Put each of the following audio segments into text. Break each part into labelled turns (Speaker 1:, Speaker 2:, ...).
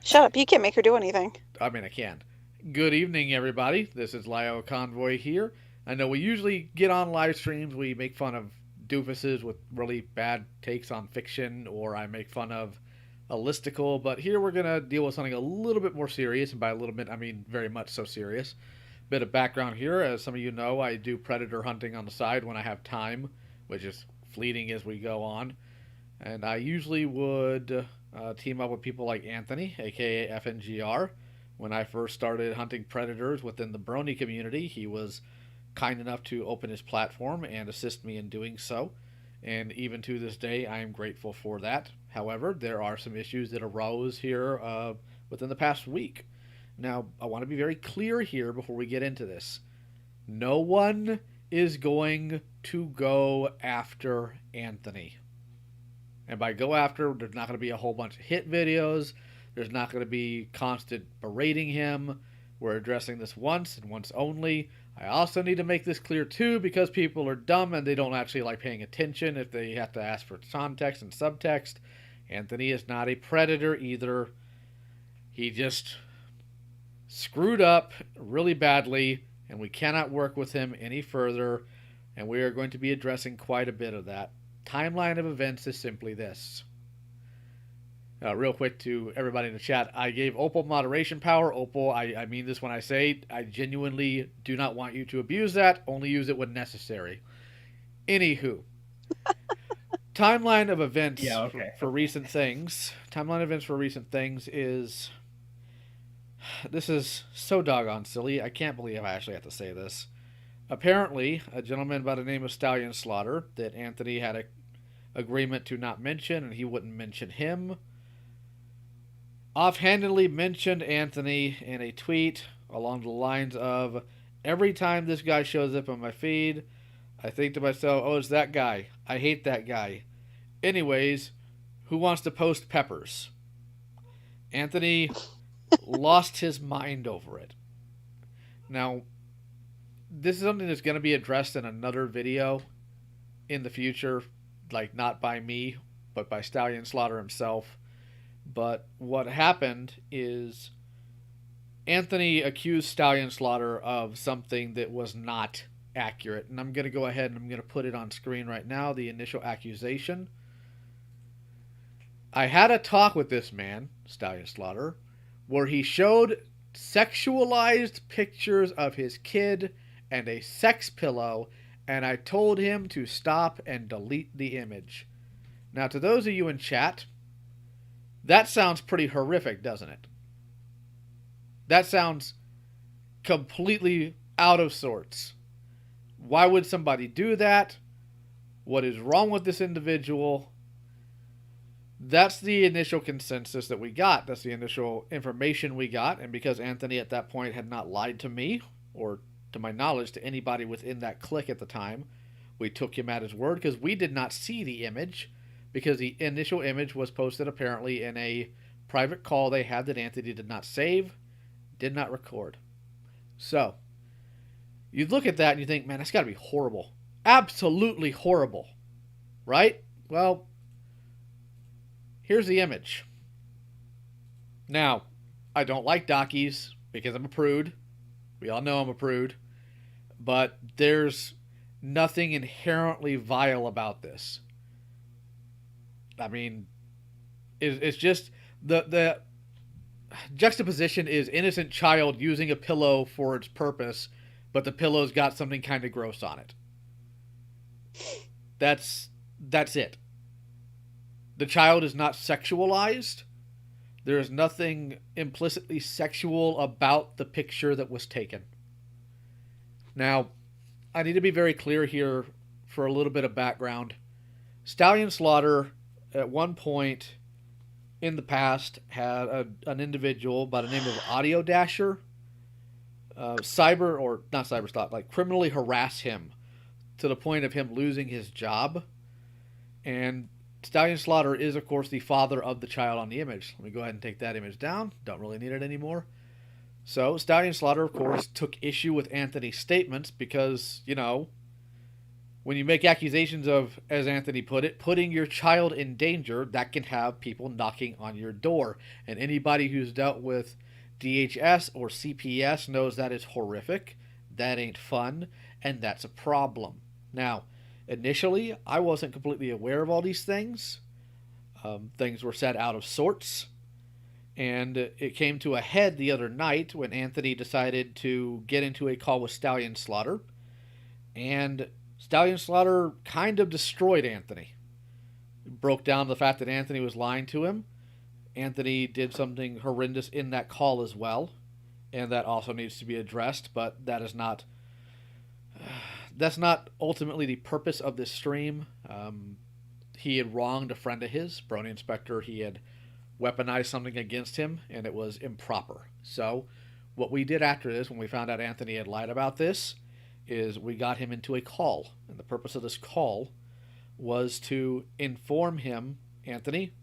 Speaker 1: Shut up. You can't make her do anything.
Speaker 2: I mean, I can. Good evening, everybody. This is Lio Convoy here. I know we usually get on live streams, we make fun of doofuses with really bad takes on fiction, or I make fun of a listicle, but here we're going to deal with something a little bit more serious, and by a little bit, I mean very much so serious. Bit of background here. As some of you know, I do predator hunting on the side when I have time, which is fleeting as we go on. And I usually would team up with people like Anthony, aka FNGR. When I first started hunting predators within the Brony community, he was kind enough to open his platform and assist me in doing so. And even to this day, I am grateful for that. However, there are some issues that arose here within the past week. Now, I want to be very clear here before we get into this. No one is going to go after Anthony. And by go after, there's not going to be a whole bunch of hit videos. There's not going to be constant berating him. We're addressing this once and once only. I also need to make this clear too because people are dumb and they don't actually like paying attention if they have to ask for context and subtext. Anthony is not a predator either. He just screwed up really badly and we cannot work with him any further, and we are going to be addressing quite a bit of that. Timeline of events is simply this. Real quick to everybody in the chat, I gave Opal moderation power. Opal, I mean this when I say I genuinely do not want you to abuse that. Only use it when necessary. Anywho, timeline of events
Speaker 3: Yeah, okay.
Speaker 2: for recent things. Timeline of events for recent things is... This is so doggone silly. I can't believe I actually have to say this. Apparently, a gentleman by the name of Stallion Slaughter that Anthony had a agreement to not mention, and he wouldn't mention him, offhandedly mentioned Anthony in a tweet along the lines of, every time this guy shows up on my feed, I think to myself, oh, it's that guy. I hate that guy. Anyways, who wants to post peppers? Anthony lost his mind over it. Now, this is something that's going to be addressed in another video in the future, like not by me, but by Stallion Slaughter himself. But what happened is Anthony accused Stallion Slaughter of something that was not accurate. And I'm going to go ahead and I'm going to put it on screen right now, the initial accusation. I had a talk with this man, Stallion Slaughter, where he showed sexualized pictures of his kid and a sex pillow, and I told him to stop and delete the image. Now, to those of you in chat, that sounds pretty horrific, doesn't it? That sounds completely out of sorts. Why would somebody do that? What is wrong with this individual? That's the initial consensus that we got. That's the initial information we got. And because Anthony at that point had not lied to me, or to my knowledge to anybody within that clique at the time, we took him at his word because we did not see the image, because the initial image was posted apparently in a private call they had that Anthony did not save, did not record. So, you look at that and you think, man, that's got to be horrible. Absolutely horrible. Right? Well, here's the image. Now, I don't like dockies because I'm a prude. We all know I'm a prude. But there's nothing inherently vile about this. I mean, it's just the juxtaposition is innocent child using a pillow for its purpose, but the pillow's got something kind of gross on it. That's it. The child is not sexualized. There is nothing implicitly sexual about the picture that was taken. Now, I need to be very clear here for a little bit of background. Stallion Slaughter, at one point in the past, had an individual by the name of Audio Dasher criminally harass him to the point of him losing his job. And Stallion Slaughter is, of course, the father of the child on the image. Let me go ahead and take that image down. Don't really need it anymore. So, Stallion Slaughter, of course, took issue with Anthony's statements because, when you make accusations of, as Anthony put it, putting your child in danger, that can have people knocking on your door. And anybody who's dealt with DHS or CPS knows that is horrific. That ain't fun, and that's a problem. Now, initially, I wasn't completely aware of all these things. Things were said out of sorts. And it came to a head the other night when Anthony decided to get into a call with Stallion Slaughter. And Stallion Slaughter kind of destroyed Anthony. Broke down the fact that Anthony was lying to him. Anthony did something horrendous in that call as well. And that also needs to be addressed, but that is not that's not ultimately the purpose of this stream. He had wronged a friend of his, Brony Inspector. He had weaponized something against him, and it was improper. So, what we did after this, when we found out Anthony had lied about this, is we got him into a call. And the purpose of this call was to inform him, Anthony,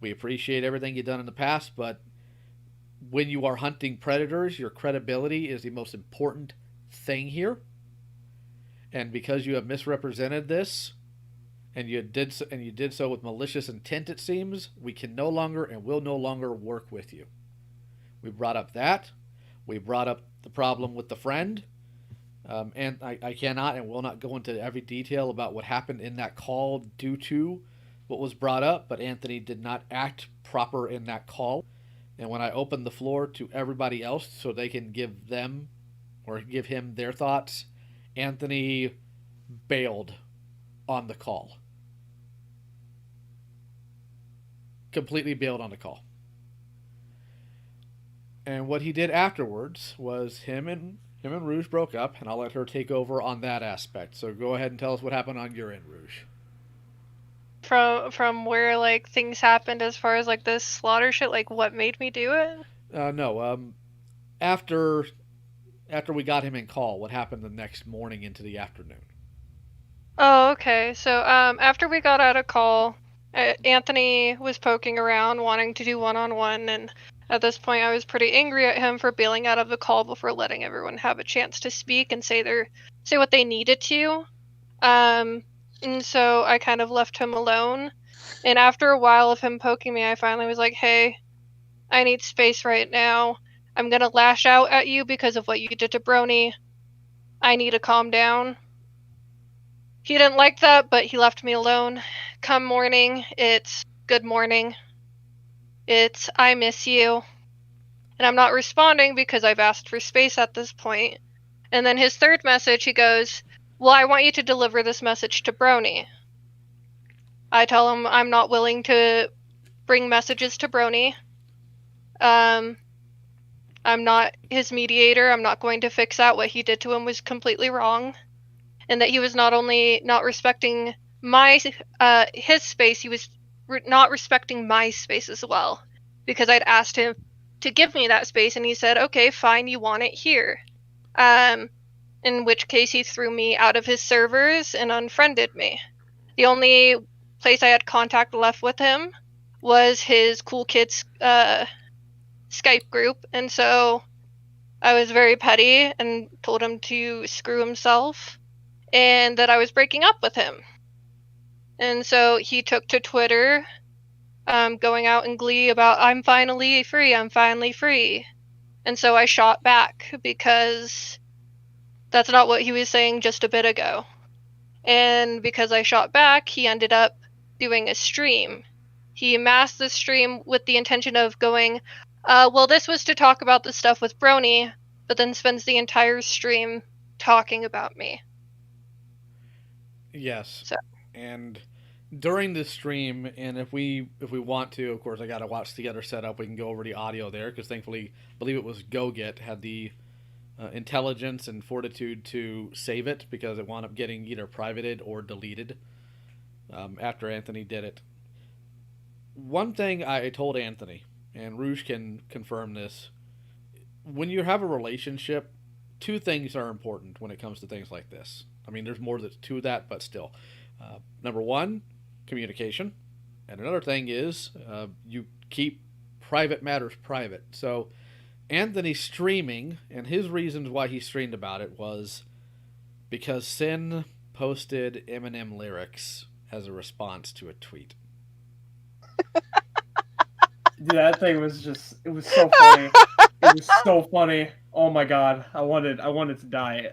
Speaker 2: we appreciate everything you've done in the past, but when you are hunting predators, your credibility is the most important thing here. And because you have misrepresented this, and you did so with malicious intent, it seems, we can no longer and will no longer work with you. We brought up that. We brought up the problem with the friend. And I cannot and will not go into every detail about what happened in that call due to what was brought up, but Anthony did not act proper in that call. And when I opened the floor to everybody else so they can give them or give him their thoughts, Anthony bailed on the call. Completely bailed on the call. And what he did afterwards was him and Rouge broke up, and I'll let her take over on that aspect. So go ahead and tell us what happened on your end, Rouge.
Speaker 1: From where like things happened as far as like this slaughter shit, like what made me do it?
Speaker 2: No. After we got him in call, what happened the next morning into the afternoon?
Speaker 1: Oh, okay. So after we got out of call, Anthony was poking around wanting to do one-on-one, and at this point I was pretty angry at him for bailing out of the call before letting everyone have a chance to speak and say what they needed to. And so I kind of left him alone. And after a while of him poking me, I finally was like, hey, I need space right now. I'm gonna lash out at you because of what you did to Brony. I need to calm down. He didn't like that, but he left me alone. Come morning, it's good morning. It's I miss you. And I'm not responding because I've asked for space at this point. And then his third message, he goes, well, I want you to deliver this message to Brony. I tell him I'm not willing to bring messages to Brony. I'm not his mediator. I'm not going to fix out what he did to him was completely wrong. And that he was not only not respecting his space, he was not respecting my space as well. Because I'd asked him to give me that space, and he said, okay, fine, you want it here. In which case he threw me out of his servers and unfriended me. The only place I had contact left with him was his Cool Kids Skype group, and so I was very petty and told him to screw himself and that I was breaking up with him. And so he took to Twitter, going out in glee about, I'm finally free. And so I shot back because that's not what he was saying just a bit ago. And because I shot back, he ended up doing a stream. He masked the stream with the intention of going, well, this was to talk about the stuff with Brony, but then spends the entire stream talking about me.
Speaker 2: Yes.
Speaker 1: So.
Speaker 2: And during the stream, and if we want to, of course, I got to watch the other setup. We can go over the audio there because thankfully, I believe it was GoGet had the intelligence and fortitude to save it because it wound up getting either privated or deleted after Anthony did it. One thing I told Anthony, and Rouge can confirm this, when you have a relationship, two things are important when it comes to things like this. I mean, there's more to that, but still. Number one, communication. And another thing is you keep private matters private. So Anthony streaming, and his reasons why he streamed about it was because Sin posted Eminem lyrics as a response to a tweet.
Speaker 3: Dude, that thing was just—it was so funny. It was so funny. Oh my god, I wanted to die.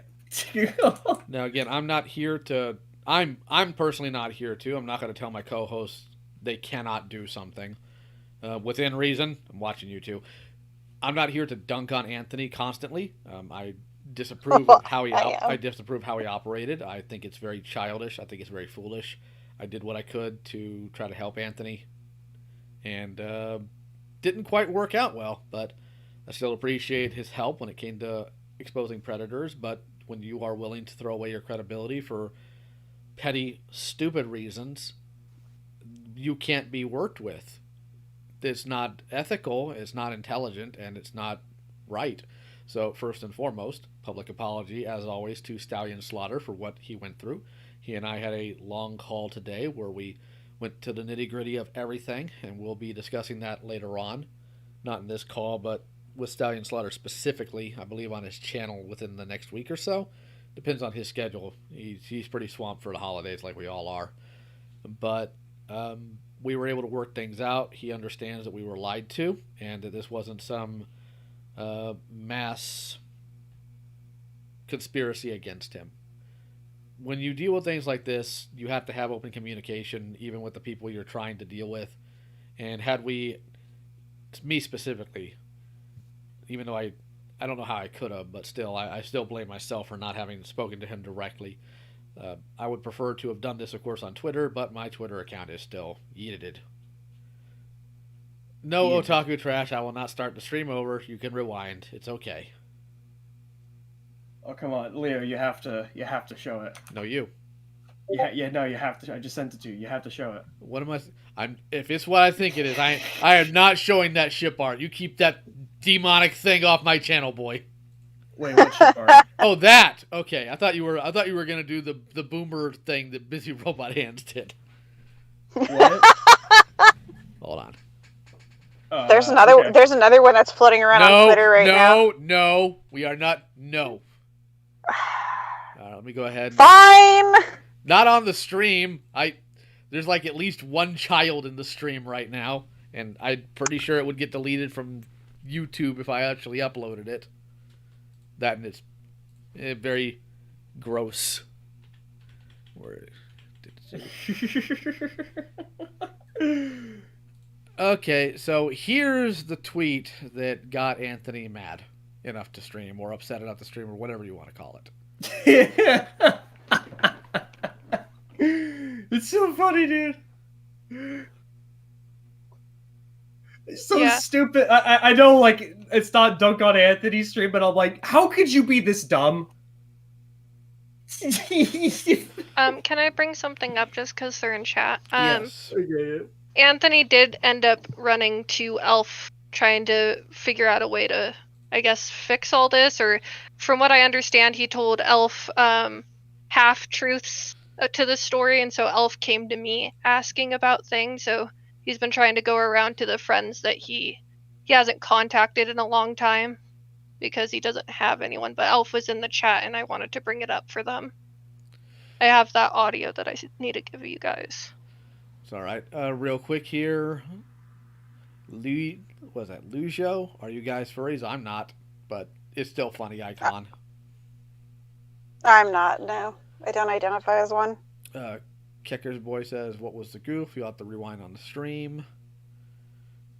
Speaker 2: Now again, I'm not here to. I'm personally not here to. I'm not going to tell my co-hosts they cannot do something within reason. I'm watching you two. I'm not here to dunk on Anthony constantly. I disapprove of how I disapprove how he operated. I think it's very childish. I think it's very foolish. I did what I could to try to help Anthony, and didn't quite work out well. But I still appreciate his help when it came to exposing predators. But when you are willing to throw away your credibility for petty, stupid reasons, you can't be worked with. It's not ethical, it's not intelligent, and it's not right. So, first and foremost, public apology, as always, to Stallion Slaughter for what he went through. He and I had a long call today where we went to the nitty-gritty of everything, and we'll be discussing that later on. Not in this call, but with Stallion Slaughter specifically, I believe on his channel within the next week or so. Depends on his schedule. He's pretty swamped for the holidays like we all are. But we were able to work things out. He understands that we were lied to and that this wasn't some mass conspiracy against him. When you deal with things like this, you have to have open communication, even with the people you're trying to deal with. And had we, me specifically, even though I don't know how I could have, but still, I still blame myself for not having spoken to him directly. I would prefer to have done this, of course, on Twitter, but my Twitter account is still yeeted. No otaku trash. I will not start the stream over. You can rewind. It's okay.
Speaker 3: Oh come on, Leo, you have to show it.
Speaker 2: No, you.
Speaker 3: Yeah, no, you have to. I just sent it to you. You have to show it.
Speaker 2: What am I? If it's what I think it is, I am not showing that ship art. You keep that demonic thing off my channel, boy.
Speaker 3: Wait, what ship art?
Speaker 2: Oh, that. Okay, I thought you were gonna do the boomer thing that Busy Robot Hands did.
Speaker 3: What?
Speaker 2: Hold on.
Speaker 4: There's another. Okay. There's another one that's floating around on Twitter right now.
Speaker 2: No, we are not. No. Let me go ahead.
Speaker 4: Fine.
Speaker 2: Not on the stream. There's like at least one child in the stream right now, and I'm pretty sure it would get deleted from YouTube if I actually uploaded it. That and it's very gross. Okay, so here's the tweet that got Anthony mad enough to stream, or upset enough to stream, or whatever you want to call it.
Speaker 3: It's so funny, dude. It's so stupid. I know, like, it's not Dunk on Anthony's stream, but I'm like, how could you be this dumb?
Speaker 1: Can I bring something up just because they're in chat?
Speaker 2: Yes.
Speaker 3: Okay.
Speaker 1: Anthony did end up running to Elf, trying to figure out a way to, I guess, fix all this. Or, from what I understand, he told Elf half-truths to the story, and so Elf came to me asking about things. So he's been trying to go around to the friends that he hasn't contacted in a long time because he doesn't have anyone. But Elf was in the chat, and I wanted to bring it up for them. I have that audio that I need to give you guys.
Speaker 2: It's all right. Real quick here. Was that Lujo? Are you guys furries? I'm not, but it's still funny icon.
Speaker 4: I'm not. No, I don't identify as one.
Speaker 2: Kecker's boy says, "What was the goof? You'll have to rewind on the stream."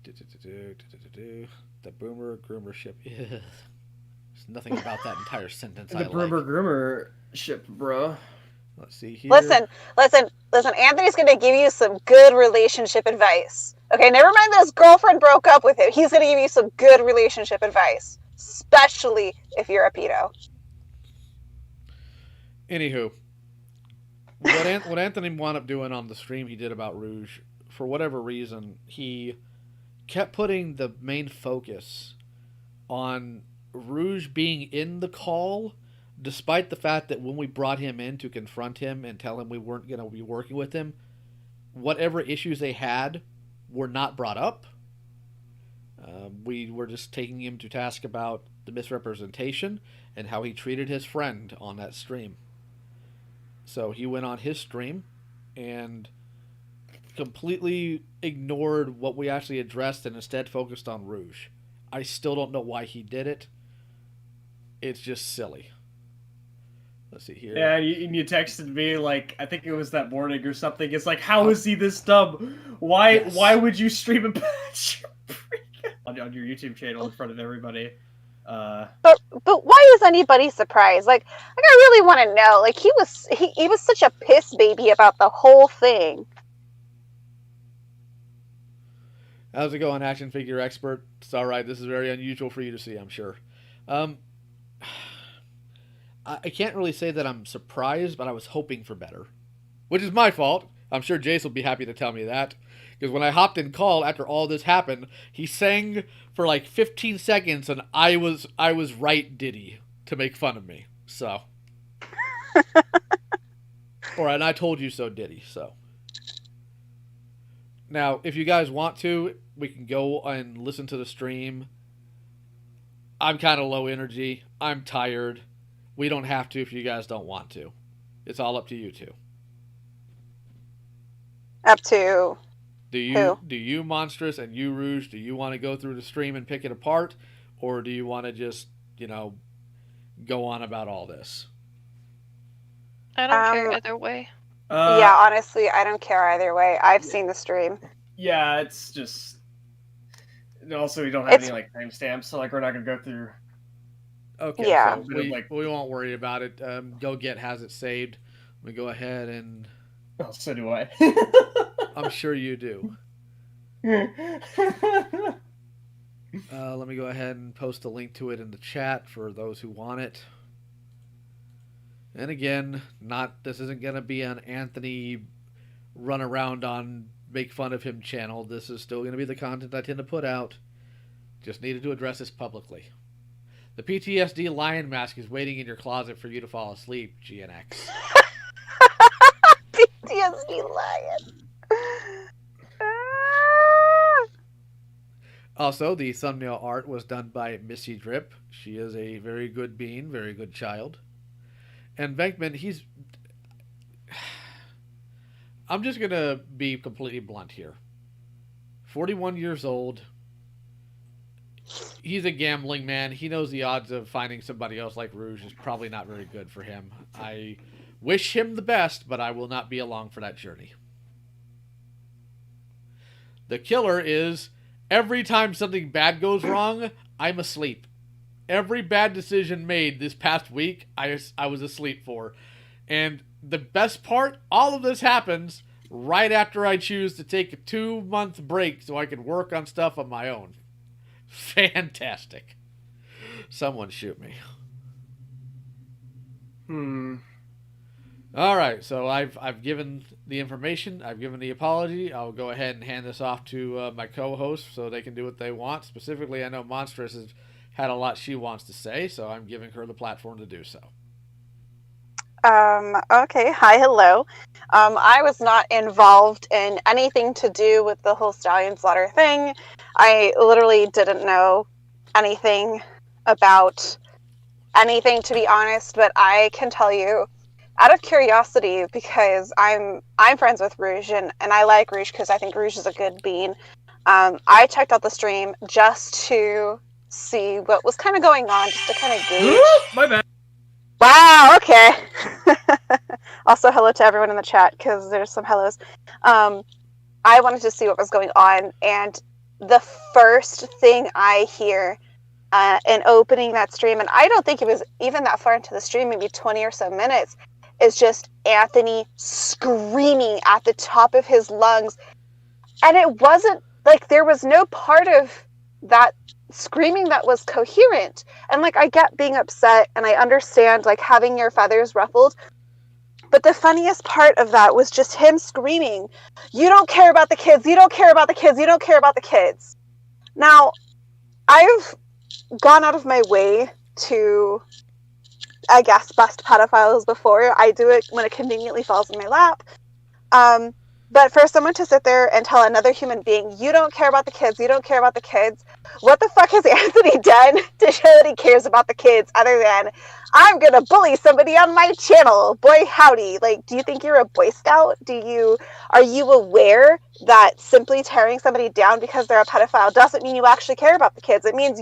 Speaker 2: The boomer groomer ship. There's nothing about that entire sentence.
Speaker 3: The boomer groomer ship, bro.
Speaker 2: Let's see here.
Speaker 4: Listen. Anthony's going to give you some good relationship advice. Okay, never mind that his girlfriend broke up with him. He's going to give you some good relationship advice, especially if you're a pedo.
Speaker 2: Anywho, what Anthony wound up doing on the stream he did about Rouge, for whatever reason, he kept putting the main focus on Rouge being in the call, despite the fact that when we brought him in to confront him and tell him we weren't going to be working with him, whatever issues they had were not brought up. We were just taking him to task about the misrepresentation and how he treated his friend on that stream. So he went on his stream and completely ignored what we actually addressed and instead focused on Rouge. I still don't know why he did it. It's just silly. Let's see here.
Speaker 3: Yeah, and you texted me, like, I think it was that morning or something. It's like, how is he this dumb? Why would you stream a patch on your YouTube channel in front of everybody?
Speaker 4: But why is anybody surprised? Like I really want to know. Like he was such a piss baby about the whole thing.
Speaker 2: How's it going, action figure expert? It's all right. This is very unusual for you to see, I'm sure. I can't really say that I'm surprised, but I was hoping for better, which is my fault. I'm sure Jace will be happy to tell me that. Because when I hopped in call after all this happened, he sang for like 15 seconds, and I was right, Diddy, to make fun of me. So, and I told you so, Diddy. So, now if you guys want to, we can go and listen to the stream. I'm kind of low energy. I'm tired. We don't have to if you guys don't want to. It's all up to you two.
Speaker 4: Up to
Speaker 2: Do you, Monstrous, and you, Rouge, do you want to go through the stream and pick it apart? Or do you want to just, go on about all this?
Speaker 1: I don't care either way.
Speaker 4: Yeah, honestly, I don't care either way. I've seen the stream.
Speaker 3: Yeah, it's just... Also, we don't have any, timestamps, so, we're not going to go through...
Speaker 2: Okay,
Speaker 4: yeah.
Speaker 2: So we won't worry about it. GoGet has it saved. We go ahead and...
Speaker 3: Oh, so do I.
Speaker 2: I'm sure you do. Let me go ahead and post a link to it in the chat for those who want it. And again, this isn't going to be an Anthony run around on make fun of him channel. This is still going to be the content I tend to put out. Just needed to address this publicly. The PTSD lion mask is waiting in your closet for you to fall asleep, GNX.
Speaker 4: PTSD lion.
Speaker 2: Also, the thumbnail art was done by Missy Drip. She is a very good bean, very good child. And Venkman, I'm just going to be completely blunt here. 41 years old. He's a gambling man. He knows the odds of finding somebody else like Rouge is probably not very good for him. I wish him the best, but I will not be along for that journey. The killer is, every time something bad goes wrong, I'm asleep. Every bad decision made this past week, I was asleep for. And the best part, all of this happens right after I choose to take a 2-month break so I can work on stuff on my own. Fantastic. Someone shoot me. All right, so I've given the information. I've given the apology. I'll go ahead and hand this off to my co-host so they can do what they want. Specifically, I know Monstrous has had a lot she wants to say, so I'm giving her the platform to do so.
Speaker 4: Okay. Hi, hello. I was not involved in anything to do with the whole Stallion Slaughter thing. I literally didn't know anything about anything, to be honest, but I can tell you, out of curiosity, because I'm friends with Rouge, and I like Rouge because I think Rouge is a good bean. I checked out the stream just to see what was kind of going on, just to kind of gauge.
Speaker 3: My bad.
Speaker 4: Wow, okay. Also, hello to everyone in the chat, because there's some hellos. I wanted to see what was going on, and the first thing I hear in opening that stream, and I don't think it was even that far into the stream, maybe 20 or so minutes, is just Anthony screaming at the top of his lungs. And it wasn't, there was no part of that screaming that was coherent. And I get being upset, and I understand having your feathers ruffled, but the funniest part of that was just him screaming, "You don't care about the kids, you don't care about the kids, you don't care about the kids." Now, I've gone out of my way to, I guess, bust pedophiles before. I do it when it conveniently falls in my lap. But for someone to sit there and tell another human being, "You don't care about the kids, you don't care about the kids," what the fuck has Anthony done to show that he cares about the kids other than I'm gonna bully somebody on my channel? Boy howdy. Like, do you think you're a Boy Scout? Are you aware that simply tearing somebody down because they're a pedophile doesn't mean you actually care about the kids? It means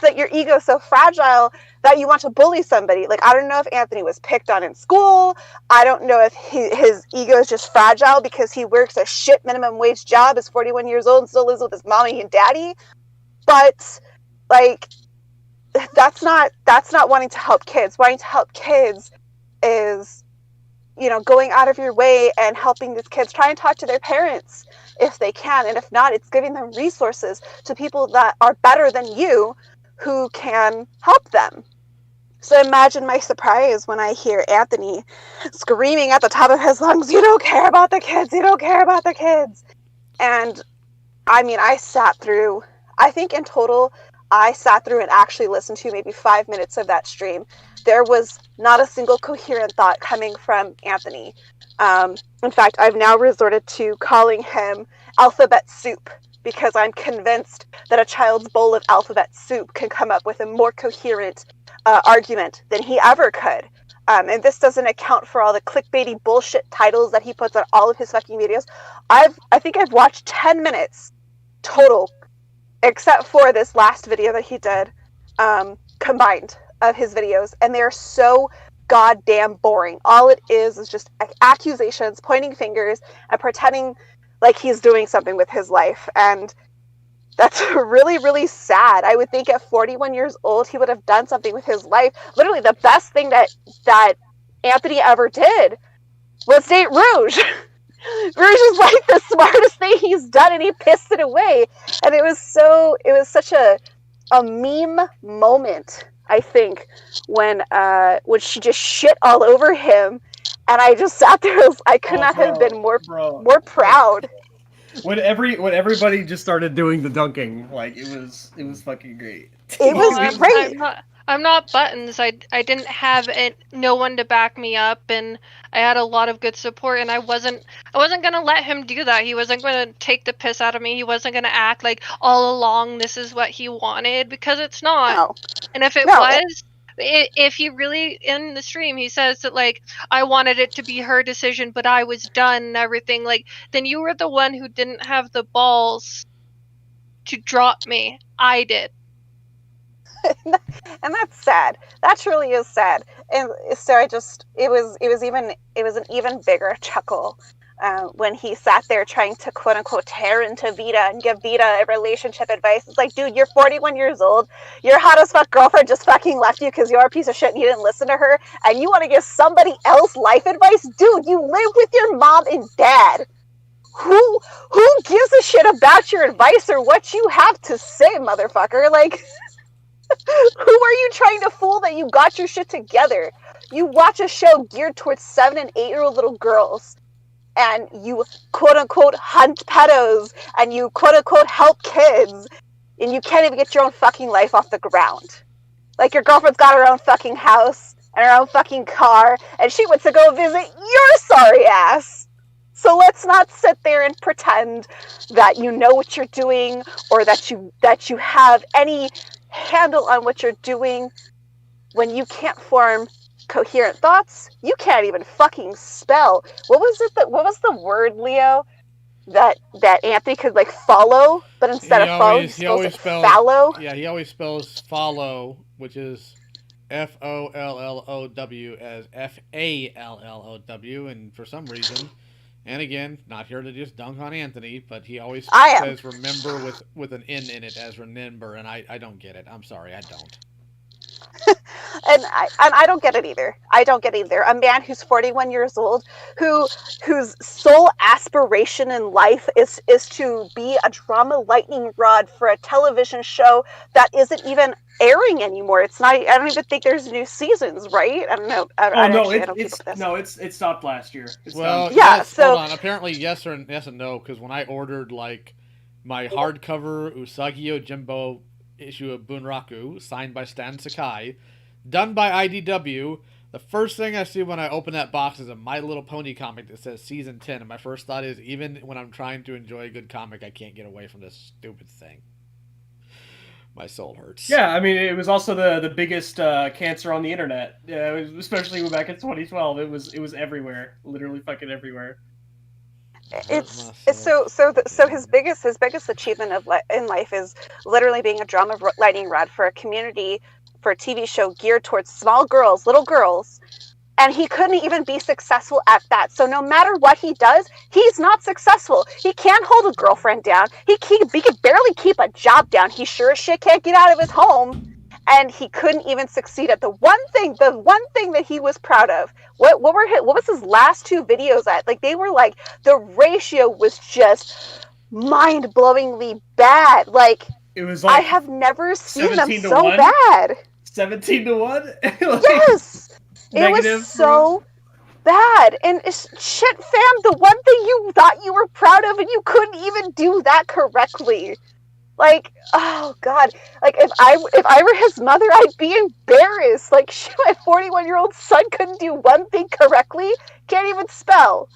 Speaker 4: that your ego is so fragile that you want to bully somebody. Like, I don't know if Anthony was picked on in school. I don't know if his ego is just fragile because he works a shit minimum wage job, is 41 years old and still lives with his mommy and daddy. But like, that's not wanting to help kids. Wanting to help kids is, going out of your way and helping these kids. Try and talk to their parents if they can, and if not, it's giving them resources to people that are better than you who can help them. So imagine my surprise when I hear Anthony screaming at the top of his lungs, "You don't care about the kids, you don't care about the kids." And I mean, I think in total, I sat through and actually listened to maybe 5 minutes of that stream. There was not a single coherent thought coming from Anthony. In fact, I've now resorted to calling him Alphabet Soup, because I'm convinced that a child's bowl of alphabet soup can come up with a more coherent argument than he ever could. And this doesn't account for all the clickbaity bullshit titles that he puts on all of his fucking videos. I think I've watched 10 minutes total, except for this last video that he did, combined of his videos, and they're so goddamn boring. All it is just accusations, pointing fingers, and pretending like he's doing something with his life. And that's really, really sad. I would think at 41 years old, he would have done something with his life. Literally, the best thing that Anthony ever did was date Rouge. Rouge is like the smartest thing he's done, and he pissed it away. And it was such a meme moment, I think, when she just shit all over him. And I just sat there. I could not have been more proud.
Speaker 3: When everybody just started doing the dunking, like it was fucking great.
Speaker 4: It was great.
Speaker 1: I'm not Buttons. I didn't have no one to back me up, and I had a lot of good support, and I wasn't gonna let him do that. He wasn't gonna take the piss out of me. He wasn't gonna act like all along this is what he wanted, because it's not.
Speaker 4: No.
Speaker 1: And if it was, if he really, in the stream, he says that, like, I wanted it to be her decision, but I was done and everything, like, then you were the one who didn't have the balls to drop me. I did.
Speaker 4: And that's sad. That truly is sad. And so it was an even bigger chuckle when he sat there trying to quote unquote tear into Vita and give Vita a relationship advice. It's like, dude, you're 41 years old. Your hot as fuck girlfriend just fucking left you because you're a piece of shit and you didn't listen to her, and you want to give somebody else life advice? Dude, you live with your mom and dad. Who gives a shit about your advice or what you have to say, motherfucker? Like, who are you trying to fool that you got your shit together? You watch a show geared towards 7 and 8-year-old little girls, and you quote-unquote hunt pedos, and you quote-unquote help kids, and you can't even get your own fucking life off the ground. Like, your girlfriend's got her own fucking house and her own fucking car, and she went to go visit your sorry ass. So let's not sit there and pretend that you know what you're doing, or that you have any handle on what you're doing, when you can't form coherent thoughts. You can't even fucking spell. What was the word, Leo, that Anthony could like follow, but instead of follow, he always spells follow?
Speaker 2: Yeah, he always spells follow, which is FOLLOW, as FALLOW, and for some reason, and again, not here to just dunk on Anthony, but he always says remember with an N in it as remember, and I don't get it. I'm sorry, I don't.
Speaker 4: And I don't get it either. I don't get it either. A man who's 41 years old, whose sole aspiration in life is to be a drama lightning rod for a television show that isn't even airing anymore. It's not. I don't even think there's new seasons, right? I don't know.
Speaker 3: It stopped last year.
Speaker 2: Hold on. Apparently, yes and no, because when I ordered like my hardcover Usagi Yojimbo issue of Bunraku, signed by Stan Sakai, done by IDW, the first thing I see when I open that box is a My Little Pony comic that says Season 10, and my first thought is, even when I'm trying to enjoy a good comic, I can't get away from this stupid thing. My soul hurts.
Speaker 3: Yeah, I mean, it was also the biggest cancer on the internet. Yeah, especially back in 2012. It was everywhere, literally fucking everywhere.
Speaker 4: It's so his biggest achievement in life is literally being a drama lightning rod for a community, for a TV show geared towards small girls, little girls. And he couldn't even be successful at that. So no matter what he does, he's not successful. He can't hold a girlfriend down. He can barely keep a job down. He sure as shit can't get out of his home. And he couldn't even succeed at the one thing that he was proud of. What was his last 2 videos at? Like, they were like, the ratio was just mind-blowingly bad. Like,
Speaker 3: it was like
Speaker 4: I have never seen them so
Speaker 3: 1?
Speaker 4: bad.
Speaker 3: 17-1?
Speaker 4: Yes! It was so bad. And shit, fam, the one thing you thought you were proud of and you couldn't even do that correctly. Like, oh god. Like, if I were his mother, I'd be embarrassed. Like, shit, my 41-year-old son couldn't do one thing correctly. Can't even spell.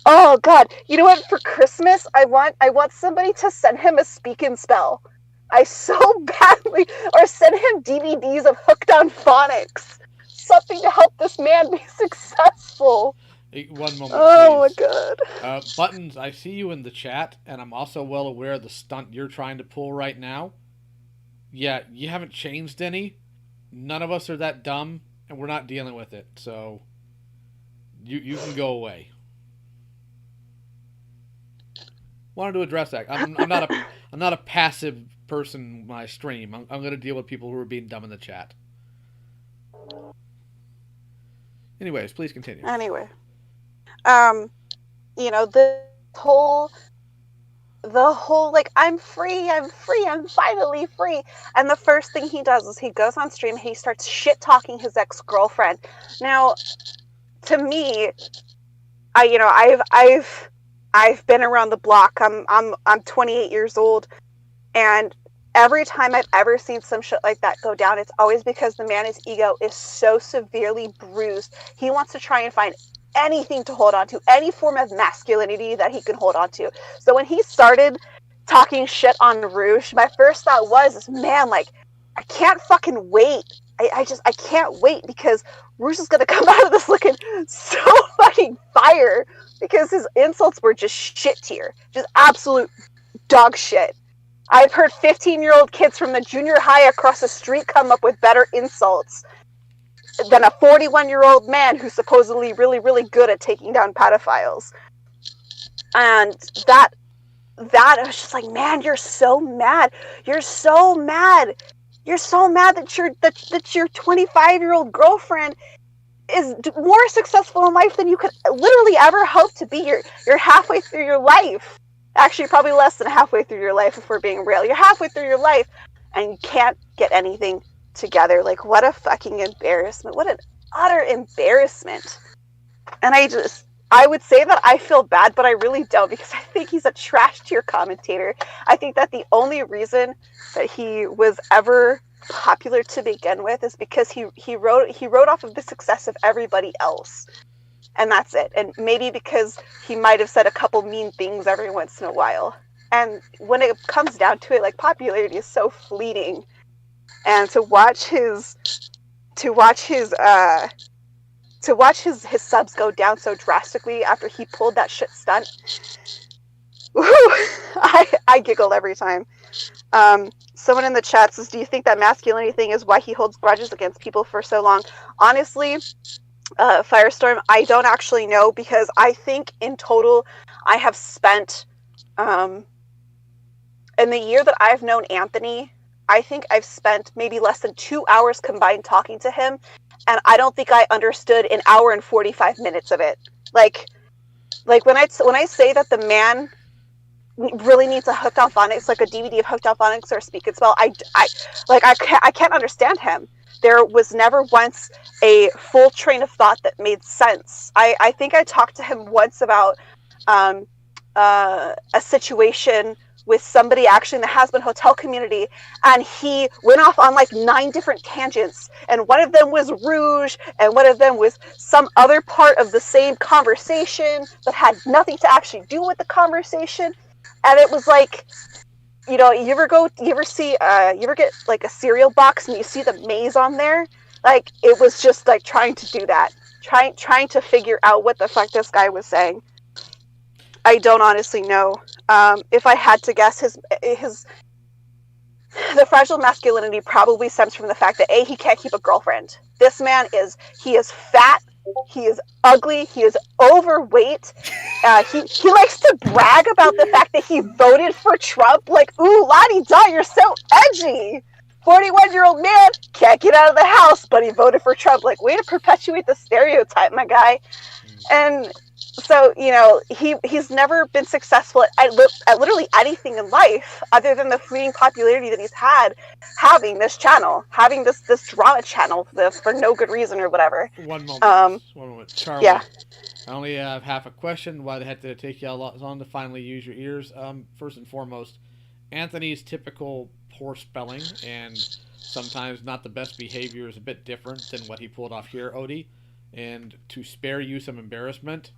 Speaker 4: Oh god. You know what? For Christmas, I want somebody to send him a speak and spell. I so badly, or send him DVDs of Hooked on Phonics. Something to help this man be successful.
Speaker 2: One moment,
Speaker 4: oh
Speaker 2: please.
Speaker 4: My god.
Speaker 2: Buttons, I see you in the chat, and I'm also well aware of the stunt you're trying to pull right now. Yeah, you haven't changed any. None of us are that dumb, and we're not dealing with it. So, you can go away. Wanted to address that. I'm not a passive person when I stream. I'm going to deal with people who are being dumb in the chat. Anyways, please continue.
Speaker 4: Anyway, you know, the whole like, I'm free, I'm finally free. And the first thing he does is he goes on stream, he starts shit talking his ex-girlfriend. Now, to me, I've been around the block. I'm 28 years old, and every time I've ever seen some shit like that go down, it's always because the man's ego is so severely bruised. He wants to try and find anything to hold on to, any form of masculinity that he can hold on to. So when he started talking shit on Rouge, my first thought was, man, like, I can't fucking wait. I can't wait, because Rouge is gonna come out of this looking so fucking fire, because his insults were just shit tier, just absolute dog shit. I've heard 15-year-old kids from the junior high across the street come up with better insults than a 41-year-old man who's supposedly really, really good at taking down pedophiles. And that I was just like, man, you're so mad. You're so mad. You're so mad that your 25-year-old girlfriend is more successful in life than you could literally ever hope to be. You're halfway through your life. Actually, probably less than halfway through your life, if we're being real. You're halfway through your life, and you can't get anything together. Like, what a fucking embarrassment. What an utter embarrassment. And I would say that I feel bad, but I really don't, because I think he's a trash tier commentator. I think that the only reason that he was ever popular to begin with is because he wrote off of the success of everybody else. And that's it. And maybe because he might have said a couple mean things every once in a while. And when it comes down to it, like, popularity is so fleeting. And to watch his subs go down so drastically after he pulled that shit stunt, I giggle every time. Someone in the chat says, do you think that masculinity thing is why he holds grudges against people for so long? Honestly, Firestorm, I don't actually know, because I think in total I have spent, in the year that I've known Anthony, I think I've spent maybe less than 2 hours combined talking to him, and I don't think I understood an hour and 45 minutes of it. Like when I say that the man really needs a Hooked on Phonics, like a DVD of Hooked on Phonics or Speak and Spell, I can't understand him. There was never once a full train of thought that made sense. I think I talked to him once about a situation with somebody actually in the Has Been Hotel community, and he went off on like 9 different tangents, and one of them was Rouge, and one of them was some other part of the same conversation that had nothing to actually do with the conversation. And it was like, you ever get like a cereal box and you see the maze on there? Like, it was just like trying to do that, trying to figure out what the fuck this guy was saying. I don't honestly know. If I had to guess, the fragile masculinity probably stems from the fact that he can't keep a girlfriend. This man is fat, he is ugly, he is overweight. He likes to brag about the fact that he voted for Trump. Like, ooh, la-di-da, you're so edgy. 41-year-old man can't get out of the house, but he voted for Trump. Like, way to perpetuate the stereotype, my guy. And so, he's never been successful at literally anything in life other than the fleeting popularity that he's had having this channel, having this drama channel for no good reason or whatever.
Speaker 2: One moment. Charlie.
Speaker 4: Yeah.
Speaker 2: I only have half a question. Why they had to take you all long to finally use your ears? First and foremost, Anthony's typical poor spelling and sometimes not the best behavior is a bit different than what he pulled off here, Odie. And to spare you some embarrassment,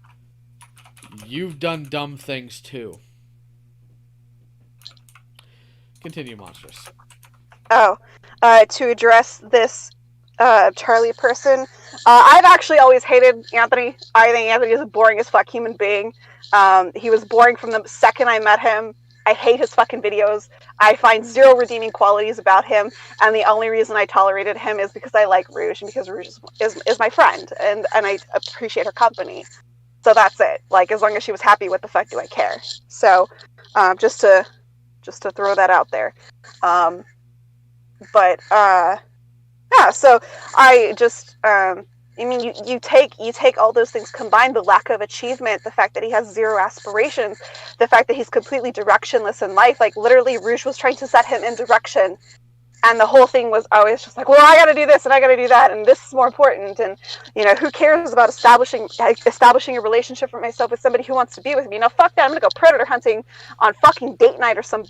Speaker 2: you've done dumb things too. Continue, Monstrous.
Speaker 4: Oh, to address this Charlie person, I've actually always hated Anthony. I think Anthony is a boring as fuck human being. He was boring from the second I met him. I hate his fucking videos. I find zero redeeming qualities about him, and the only reason I tolerated him is because I like Rouge and because Rouge is my friend, and I appreciate her company. So that's it. Like, as long as she was happy, what the fuck do I care? So, just to throw that out there. Yeah. So I just, you take all those things combined, the lack of achievement, the fact that he has zero aspirations, the fact that he's completely directionless in life. Like, literally, Rouge was trying to set him in direction. And the whole thing was always just like, well, I got to do this and I got to do that, and this is more important. And who cares about establishing a relationship for myself with somebody who wants to be with me? No, fuck that. I'm gonna go predator hunting on fucking date night or some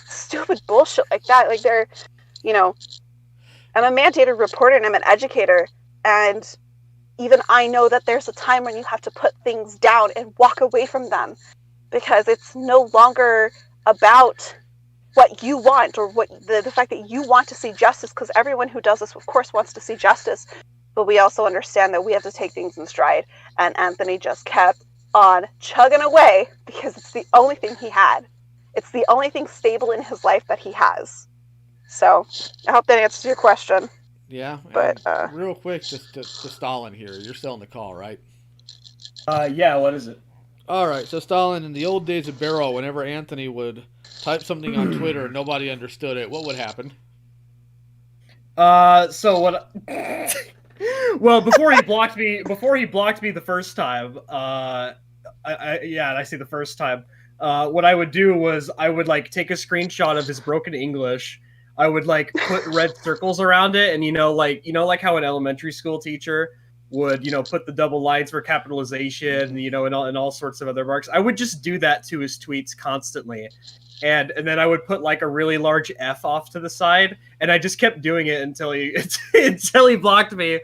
Speaker 4: stupid bullshit like that. Like, I'm a mandated reporter and I'm an educator, and even I know that there's a time when you have to put things down and walk away from them, because it's no longer about what you want or what the fact that you want to see justice, because everyone who does this, of course, wants to see justice, but we also understand that we have to take things in stride, and Anthony just kept on chugging away because it's the only thing he had. It's the only thing stable in his life that he has. So I hope that answers your question.
Speaker 2: Yeah,
Speaker 4: but
Speaker 2: real quick, just to Stalin here. You're still in the call, right?
Speaker 3: Yeah, what is it?
Speaker 2: All right, so Stalin, in the old days of Barrow, whenever Anthony would type something on Twitter and nobody understood it, what would happen?
Speaker 3: So what? Well, before he blocked me the first time, I see the first time. What I would do was I would take a screenshot of his broken English. I would put red circles around it, and like how an elementary school teacher would put the double lines for capitalization, and all sorts of other marks. I would just do that to his tweets constantly, and then I would put a really large F off to the side, and I just kept doing it until he blocked me.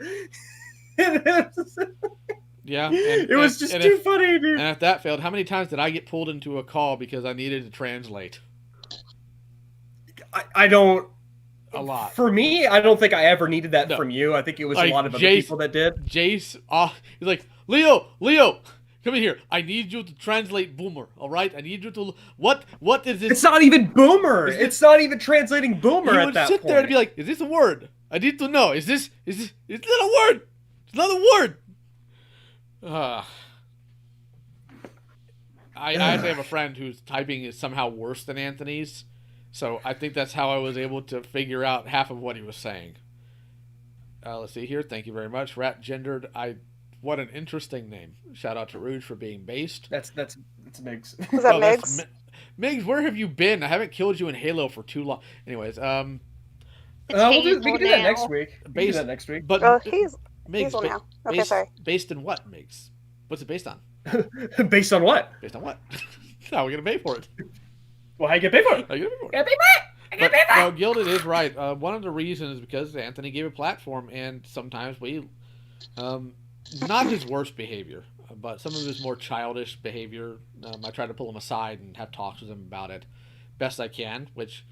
Speaker 2: Yeah,
Speaker 3: it was just too funny, dude.
Speaker 2: And if that failed, how many times did I get pulled into a call because I needed to translate?
Speaker 3: I don't.
Speaker 2: A lot.
Speaker 3: For me, I don't think I ever needed that from you. I think it was a lot of other people that did.
Speaker 2: Jace, he's like, Leo, come in here. I need you to translate Boomer, all right? I need you to... What is this?
Speaker 3: It's not even Boomer. It's not even translating Boomer at that point. He would sit
Speaker 2: there and be like, is this a word? I need to know. Is this not a word? It's not a word. I actually have a friend whose typing is somehow worse than Anthony's. So I think that's how I was able to figure out half of what he was saying. Let's see here. Thank you very much. Rat Gendered. What an interesting name. Shout out to Rouge for being based.
Speaker 3: That's Migs.
Speaker 4: Was that Migs?
Speaker 2: Migs, where have you been? I haven't killed you in Halo for too long. Anyways,
Speaker 3: we can do that next week.
Speaker 2: But
Speaker 4: he's Hazel now. Okay, sorry.
Speaker 2: Based in what, Migs? What's it based on?
Speaker 3: Based on what?
Speaker 2: Based on what? How are we gonna pay for it?
Speaker 3: Well, how you get paid for it?
Speaker 2: No, Gilded is right. One of the reasons is because Anthony gave a platform, and sometimes we, not his worst behavior, but some of his more childish behavior, I try to pull him aside and have talks with him about it. best I can, which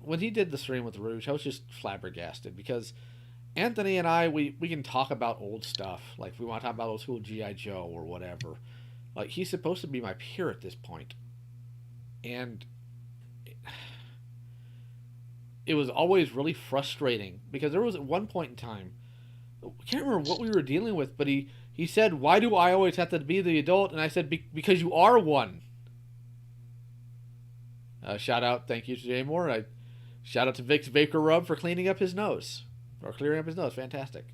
Speaker 2: when he did the stream with Rouge, I was just flabbergasted because Anthony and I, we can talk about old stuff. Like, if we want to talk about old school G.I. Joe or whatever. Like, he's supposed to be my peer at this point. And it was always really frustrating because there was at one point in time, I can't remember what we were dealing with, but he said, "Why do I always have to be the adult?" And I said, "Because you are one." Shout out, thank you to Jay Moore. Shout out to Vic's Vapor Rub for cleaning up his nose. Or clearing up his nose. Fantastic.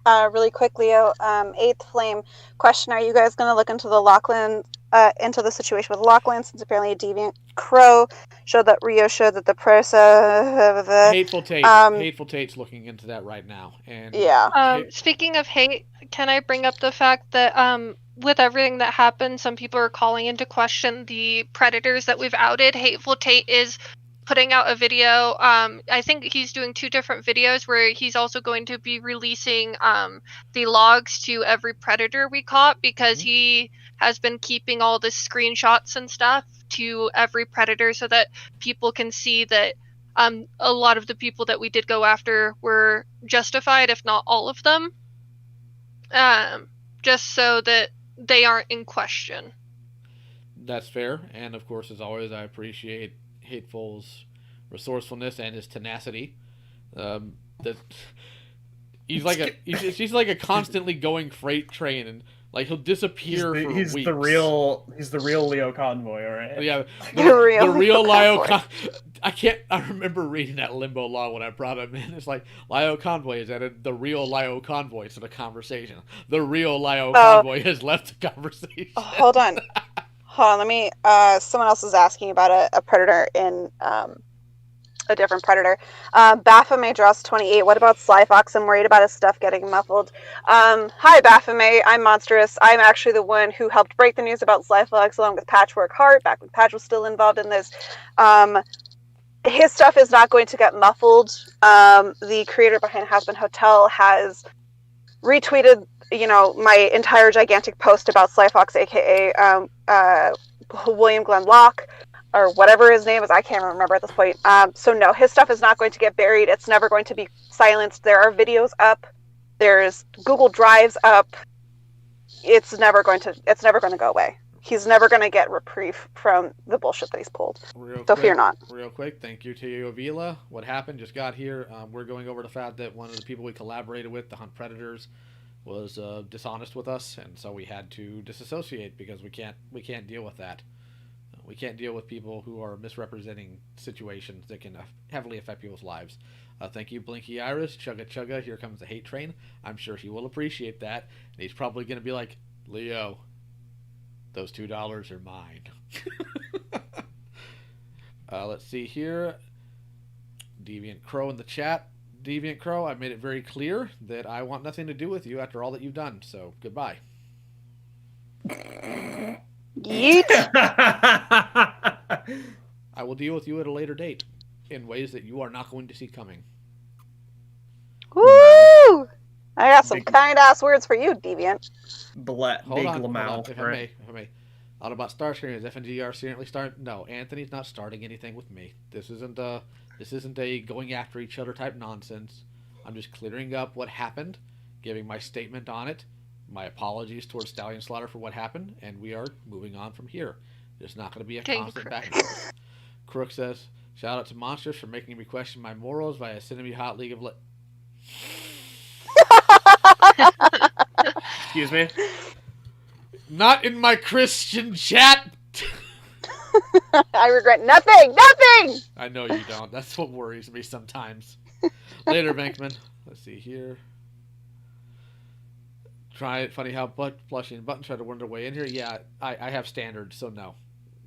Speaker 4: Really quick, Leo. Eighth Flame question: are you guys going to look into the Lachlan, into the situation with Lachlan, since apparently a deviant crow showed that Rio showed that the person
Speaker 2: Hateful Tate's looking into that right now. And
Speaker 4: yeah.
Speaker 1: Speaking of hate, can I bring up the fact that with everything that happened, some people are calling into question the predators that we've outed. Hateful Tate is putting out a video. I think he's doing 2 different videos where he's also going to be releasing the logs to every predator we caught, because he has been keeping all the screenshots and stuff to every predator so that people can see that a lot of the people that we did go after were justified, if not all of them, just so that they aren't in question. That's
Speaker 2: fair, and of course, as always, I appreciate Hateful's resourcefulness and his tenacity. That he's like a constantly going freight train, and like he'll disappear for weeks.
Speaker 3: He's the real Leo Convoy, all right?
Speaker 2: Yeah,
Speaker 4: the real
Speaker 2: Lio I remember reading that Limbo Law when I brought him in. It's like, Lio Convoy is at the real Lio Convoy to the conversation. The real Lio Convoy has left the conversation.
Speaker 4: Hold on. Let me. Someone else is asking about a predator in a different predator. Baphomet draws 28. What about Sly Fox? I'm worried about his stuff getting muffled. Hi, Baphomet. I'm Monstrous. I'm actually the one who helped break the news about Sly Fox along with Patchwork Heart, back when Patch was still involved in this. His stuff is not going to get muffled. The creator behind Hazbin Hotel has retweeted, my entire gigantic post about Sly Fox, aka William Glenn Locke, or whatever his name is. I can't remember at this point. So no, his stuff is not going to get buried. It's never going to be silenced. There are videos up. There's Google Drives up. It's never going to go away. He's never going to get reprieve from the bullshit that he's pulled. Fear not.
Speaker 2: Real quick, thank you to you, Avila. What happened? Just got here. We're going over the fact that one of the people we collaborated with, the Hunt Predators, was dishonest with us, and so we had to disassociate because we can't deal with that. We can't deal with people who are misrepresenting situations that can heavily affect people's lives. Thank you, Blinky Iris. Chugga chugga. Here comes the hate train. I'm sure he will appreciate that, and he's probably going to be like, Leo, those $2 are mine. Let's see here. Deviant Crow in the chat. Deviant Crow, I made it very clear that I want nothing to do with you after all that you've done, so goodbye.
Speaker 4: Yeet.
Speaker 2: I will deal with you at a later date in ways that you are not going to see coming.
Speaker 4: Woo! I got some kind-ass words for you, Deviant.
Speaker 2: Hold on. If I may. Autobot Starscream, is FNGR seriously starting? No, Anthony's not starting anything with me. This isn't a going after each other type nonsense. I'm just clearing up what happened, giving my statement on it, my apologies towards Stallion Slaughter for what happened, and we are moving on from here. There's not going to be a constant back and forth. Crook says, shout out to Monsters for making me question my morals via sending me Hot League of
Speaker 3: Excuse me?
Speaker 2: Not in my Christian chat!
Speaker 4: I regret nothing! Nothing!
Speaker 2: I know you don't. That's what worries me sometimes. Later, Bankman. Let's see here. Try it. Funny how Plushie and Button try to worm their way in here. Yeah, I have standards, so no.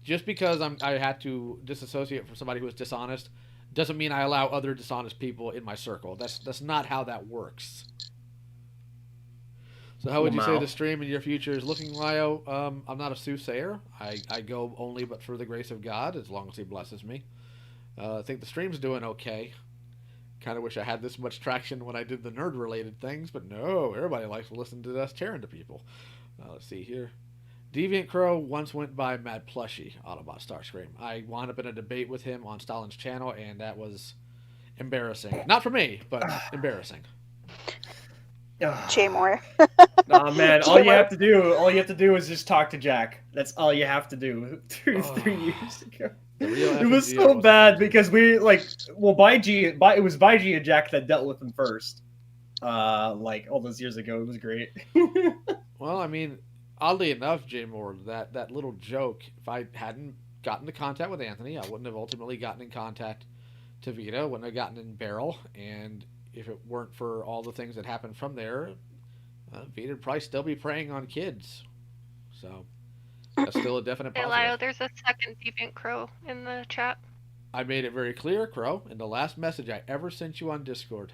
Speaker 2: Just because I had to disassociate from somebody who was dishonest doesn't mean I allow other dishonest people in my circle. That's not how that works. So how would you say the stream in your future is looking, Lio? I'm not a soothsayer. I go only but for the grace of God, as long as he blesses me. I think the stream's doing okay. Kind of wish I had this much traction when I did the nerd-related things, but no, everybody likes to listen to us tearing to people. Let's see here. Deviant Crow once went by Mad Plushie, Autobot Starscream. I wound up in a debate with him on Stalin's channel, and that was embarrassing. Not for me, but embarrassing.
Speaker 4: Jay Moore.
Speaker 3: Nah, man, all you have to do is just talk to Jack. That's all you have to do. 3 years ago. It was so bad because it was Baiji and Jack that dealt with him first. Like all those years ago. It was great.
Speaker 2: Well, I mean, oddly enough, Jay Moore, that little joke, if I hadn't gotten into contact with Anthony, I wouldn't have ultimately gotten in contact to Vita, wouldn't have gotten in Barrel, and if it weren't for all the things that happened from there, Vita would probably still be preying on kids. So that's still a definite
Speaker 1: Hey,
Speaker 2: positive.
Speaker 1: Lyle, there's a second Deviant Crow in the chat.
Speaker 2: I made it very clear, Crow, in the last message I ever sent you on Discord.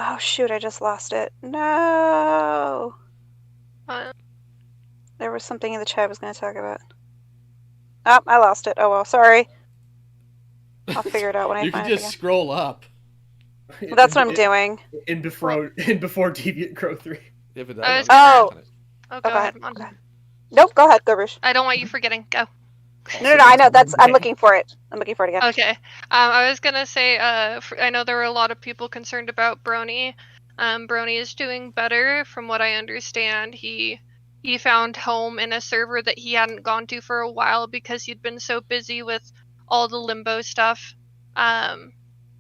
Speaker 4: Oh shoot, I just lost it. No. There was something in the chat I was going to talk about. Oh, I lost it. Oh well, sorry. I'll figure it out when I
Speaker 2: You
Speaker 4: find
Speaker 2: can
Speaker 4: it
Speaker 2: just
Speaker 4: again.
Speaker 2: scroll up.
Speaker 4: Well, that's what I'm doing.
Speaker 3: In before Deviant Crow 3.
Speaker 2: If it
Speaker 1: I
Speaker 2: does,
Speaker 1: was
Speaker 2: I'll
Speaker 4: gonna-
Speaker 2: it.
Speaker 1: Oh, go
Speaker 4: Go
Speaker 1: ahead,
Speaker 4: ahead.
Speaker 1: Mon.
Speaker 4: Go ahead. Nope, go ahead, Gobrush.
Speaker 1: I don't want you forgetting. Go.
Speaker 4: No, I know. I'm looking for it. I'm looking for it again.
Speaker 1: Okay. I was gonna say, I know there were a lot of people concerned about Brony. Brony is doing better, from what I understand. He found home in a server that he hadn't gone to for a while because he'd been so busy with all the limbo stuff. And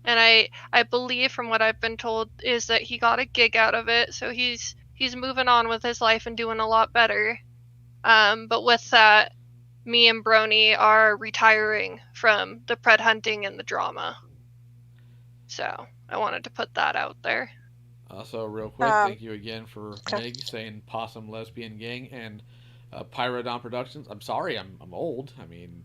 Speaker 1: I believe, from what I've been told, is that he got a gig out of it, so he's moving on with his life and doing a lot better. But with that, me and Brony are retiring from the pred hunting and the drama. So I wanted to put that out there.
Speaker 2: Also, real quick, thank you again for Meg saying Possum Lesbian Gang and Pyrodon Productions. I'm sorry, I'm old. I mean,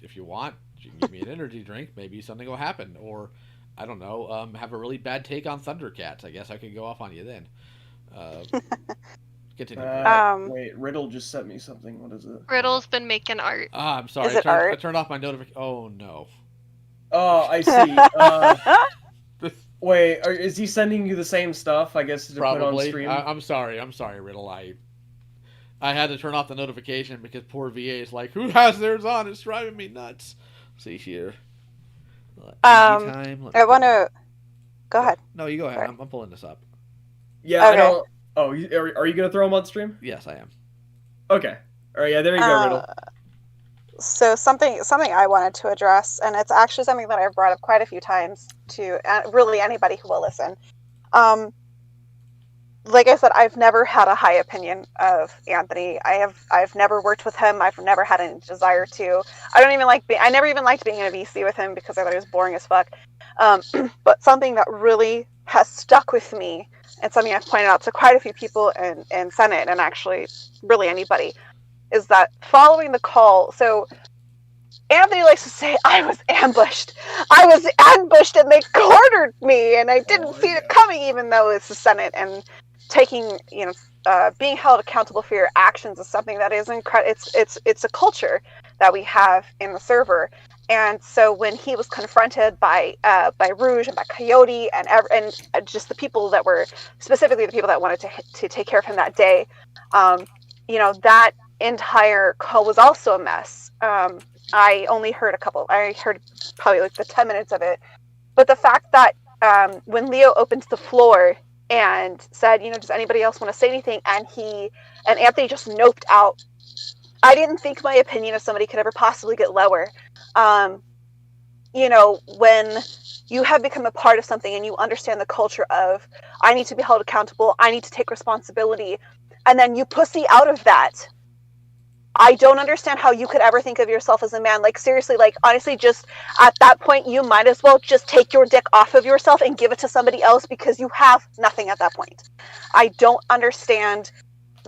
Speaker 2: if you want, you can give me an energy drink. Maybe something will happen. Or, I don't know, have a really bad take on Thundercats. I guess I could go off on you then. Continue.
Speaker 3: Wait, Riddle just sent me something. What is it?
Speaker 1: Riddle's been making art.
Speaker 2: I'm sorry.
Speaker 4: Is it art?
Speaker 2: I turned off my notification. Oh, no.
Speaker 3: Oh, I see. Wait, is he sending you the same stuff? I guess to put on
Speaker 2: Probably.
Speaker 3: stream.
Speaker 2: I'm sorry, Riddle. I had to turn off the notification because poor VA is like, who has theirs on? It's driving me nuts. See here.
Speaker 4: I want to. Go ahead.
Speaker 2: No, you go ahead.
Speaker 4: Sorry.
Speaker 2: I'm pulling this up.
Speaker 3: Yeah,
Speaker 4: Okay.
Speaker 3: I don't. Oh, are you gonna throw him on stream?
Speaker 2: Yes, I am.
Speaker 3: Okay. All right. Yeah, there you go, Riddle.
Speaker 4: So something I wanted to address, and it's actually something that I've brought up quite a few times to really anybody who will listen. Like I said, I've never had a high opinion of Anthony. I've never worked with him. I've never had any desire to. I never even liked being in a VC with him because I thought he was boring as fuck. But something that really has stuck with me, and something I've pointed out to quite a few people in Senate, and actually really anybody, is that following the call, so Anthony likes to say, I was ambushed and they cornered me and I didn't see it coming, even though it's the Senate, and taking, being held accountable for your actions is something that is incredible. It's a culture that we have in the server. And so when he was confronted by Rouge and by Coyote and just the people that were, specifically the people that wanted to take care of him that day, that entire call was also a mess. I only heard I heard probably like the 10 minutes of it. But the fact that when Leo opened the floor and said, does anybody else want to say anything? And Anthony just noped out. I didn't think my opinion of somebody could ever possibly get lower. When you have become a part of something and you understand the culture of, I need to be held accountable, I need to take responsibility, and then you pussy out of that, I don't understand how you could ever think of yourself as a man. Like, seriously, like, honestly, just at that point, you might as well just take your dick off of yourself and give it to somebody else, because you have nothing at that point. I don't understand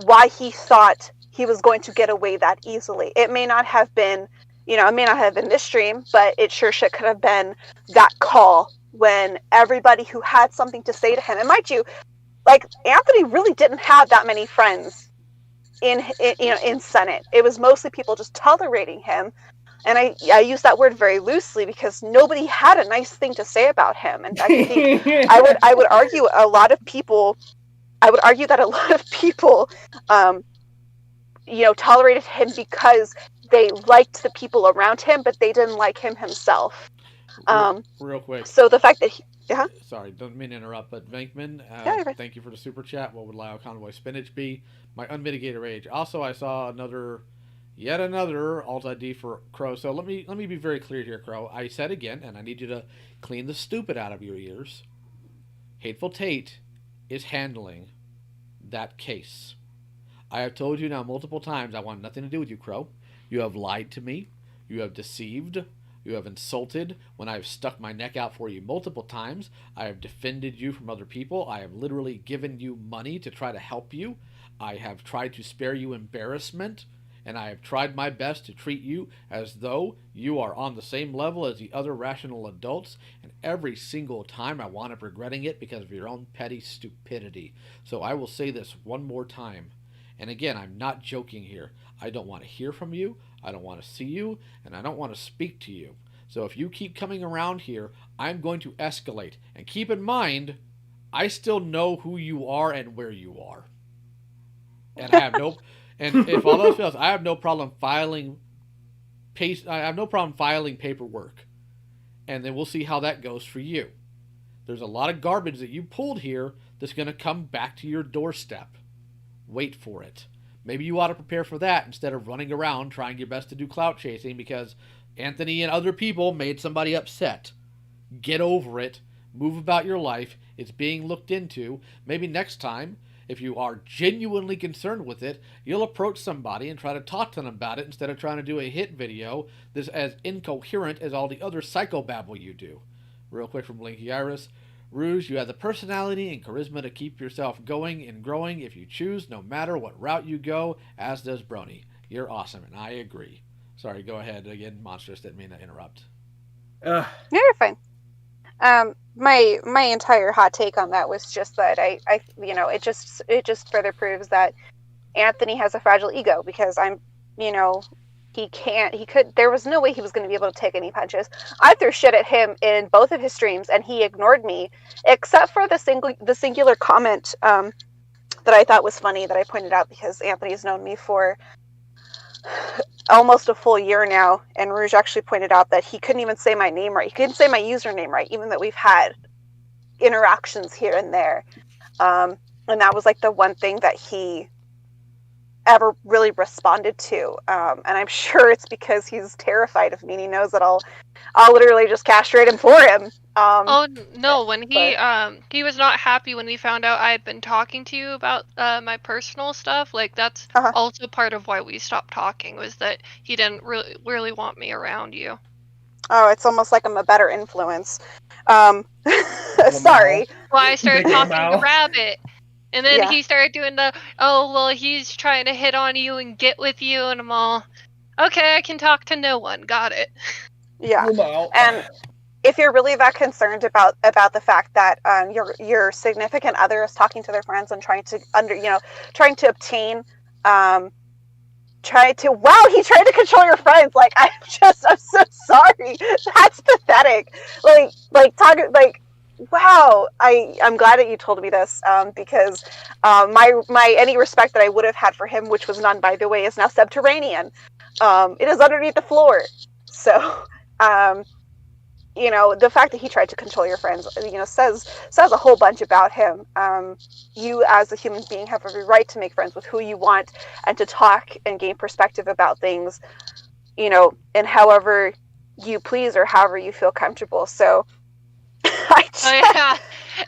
Speaker 4: why he thought he was going to get away that easily. It may not have been, this stream, but it sure shit could have been that call when everybody who had something to say to him, and mind you, like, Anthony really didn't have that many friends in Senate. It was mostly people just tolerating him, and I use that word very loosely because nobody had a nice thing to say about him. In fact, I would argue a lot of people I would argue that a lot of people, tolerated him because they liked the people around him, but they didn't like him himself.
Speaker 2: Real quick.
Speaker 4: So the fact that he... Yeah?
Speaker 2: Sorry, don't mean to interrupt, but Venkman,
Speaker 4: right.
Speaker 2: thank you for the super chat. What would Lyle Convoy Spinach be? My unmitigated rage. Also, I saw yet another alt ID for Crow. So let me be very clear here, Crow. I said again, and I need you to clean the stupid out of your ears. Hateful Tate is handling that case. I have told you now multiple times I want nothing to do with you, Crow. You have lied to me. You have deceived. You have insulted when I have stuck my neck out for you multiple times. I have defended you from other people. I have literally given you money to try to help you. I have tried to spare you embarrassment, and I have tried my best to treat you as though you are on the same level as the other rational adults, and every single time I wound up regretting it because of your own petty stupidity. So I will say this one more time, and again, I'm not joking here. I don't want to hear from you, I don't want to see you, and I don't want to speak to you. So if you keep coming around here, I'm going to escalate. And keep in mind, I still know who you are and where you are. And I have no... And if all else fails, I have no problem filing paperwork. And then we'll see how that goes for you. There's a lot of garbage that you pulled here that's going to come back to your doorstep. Wait for it. Maybe you ought to prepare for that instead of running around trying your best to do clout chasing because Anthony and other people made somebody upset. Get over it. Move about your life. It's being looked into. Maybe next time, if you are genuinely concerned with it, you'll approach somebody and try to talk to them about it instead of trying to do a hit video that's as incoherent as all the other psychobabble you do. Real quick from Blinky Iris. Rouge, you have the personality and charisma to keep yourself going and growing if you choose, no matter what route you go, as does Brony. You're awesome, and I agree. Sorry, go ahead again, Monstrous. Didn't mean to interrupt.
Speaker 4: No, you're fine. My entire hot take on that was just that it just further proves that Anthony has a fragile ego because there was no way he was going to be able to take any punches. I threw shit at him in both of his streams and he ignored me, except for the singular comment that I thought was funny that I pointed out because Anthony's known me for almost a full year now, and Rouge actually pointed out that he couldn't even say my name right. He couldn't say my username right, even though we've had interactions here and there. And that was like the one thing that he ever really responded to. And I'm sure it's because he's terrified of me and he knows that I'll literally just castrate him for him.
Speaker 1: Oh no, when he was not happy when he found out I had been talking to you about my personal stuff. Like that's also part of why we stopped talking, was that he didn't really want me around you.
Speaker 4: Oh, it's almost like I'm a better influence. Sorry.
Speaker 1: Well, I started talking to Rabbit. And then he started doing he's trying to hit on you and get with you, and I'm all, okay, I can talk to no one. Got it.
Speaker 4: Yeah. And if you're really that concerned about the fact that your significant other is talking to their friends and trying to obtain he tried to control your friends. Like I'm so sorry. That's pathetic. Wow, I'm glad that you told me this because my any respect that I would have had for him, which was none by the way, is now subterranean. It is underneath the floor. So the fact that he tried to control your friends, says a whole bunch about him. You as a human being have every right to make friends with who you want and to talk and gain perspective about things, in however you please or however you feel comfortable. So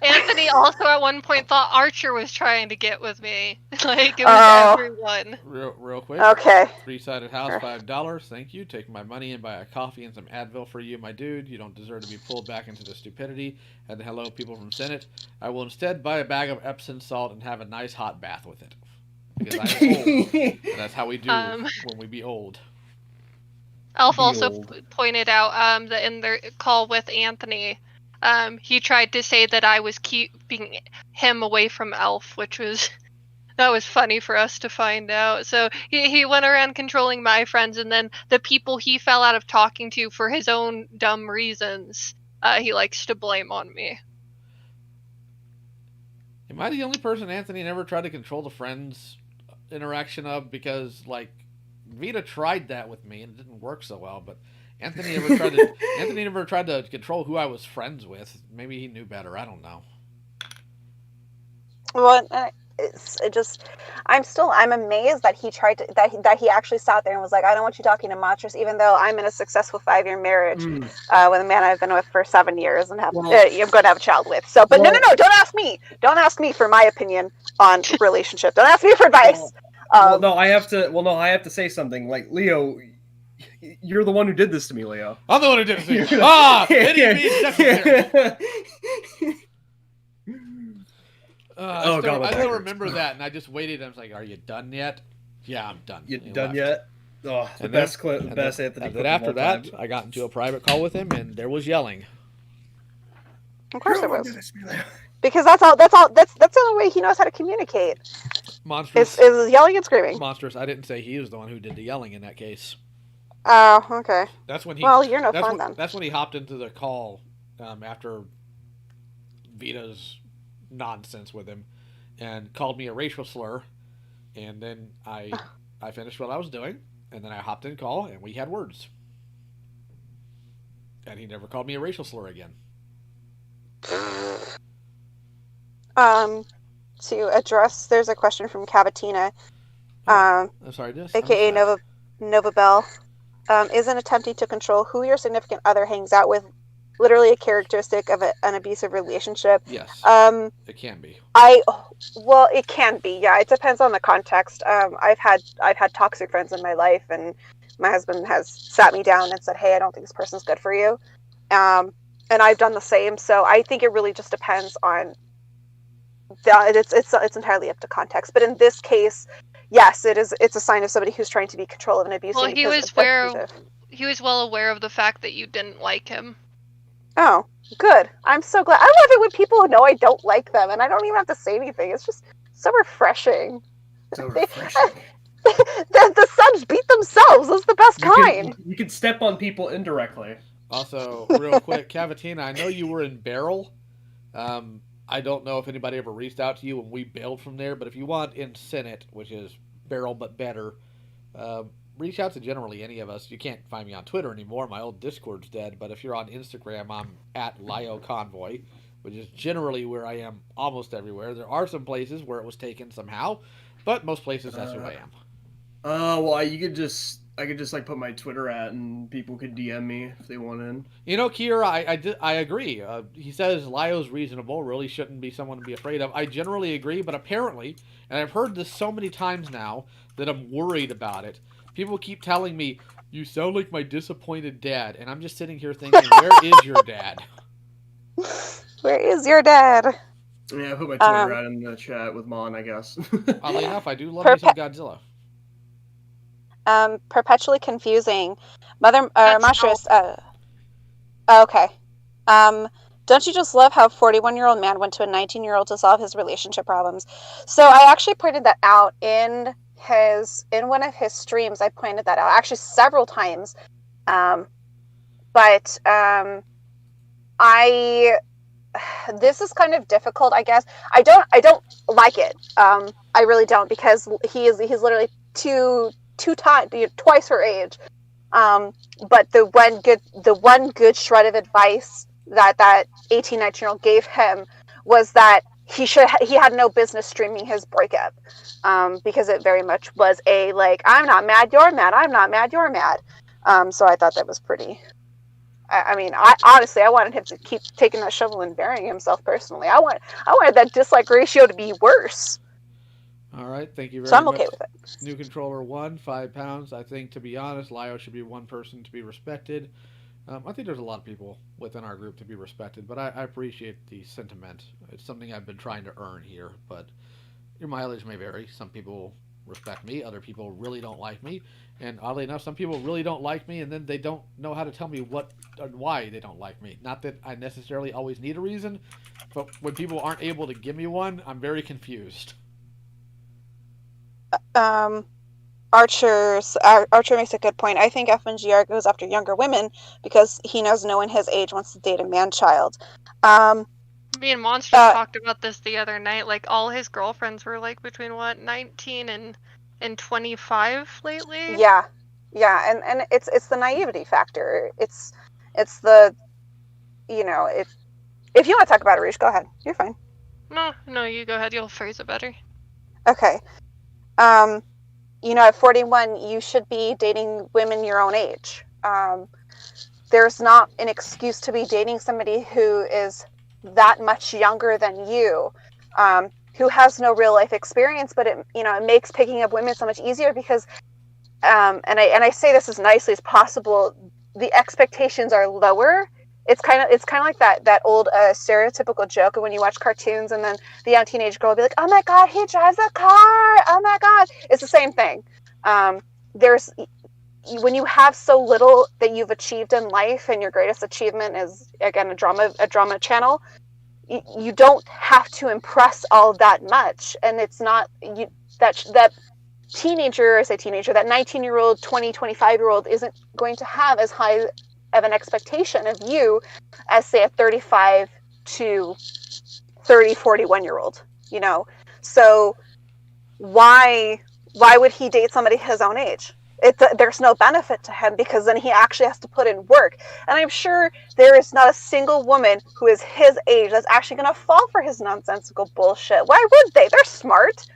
Speaker 1: Anthony also at one point thought Archer was trying to get with me. Like it was everyone.
Speaker 2: Real quick.
Speaker 4: Okay.
Speaker 2: 3-sided house, $5. Thank you. Take my money and buy a coffee and some Advil for you, my dude. You don't deserve to be pulled back into the stupidity. And hello, people from Senate. I will instead buy a bag of Epsom salt and have a nice hot bath with it. Because I'm old. And that's how we do when we be old.
Speaker 1: Elf also pointed out that in their call with Anthony, he tried to say that I was keeping him away from Elf, which was funny for us to find out. So he went around controlling my friends, and then the people he fell out of talking to for his own dumb reasons, he likes to blame on me.
Speaker 2: Am I the only person Anthony never tried to control the friends interaction of? Because like Vita tried that with me and it didn't work so well. But Anthony never tried to control who I was friends with. Maybe he knew better. I don't know.
Speaker 4: Well, I'm amazed that he tried to, that he actually sat there and was like, I don't want you talking to Monstrous, even though I'm in a successful 5-year marriage with a man I've been with for 7 years and I'm going to have a child with. So, but no, don't ask me for my opinion on relationship. Don't ask me for advice.
Speaker 3: I have to say something. Like, Leo, you're the one who did this to me, Leo.
Speaker 2: I'm the one who did this to you. I still remember that, and I just waited. I was like, "Are you done yet?" Yeah, I'm done.
Speaker 3: You done yet? Oh, the best Anthony.
Speaker 2: And then after that, I got into a private call with him, and there was yelling.
Speaker 4: Of course there was. Because that's the only way he knows how to communicate.
Speaker 2: Monstrous
Speaker 4: is yelling and screaming.
Speaker 2: Monstrous. I didn't say he was the one who did the yelling in that case.
Speaker 4: Oh, okay.
Speaker 2: That's when he.
Speaker 4: Well, you're no fun then.
Speaker 2: That's when he hopped into the call after Vita's nonsense with him and called me a racial slur, and then I finished what I was doing, and then I hopped in call and we had words, and he never called me a racial slur again.
Speaker 4: To address, there's a question from Cavatina,
Speaker 2: I'm sorry,
Speaker 4: aka Nova Bell. Isn't attempting to control who your significant other hangs out with literally a characteristic of an abusive relationship?
Speaker 2: Yes. It can be.
Speaker 4: It can be. Yeah, it depends on the context. I've had toxic friends in my life, and my husband has sat me down and said, "Hey, I don't think this person's good for you," and I've done the same. So I think it really just depends on. It's entirely up to context. But in this case, yes, it's a sign of somebody who's trying to be controlling and abusive.
Speaker 1: Well, he was well aware of the fact that you didn't like him.
Speaker 4: Oh, good. I'm so glad. I love it when people know I don't like them and I don't even have to say anything. It's just so refreshing.
Speaker 3: So refreshing.
Speaker 4: The Subs beat themselves. That's the best kind.
Speaker 3: You can step on people indirectly.
Speaker 2: Also, real quick, Cavatina, I know you were in Barrel. I don't know if anybody ever reached out to you when we bailed from there, but if you want in Senate, which is Barrel but better, reach out to generally any of us. You can't find me on Twitter anymore. My old Discord's dead. But if you're on Instagram, I'm at Lio Convoy, which is generally where I am almost everywhere. There are some places where it was taken somehow, but most places that's who I am.
Speaker 3: Well, I could just like put my Twitter at, and people could DM me if they want in.
Speaker 2: You know, Kira, I agree. He says Lio's reasonable, really shouldn't be someone to be afraid of. I generally agree, but apparently, and I've heard this so many times now that I'm worried about it. People keep telling me, you sound like my disappointed dad. And I'm just sitting here thinking, where is your dad?
Speaker 4: Where is your dad?
Speaker 3: Yeah, I put my Twitter out in the chat with Mon, I guess.
Speaker 2: Oddly enough, I do love me some Godzilla.
Speaker 4: Perpetually confusing. Mother, Monstrous, okay. Don't you just love how a 41-year-old man went to a 19-year-old to solve his relationship problems? So I actually pointed that out in one of his streams. I pointed that out actually several times. This is kind of difficult, I guess. I don't like it. I really don't, because he's literally twice her age. But the one good shred of advice that 18, 19-year-old gave him was that he had no business streaming his breakup, because it very much was a, like, I'm not mad, you're mad, I'm not mad, you're mad. So I thought that was pretty. I mean, I wanted him to keep taking that shovel and burying himself personally. I wanted that dislike ratio to be worse.
Speaker 2: All right, thank you very much.
Speaker 4: So I'm okay with it.
Speaker 2: New controller 1, 5 pounds. I think, to be honest, Lio should be one person to be respected. I think there's a lot of people within our group to be respected, but I appreciate the sentiment. It's something I've been trying to earn here, but your mileage may vary. Some people respect me, other people really don't like me, and oddly enough, some people really don't like me, and then they don't know how to tell me what or why they don't like me. Not that I necessarily always need a reason, but when people aren't able to give me one, I'm very confused.
Speaker 4: Archer makes a good point. I think FNGR goes after younger women because he knows no one his age wants to date a man-child.
Speaker 1: Me and Monster talked about this the other night. Like, all his girlfriends were like between 19 and 25 lately.
Speaker 4: Yeah, and it's the naivety factor. It's the, you know, if you want to talk about it, Reach, go ahead. You're fine.
Speaker 1: No, you go ahead. You'll phrase it better.
Speaker 4: Okay. You know, at 41, you should be dating women your own age. There's not an excuse to be dating somebody who is that much younger than you, who has no real life experience, but it makes picking up women so much easier because, and I say this as nicely as possible, the expectations are lower. It's kind of like that old stereotypical joke of when you watch cartoons and then the young teenage girl will be like, "Oh my God, he drives a car! Oh my God!" It's the same thing. When you have so little that you've achieved in life, and your greatest achievement is, again, a drama channel, you don't have to impress all that much, and it's not that teenager, that 19-year-old, 25-year-old isn't going to have as high of an expectation of you as, say, a 35 to 41-year-old, you know? So why would he date somebody his own age? There's no benefit to him, because then he actually has to put in work. And I'm sure there is not a single woman who is his age that's actually going to fall for his nonsensical bullshit. Why would they? They're smart.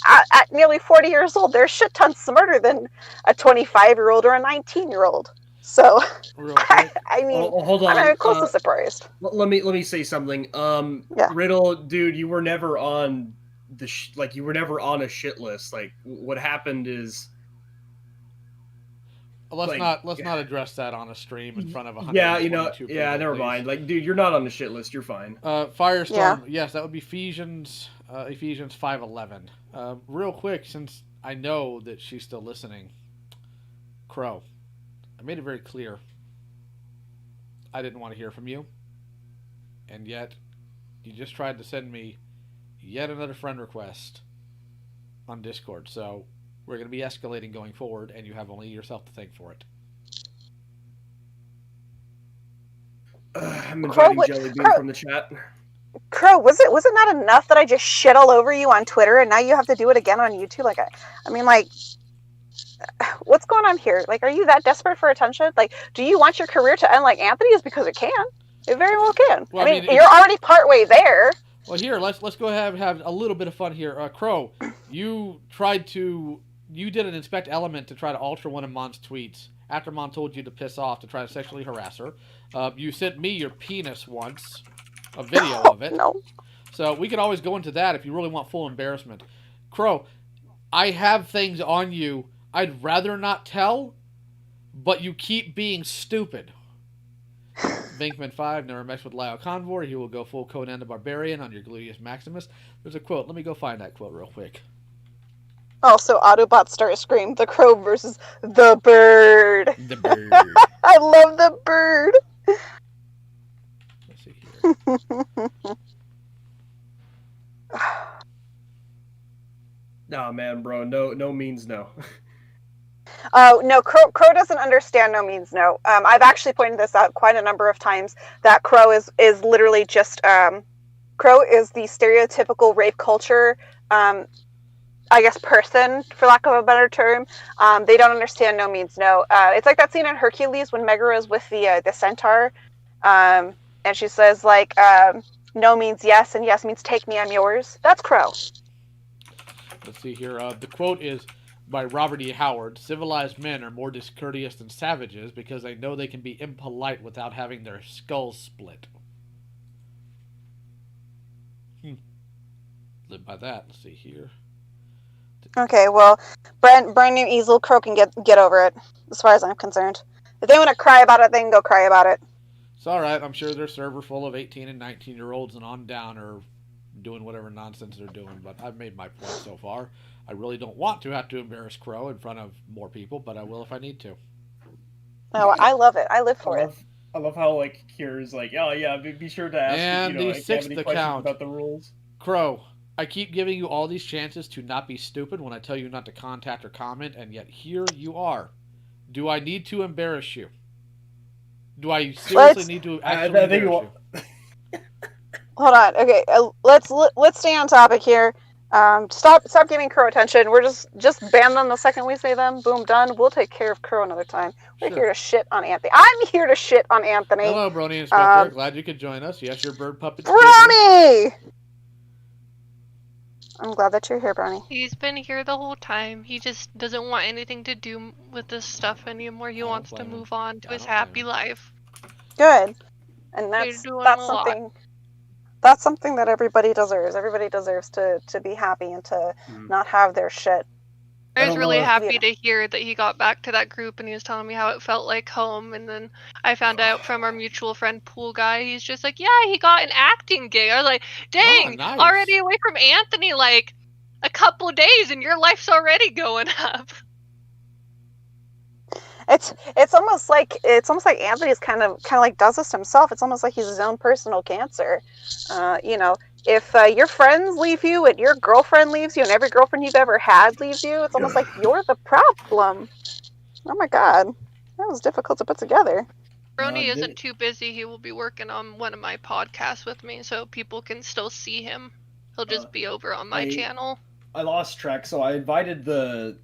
Speaker 4: At nearly 40 years old, they're shit tons smarter than a 25-year-old or a 19-year-old. So, I mean,
Speaker 3: hold on.
Speaker 4: I'm close to surprised.
Speaker 3: Let me say something.
Speaker 4: Yeah.
Speaker 3: Riddle, dude, you were never on you were never on a shit list. Like, what happened is.
Speaker 2: Let's not address that on a stream in front of 122 people.
Speaker 3: Yeah, never mind. Like, dude, you're not on the shit list. You're fine.
Speaker 2: Firestorm, yes, that would be Ephesians 5:11. Real quick, since I know that she's still listening, Crow, I made it very clear I didn't want to hear from you, and yet you just tried to send me yet another friend request on Discord. So we're going to be escalating going forward, and you have only yourself to thank for it.
Speaker 3: I'm inviting Jellybean from the chat.
Speaker 4: Crow, was it not enough that I just shit all over you on Twitter, and now you have to do it again on YouTube? Like, I mean, like, what's going on here? Like, are you that desperate for attention? Like, do you want your career to end like Anthony's? Because it can. It very well can. Well, I mean, you're already partway there.
Speaker 2: Well, here, let's go ahead and have a little bit of fun here. Crow, you did an inspect element to try to alter one of Mon's tweets after Mon told you to piss off to try to sexually harass her. You sent me your penis once, a video of it.
Speaker 4: No.
Speaker 2: So we could always go into that if you really want full embarrassment. Crow, I have things on you I'd rather not tell, but you keep being stupid. Vinkman5 never messed with Lyle Convoy. He will go full Conan the Barbarian on your Gluteus Maximus. There's a quote. Let me go find that quote real quick.
Speaker 4: Also, Autobot Starscream, the crow versus the bird.
Speaker 2: The bird.
Speaker 4: I love the bird.
Speaker 2: Let's see here.
Speaker 3: Nah, man, bro. No means no.
Speaker 4: Oh, no, Crow doesn't understand no means no. I've actually pointed this out quite a number of times, that Crow is literally just, Crow is the stereotypical rape culture, I guess, person, for lack of a better term. They don't understand no means no. It's like that scene in Hercules when Megara is with the centaur, and she says, like, no means yes, and yes means take me, I'm yours. That's Crow.
Speaker 2: Let's see here. The quote is by Robert E. Howard. Civilized men are more discourteous than savages because they know they can be impolite without having their skulls split. Live by that. Let's see here.
Speaker 4: Okay, well, brand new easel, Crow can get over it, as far as I'm concerned. If they want to cry about it, they can go cry about it.
Speaker 2: It's alright. I'm sure their server full of 18 and 19-year-olds and on down are doing whatever nonsense they're doing, but I've made my point so far. I really don't want to have to embarrass Crow in front of more people, but I will if I need to.
Speaker 4: Oh, I love it. I live for it.
Speaker 3: I love how, like, Kira's like, oh yeah, be sure to ask
Speaker 2: and
Speaker 3: if you have any questions
Speaker 2: account.
Speaker 3: About the rules.
Speaker 2: Crow, I keep giving you all these chances to not be stupid when I tell you not to contact or comment, and yet here you are. Do I need to embarrass you? Do I seriously need to actually embarrass you?
Speaker 4: hold on. Okay, let's stay on topic here. Stop giving Crow attention. We're just ban them the second we say them. Boom, done. We'll take care of Crow another time. We're
Speaker 2: Sure.
Speaker 4: here to shit on Anthony. I'm here to shit on Anthony.
Speaker 2: Hello, Brony and Spencer. Glad you could join us. Yes, your bird puppet's busy.
Speaker 4: Brony! I'm glad that you're here, Brony.
Speaker 1: He's been here the whole time. He just doesn't want anything to do with this stuff anymore. He
Speaker 2: I don't
Speaker 1: wants to
Speaker 2: blame him.
Speaker 1: move on to
Speaker 2: I
Speaker 1: his
Speaker 2: don't blame
Speaker 1: happy
Speaker 2: him.
Speaker 1: life.
Speaker 4: Good. And
Speaker 1: He's doing
Speaker 4: that's
Speaker 1: a lot.
Speaker 4: something that everybody deserves. Everybody deserves to be happy and to
Speaker 3: Mhm.
Speaker 4: not have their shit.
Speaker 1: I
Speaker 3: I
Speaker 1: was
Speaker 3: don't
Speaker 1: really
Speaker 3: know if-
Speaker 1: happy to hear that he got back to that group and he was telling me how it felt like home. And then I found out from our mutual friend Pool Guy, he's just like, yeah, he got an acting gig. I was like, dang,
Speaker 2: nice.
Speaker 1: already away from Anthony like a couple days and your life's already going up.
Speaker 4: It's almost like Anthony's kind of like does this himself. It's almost like he's his own personal cancer. If your friends leave you and your girlfriend leaves you and every girlfriend you've ever had leaves you, it's almost like you're the problem. Oh my god, that was difficult to put together.
Speaker 1: Brony isn't too busy. He will be working on one of my podcasts with me, so people can still see him. He'll just be over on my channel.
Speaker 3: I lost track, so I invited the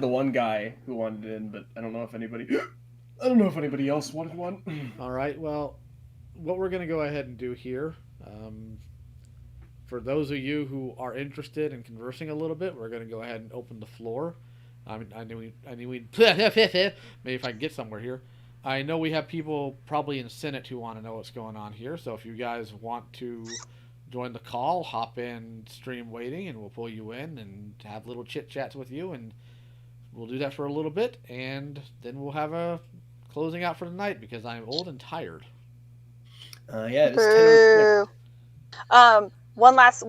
Speaker 3: one guy who wanted in, but I don't know if anybody else wanted one.
Speaker 2: All right. Well, what we're going to go ahead and do here, for those of you who are interested in conversing a little bit, we're going to go ahead and open the floor. I knew we'd maybe if I can get somewhere here. I know we have people probably in Senate who want to know what's going on here. So if you guys want to join the call, hop in stream waiting, and we'll pull you in and have little chit chats with you, and we'll do that for a little bit, and then we'll have a closing out for the night because I'm old and tired.
Speaker 3: Yeah, it is 10:06.
Speaker 4: Boo. One last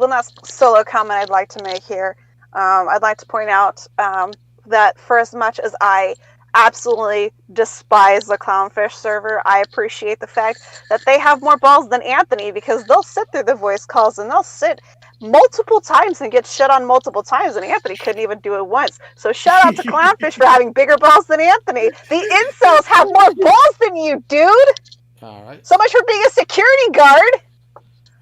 Speaker 4: solo comment I'd like to make here. I'd like to point out that for as much as I absolutely despise the Clownfish server, I appreciate the fact that they have more balls than Anthony, because they'll sit through the voice calls and they'll sit multiple times and get shit on multiple times, and Anthony couldn't even do it once. So shout out to Clownfish for having bigger balls than Anthony. The incels have more balls than you, dude!
Speaker 2: All right.
Speaker 4: So much for being a security guard!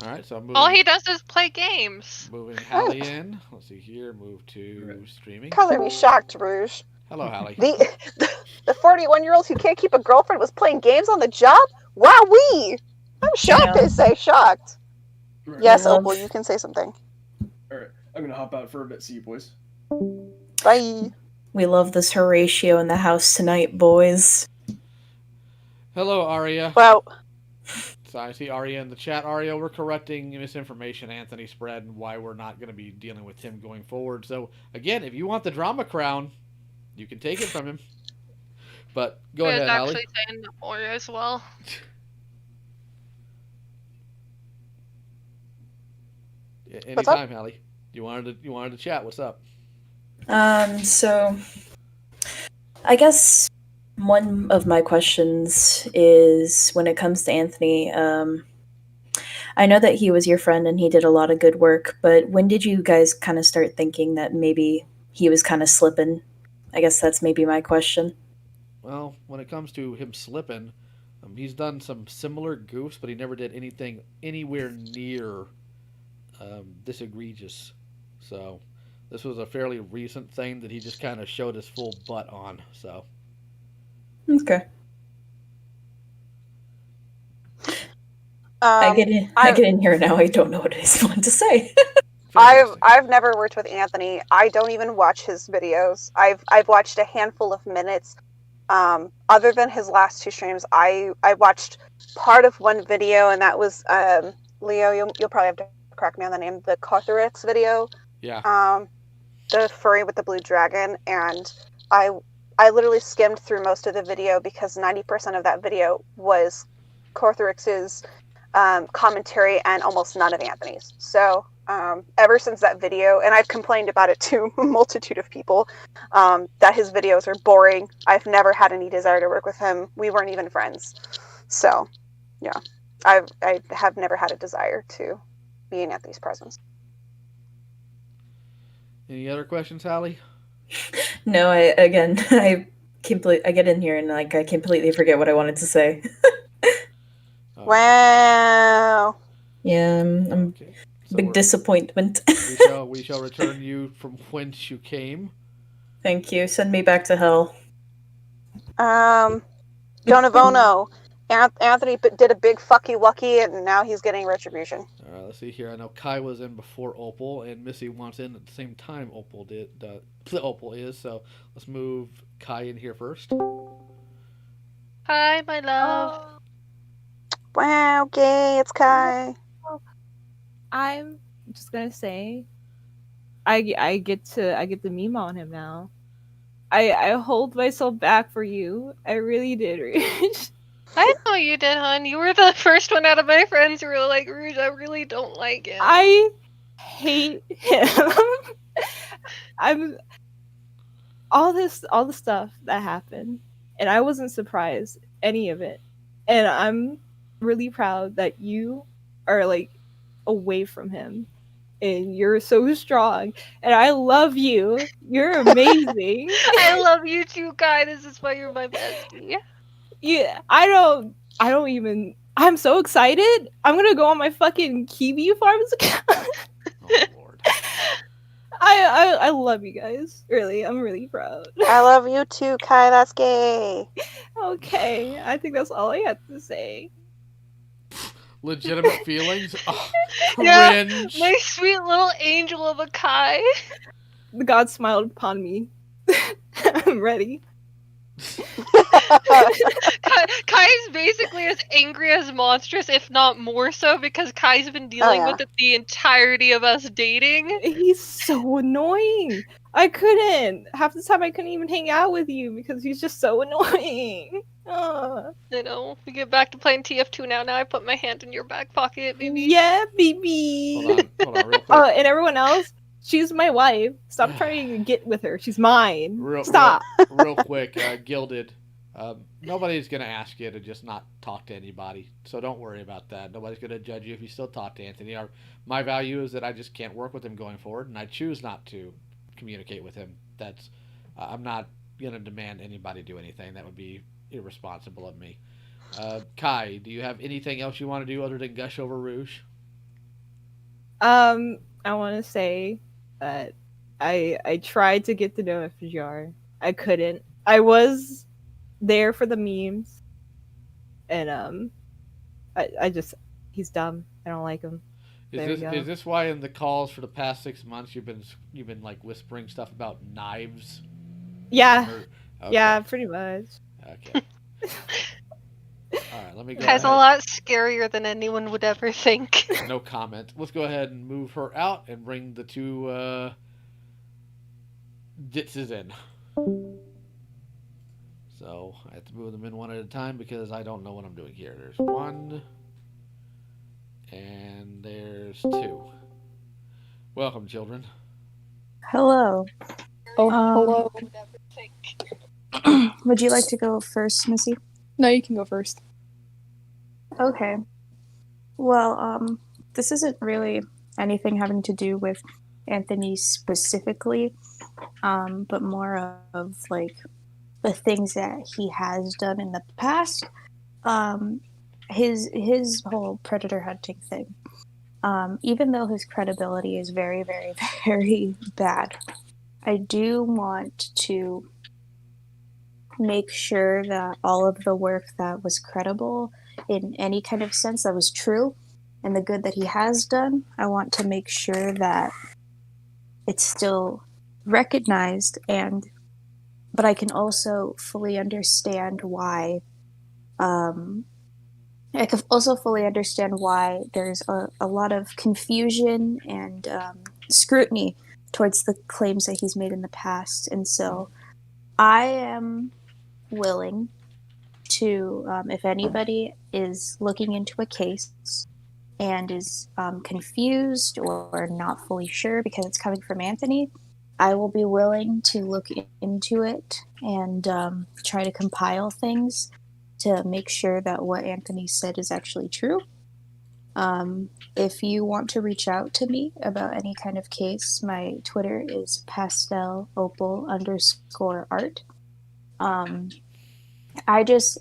Speaker 2: All right, so I'm moving.
Speaker 1: All he does is play games.
Speaker 2: Moving Hallie in. Let's see here. Move to streaming.
Speaker 4: Color me shocked, Rouge.
Speaker 2: Hello, Hallie.
Speaker 4: The 41-year-old who can't keep a girlfriend was playing games on the job? Wowee! I'm shocked, I say, shocked.
Speaker 3: Right.
Speaker 4: Yes, Opal, you can say something.
Speaker 3: Alright, I'm gonna hop out for a bit. See you, boys.
Speaker 4: Bye.
Speaker 5: We love this Horatio in the house tonight, boys.
Speaker 2: Hello, Aria.
Speaker 4: Well,
Speaker 2: So I see Aria in the chat. Aria, we're correcting misinformation Anthony spread and why we're not going to be dealing with him going forward. So, again, if you want the drama crown, you can take it from him. But go ahead, Hallie.
Speaker 1: Actually saying the more as well.
Speaker 2: Anytime, Hallie. You wanted to chat. What's up?
Speaker 5: So I guess one of my questions is when it comes to Anthony, I know that he was your friend and he did a lot of good work, but when did you guys kind of start thinking that maybe he was kind of slipping? I guess that's maybe my question.
Speaker 2: Well, when it comes to him slipping, he's done some similar goofs, but he never did anything anywhere near this egregious. So this was a fairly recent thing that he just kind of showed his full butt on. So
Speaker 5: Okay.
Speaker 4: I
Speaker 5: get in here now. I don't know what I want to say.
Speaker 4: I've never worked with Anthony. I don't even watch his videos. I've watched a handful of minutes. Other than his last two streams, I watched part of one video, and that was Leo. You'll probably have to correct me on the name. The Cothrix video.
Speaker 2: Yeah.
Speaker 4: The furry with the blue dragon, and I literally skimmed through most of the video because 90% of that video was Cothrix's commentary and almost none of Anthony's. So ever since that video, and I've complained about it to a multitude of people, that his videos are boring. I've never had any desire to work with him. We weren't even friends. So yeah, I have never had a desire to be in Anthony's presence.
Speaker 2: Any other questions, Hallie?
Speaker 5: No, I get in here and I completely forget what I wanted to say.
Speaker 4: Wow.
Speaker 5: Yeah, I'm
Speaker 2: Okay. So
Speaker 5: big disappointment.
Speaker 2: we shall return you from whence you came.
Speaker 5: Thank you. Send me back to hell.
Speaker 4: Donovono. Anthony did a big fucky wucky, and now he's getting retribution.
Speaker 2: Let's see here. I know Kai was in before Opal, and Missy wants in at the same time Opal did. Opal is, so let's move Kai in here first.
Speaker 1: Hi, my love.
Speaker 4: Wow, okay, it's Kai.
Speaker 6: I'm just gonna say, I get the meme on him now. I hold myself back for you. I really did, Rouge.
Speaker 1: I know you did, hon. You were the first one out of my friends who were like, Rouge, I really don't like him.
Speaker 6: I hate him. I'm all the stuff that happened, and I wasn't surprised any of it. And I'm really proud that you are like away from him. And you're so strong, and I love you. You're amazing.
Speaker 1: I love you too, Kai. This is why you're my bestie.
Speaker 6: Yeah, I don't even. I'm so excited. I'm gonna go on my fucking Kiwi Farms account.
Speaker 2: Oh Lord.
Speaker 6: I love you guys. Really, I'm really proud.
Speaker 4: I love you too, Kai. That's gay.
Speaker 6: Okay, I think that's all I had to say.
Speaker 2: Legitimate feelings? Oh,
Speaker 1: Yeah,
Speaker 2: cringe.
Speaker 1: my sweet little angel of a Kai.
Speaker 6: The god smiled upon me. I'm ready.
Speaker 1: Kai's basically as angry as Monstrous, if not more so, because Kai's been dealing
Speaker 4: yeah.
Speaker 1: with it the entirety of us dating.
Speaker 6: He's so annoying. I couldn't. Half the time I couldn't even hang out with you because he's just so annoying.
Speaker 1: You know, we get back to playing TF2 now. Now I put my hand in your back pocket, baby.
Speaker 6: Yeah, baby.
Speaker 2: Hold on, real quick.
Speaker 6: And everyone else, she's my wife. Stop trying to get with her. She's mine. Stop.
Speaker 2: Real quick, Gilded. Nobody's gonna ask you to just not talk to anybody, so don't worry about that. Nobody's gonna judge you if you still talk to Anthony. My value is that I just can't work with him going forward, and I choose not to communicate with him. That's I'm not gonna demand anybody do anything. That would be irresponsible of me. Kai, do you have anything else you want to do other than gush over Rouge?
Speaker 6: I want to say that I tried to get to know Fajar. I couldn't. I was there for the memes, and I just he's dumb. I don't like him.
Speaker 2: Is this why in the calls for the past 6 months you've been like whispering stuff about knives?
Speaker 6: Yeah.
Speaker 2: Okay.
Speaker 6: Yeah, pretty much.
Speaker 2: Okay. All right, let me go.
Speaker 1: Kai's a lot scarier than anyone would ever think.
Speaker 2: No comment. Let's go ahead and move her out and bring the two ditzes in. So I have to move them in one at a time because I don't know what I'm doing here. There's one, and there's two. Welcome, children.
Speaker 7: Hello.
Speaker 8: Oh, hello.
Speaker 7: Would you like to go first, Missy?
Speaker 8: No, you can go first.
Speaker 7: Okay. Well, this isn't really anything having to do with Anthony specifically, but more of like the things that he has done in the past. His whole predator hunting thing. Even though his credibility is very, very, very bad, I do want to make sure that all of the work that was credible in any kind of sense that was true and the good that he has done, I want to make sure that it's still recognized, but I can also fully understand why I can also fully understand why there's a lot of confusion and scrutiny towards the claims that he's made in the past. And so I am willing to, if anybody is looking into a case and is confused or not fully sure because it's coming from Anthony, I will be willing to look into it and try to compile things to make sure that what Anthony said is actually true. If you want to reach out to me about any kind of case, my Twitter is pastellopal_art.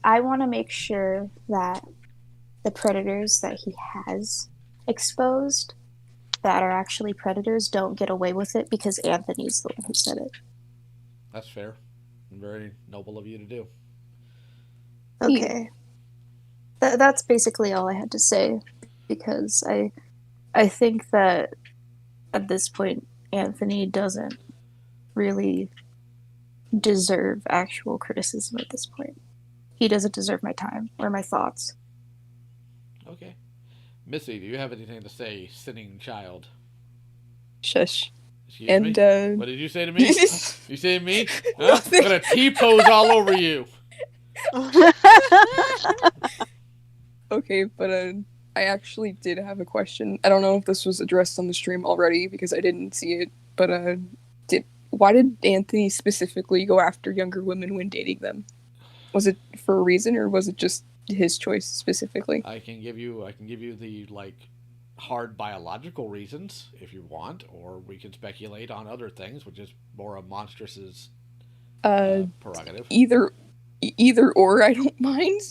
Speaker 7: I want to make sure that the predators that he has exposed that are actually predators don't get away with it because Anthony's the one who said it.
Speaker 2: That's fair. Very noble of you to do.
Speaker 7: Okay. That's basically all I had to say, because I think that at this point Anthony doesn't really deserve actual criticism at this point. He doesn't deserve my time or my thoughts.
Speaker 2: Okay. Missy, do you have anything to say, sinning child?
Speaker 8: Shush.
Speaker 2: Excuse
Speaker 8: And,
Speaker 2: me? What did you say to me? You say to me? Huh?
Speaker 8: Nothing.
Speaker 2: I'm gonna T-pose all over you.
Speaker 8: Okay, but I actually did have a question. I don't know if this was addressed on the stream already because I didn't see it, but why did Anthony specifically go after younger women when dating them? Was it for a reason, or was it just his choice specifically?
Speaker 2: I can give you the hard biological reasons if you want, or we can speculate on other things, which is more of Monstrous's prerogative.
Speaker 8: Either or, I don't mind.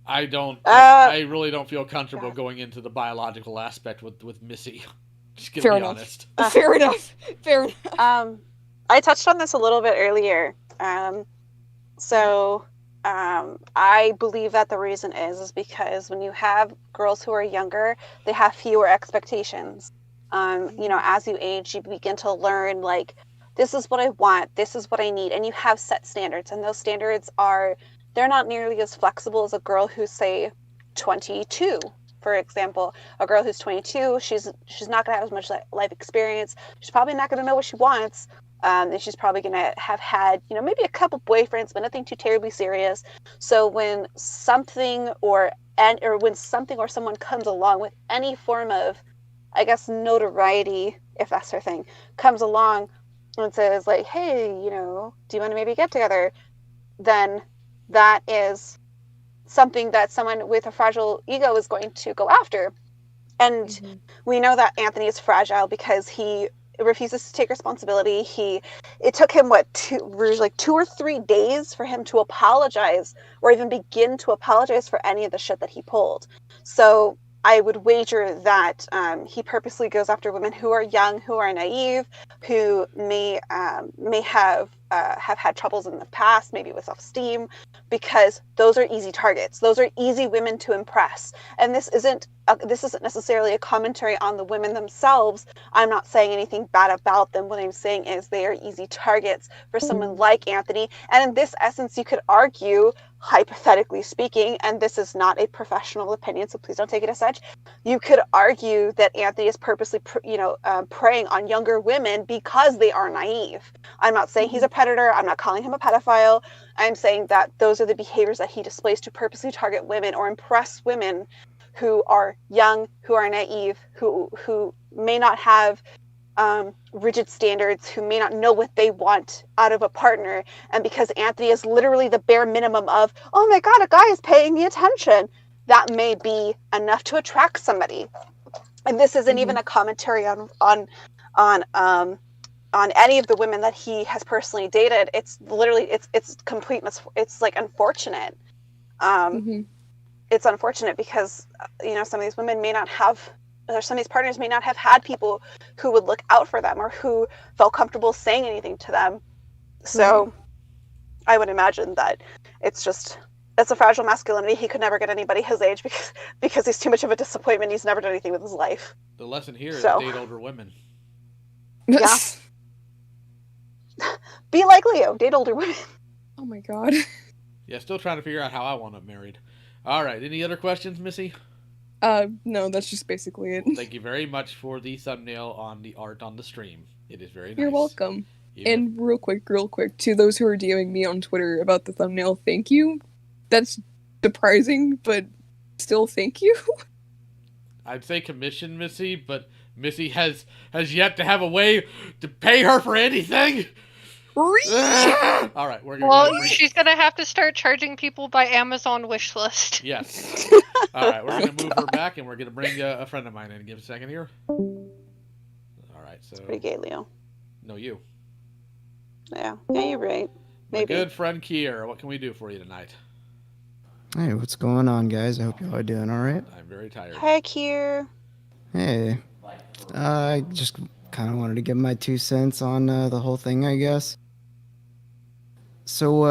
Speaker 2: I don't. I really don't feel comfortable going into the biological aspect with Missy. Just gonna be honest.
Speaker 8: Fair enough. Fair enough.
Speaker 4: I touched on this a little bit earlier. I believe that the reason is because when you have girls who are younger, they have fewer expectations. As you age, you begin to learn, like, this is what I want, this is what I need, and you have set standards, and those standards they're not nearly as flexible as a girl who's, say, 22, for example. A girl who's 22, she's not going to have as much life experience. She's probably not going to know what she wants. And she's probably going to have had, maybe a couple boyfriends, but nothing too terribly serious. So when something or someone comes along with any form of, I guess, notoriety, if that's her thing, comes along and says, like, hey, do you want to maybe get together? Then that is something that someone with a fragile ego is going to go after. And we know that Anthony is fragile because he refuses to take responsibility. It took him 2 or 3 days for him to apologize, or even begin to apologize for any of the shit that he pulled. So I would wager that he purposely goes after women who are young, who are naive, who may have had troubles in the past, maybe with self-esteem, because those are easy targets. Those are easy women to impress. And this isn't necessarily a commentary on the women themselves. I'm not saying anything bad about them. What I'm saying is they are easy targets for someone like Anthony. And in this essence, you could argue, hypothetically speaking, and this is not a professional opinion, so please don't take it as such, you could argue that Anthony is purposely preying on younger women because they are naive. I'm not saying he's a predator. I'm not calling him a pedophile. I'm saying that those are the behaviors that he displays to purposely target women or impress women who are young, who are naive, who may not have rigid standards, who may not know what they want out of a partner. And because Anthony is literally the bare minimum of, oh my God, a guy is paying me attention, that may be enough to attract somebody. And this isn't even a commentary on any of the women that he has personally dated. It's literally, it's complete, it's like unfortunate. It's unfortunate because, some of these women may not have, or some of these partners may not have had people who would look out for them or who felt comfortable saying anything to them. So I would imagine that it's a fragile masculinity. He could never get anybody his age because he's too much of a disappointment. He's never done anything with his life.
Speaker 2: The lesson here is date older women.
Speaker 4: Yeah. Be like Leo, date older women.
Speaker 8: Oh my God.
Speaker 2: Yeah, still trying to figure out how I want to get married. All right, any other questions, Missy?
Speaker 8: No, that's just basically it.
Speaker 2: Thank you very much for the thumbnail on the art on the stream. It is very nice.
Speaker 8: You're welcome. And real quick, to those who are DMing me on Twitter about the thumbnail, thank you. That's surprising, but still thank you.
Speaker 2: I'd say commission Missy, but Missy has yet to have a way to pay her for anything. All right,
Speaker 1: she's gonna have to start charging people by Amazon wishlist.
Speaker 2: Yes. All right, we're gonna move her back, and we're gonna bring a friend of mine in. Give a second here. All right, so.
Speaker 4: It's pretty gay, Leo.
Speaker 2: No, you.
Speaker 4: Yeah, you're right. Maybe.
Speaker 2: My good friend Kier, what can we do for you tonight?
Speaker 9: Hey, what's going on, guys? I hope y'all are doing all right.
Speaker 2: I'm very tired.
Speaker 4: Hey, Q.
Speaker 9: Hey, I just kind of wanted to give my 2 cents on the whole thing, I guess. So,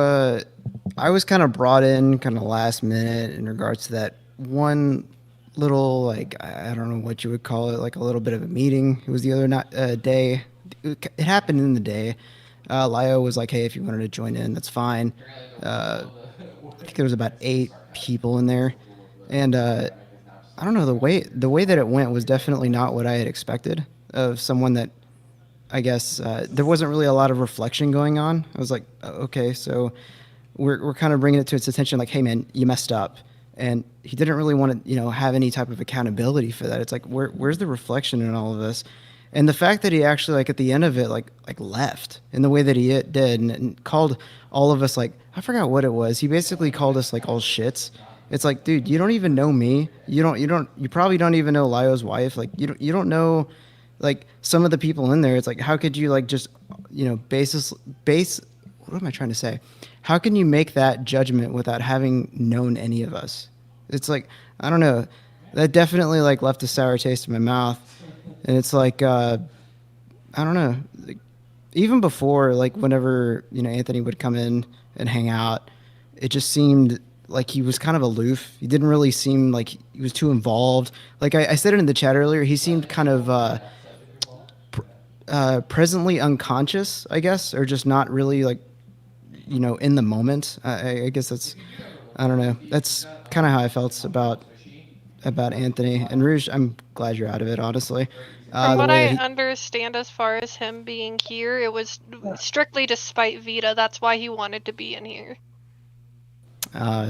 Speaker 9: I was kind of brought in kind of last minute in regards to that one little, like, I don't know what you would call it, like a little bit of a meeting. It was the other day. It happened in the day. Lio was like, hey, if you wanted to join in, that's fine. I think there was about 8 people in there. And I don't know, the way that it went was definitely not what I had expected of someone that I guess there wasn't really a lot of reflection going on. I was like, okay, so we're kind of bringing it to its attention, like, hey man, you messed up, and he didn't really want to, have any type of accountability for that. It's like, where's the reflection in all of this? And the fact that he actually, like, at the end of it, like left in the way that he did, and called all of us, like, I forgot what it was. He basically called us like all shits. It's like, dude, you don't even know me. You probably don't even know Lio's wife. Like, you don't know, like, some of the people in there. It's like, how could you, like, just, base, what am I trying to say? How can you make that judgment without having known any of us? It's like, I don't know. That definitely, like, left a sour taste in my mouth. And it's like, I don't know. Like, even before, like, whenever, Anthony would come in and hang out, it just seemed like he was kind of aloof. He didn't really seem like he was too involved. Like I said it in the chat earlier, he seemed kind of presently unconscious, I guess, or just not really, like, in the moment. I guess that's, I don't know. That's kind of how I felt about Anthony. And Rouge, I'm glad you're out of it, honestly.
Speaker 1: From what I understand, as far as him being here, it was strictly to spite Vita. That's why he wanted to be in here.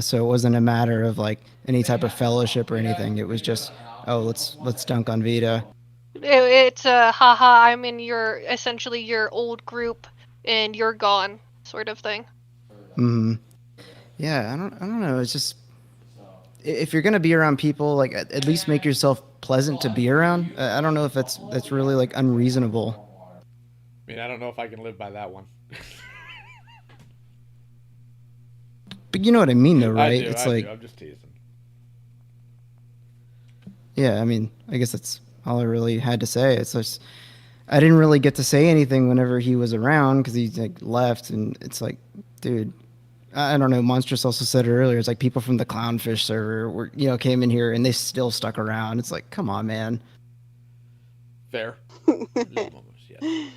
Speaker 9: So it wasn't a matter of, like, any type of fellowship or anything. It was just, oh, let's dunk on Vita.
Speaker 1: It's a haha, I'm in essentially your old group and you're gone sort of thing.
Speaker 9: Yeah, I don't know. It's just, if you're gonna be around people, like, at least make yourself pleasant to be around. I don't know if that's really, like, unreasonable.
Speaker 2: I mean, I don't know if I can live by that one.
Speaker 9: But you know what I mean, though, right?
Speaker 2: I do,
Speaker 9: it's
Speaker 2: I
Speaker 9: like,
Speaker 2: do. I'm just teasing.
Speaker 9: Yeah, I mean, I guess that's all I really had to say. It's just, I didn't really get to say anything whenever he was around because he, like, left, and it's like, dude, I don't know. Monstrous also said it earlier. It's like people from the Clownfish server came in here and they still stuck around. It's like, come on, man.
Speaker 2: Fair. Moments, yes.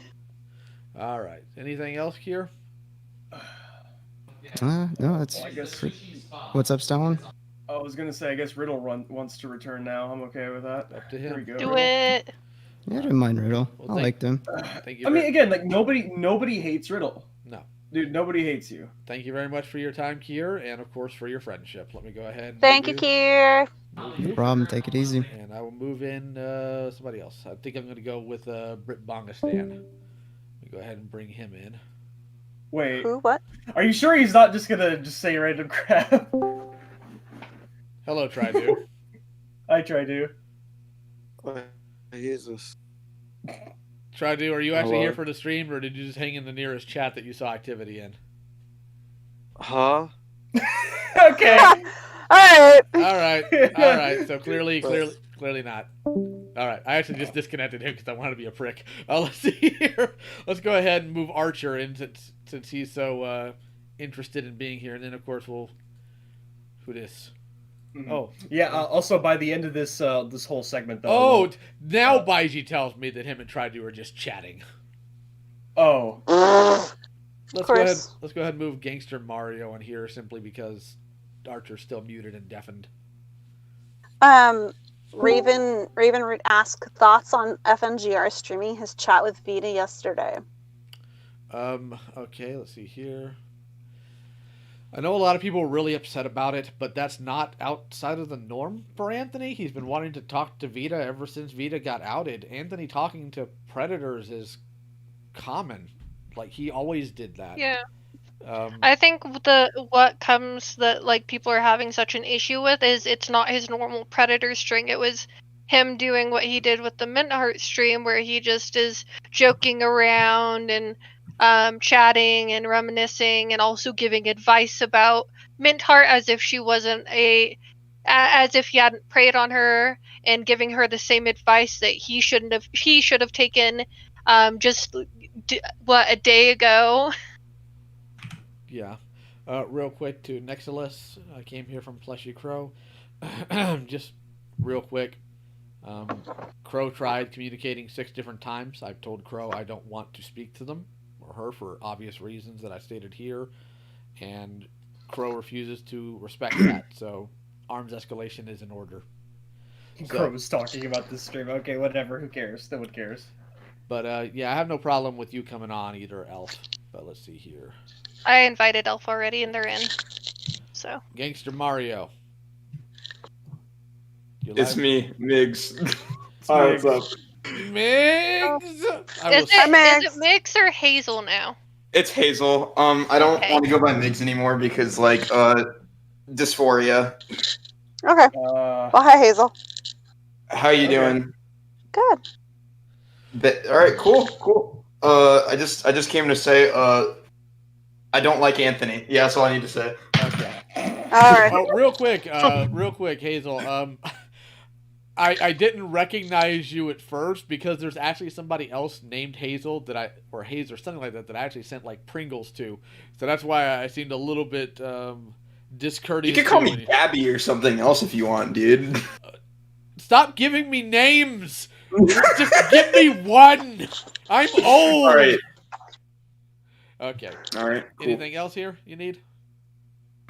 Speaker 2: All right. Anything else here?
Speaker 9: No, that's.
Speaker 3: I guess.
Speaker 9: What's up, Stalin?
Speaker 3: I was gonna say, I guess Riddle wants to return now. I'm okay with that.
Speaker 2: Up to him.
Speaker 3: Here we go.
Speaker 1: Do
Speaker 3: Riddle.
Speaker 1: it.
Speaker 9: Yeah, I didn't mind Riddle.
Speaker 2: Well,
Speaker 9: I liked him.
Speaker 2: Thank you.
Speaker 3: I mean, again, like, nobody hates Riddle.
Speaker 2: No.
Speaker 3: Dude, nobody hates you.
Speaker 2: Thank you very much for your time, Kier, and of course for your friendship. Let me go ahead. And
Speaker 4: Thank you, Kier.
Speaker 9: No problem. Take it easy.
Speaker 2: And I will move in somebody else. I think I'm going to go with Britt Bongastan. Let me go ahead and bring him in.
Speaker 3: Wait.
Speaker 4: Who? What?
Speaker 3: Are you sure he's not just gonna just say random crap?
Speaker 2: Hello, Tridu.
Speaker 3: I try to.
Speaker 10: Jesus.
Speaker 2: Tridu, are you actually
Speaker 10: Hello?
Speaker 2: here for the stream, or did you just hang in the nearest chat that you saw activity in?
Speaker 10: Huh?
Speaker 3: Okay.
Speaker 4: All right.
Speaker 2: All right. So clearly not. All right. I actually just disconnected him because I wanted to be a prick. Let's see here. Let's go ahead and move Archer in since he's so interested in being here, and then of course we'll. Who this?
Speaker 3: Mhm.
Speaker 2: Oh.
Speaker 3: Yeah. Also, by the end of this this whole segment, though.
Speaker 2: Oh, now Baiji tells me that him and Tridu are just chatting.
Speaker 3: Oh.
Speaker 2: Let's go ahead and move Gangster Mario in here simply because Archer's still muted and deafened.
Speaker 4: Raven asked thoughts on FNGR streaming his chat with Vita yesterday.
Speaker 2: Okay, let's see here. I know a lot of people were really upset about it, but that's not outside of the norm for Anthony. He's been wanting to talk to Vita ever since Vita got outed. Anthony talking to Predators is common. Like, he always did that.
Speaker 1: Yeah. I think what comes that, like, people are having such an issue with is it's not his normal Predator string. It was him doing what he did with the Mint Heart stream, where he just is joking around and chatting and reminiscing, and also giving advice about Mintheart as if she wasn't as if he hadn't preyed on her, and giving her the same advice that he should have taken just a day ago.
Speaker 2: Yeah. Real quick to Nexilus. I came here from Fleshy Crow. Just real quick. Crow tried communicating 6 different times. I've told Crow I don't want to speak to them or her for obvious reasons that I stated here, and Crow refuses to respect that. So arms escalation is in order.
Speaker 3: Crow's talking about this stream. Okay, whatever. Who cares? No one cares.
Speaker 2: But yeah, I have no problem with you coming on either, Elf. But let's see here.
Speaker 1: I invited Elf already, and they're in. So
Speaker 2: Gangster Mario.
Speaker 11: It's me, Migs. Hi, what's up?
Speaker 2: Migs!
Speaker 1: Is it Mix or Hazel now?
Speaker 11: It's Hazel. I don't
Speaker 1: Okay.
Speaker 11: want to go by Migs anymore because, like, dysphoria.
Speaker 4: Okay. Well, hi, Hazel.
Speaker 11: How you doing?
Speaker 4: Good.
Speaker 11: All right, cool. I just came to say, I don't like Anthony. Yeah, that's all I need to say.
Speaker 2: Okay.
Speaker 4: All right.
Speaker 2: Oh, real quick, Hazel. I didn't recognize you at first because there's actually somebody else named Hazel or Hayes or something like that I actually sent like Pringles to, so that's why I seemed a little bit discourteous.
Speaker 11: You can call me Gabby or something else if you want, dude.
Speaker 2: Stop giving me names. Just give me one. I'm old.
Speaker 11: All right.
Speaker 2: Okay.
Speaker 11: All right. Cool.
Speaker 2: Anything else here you need?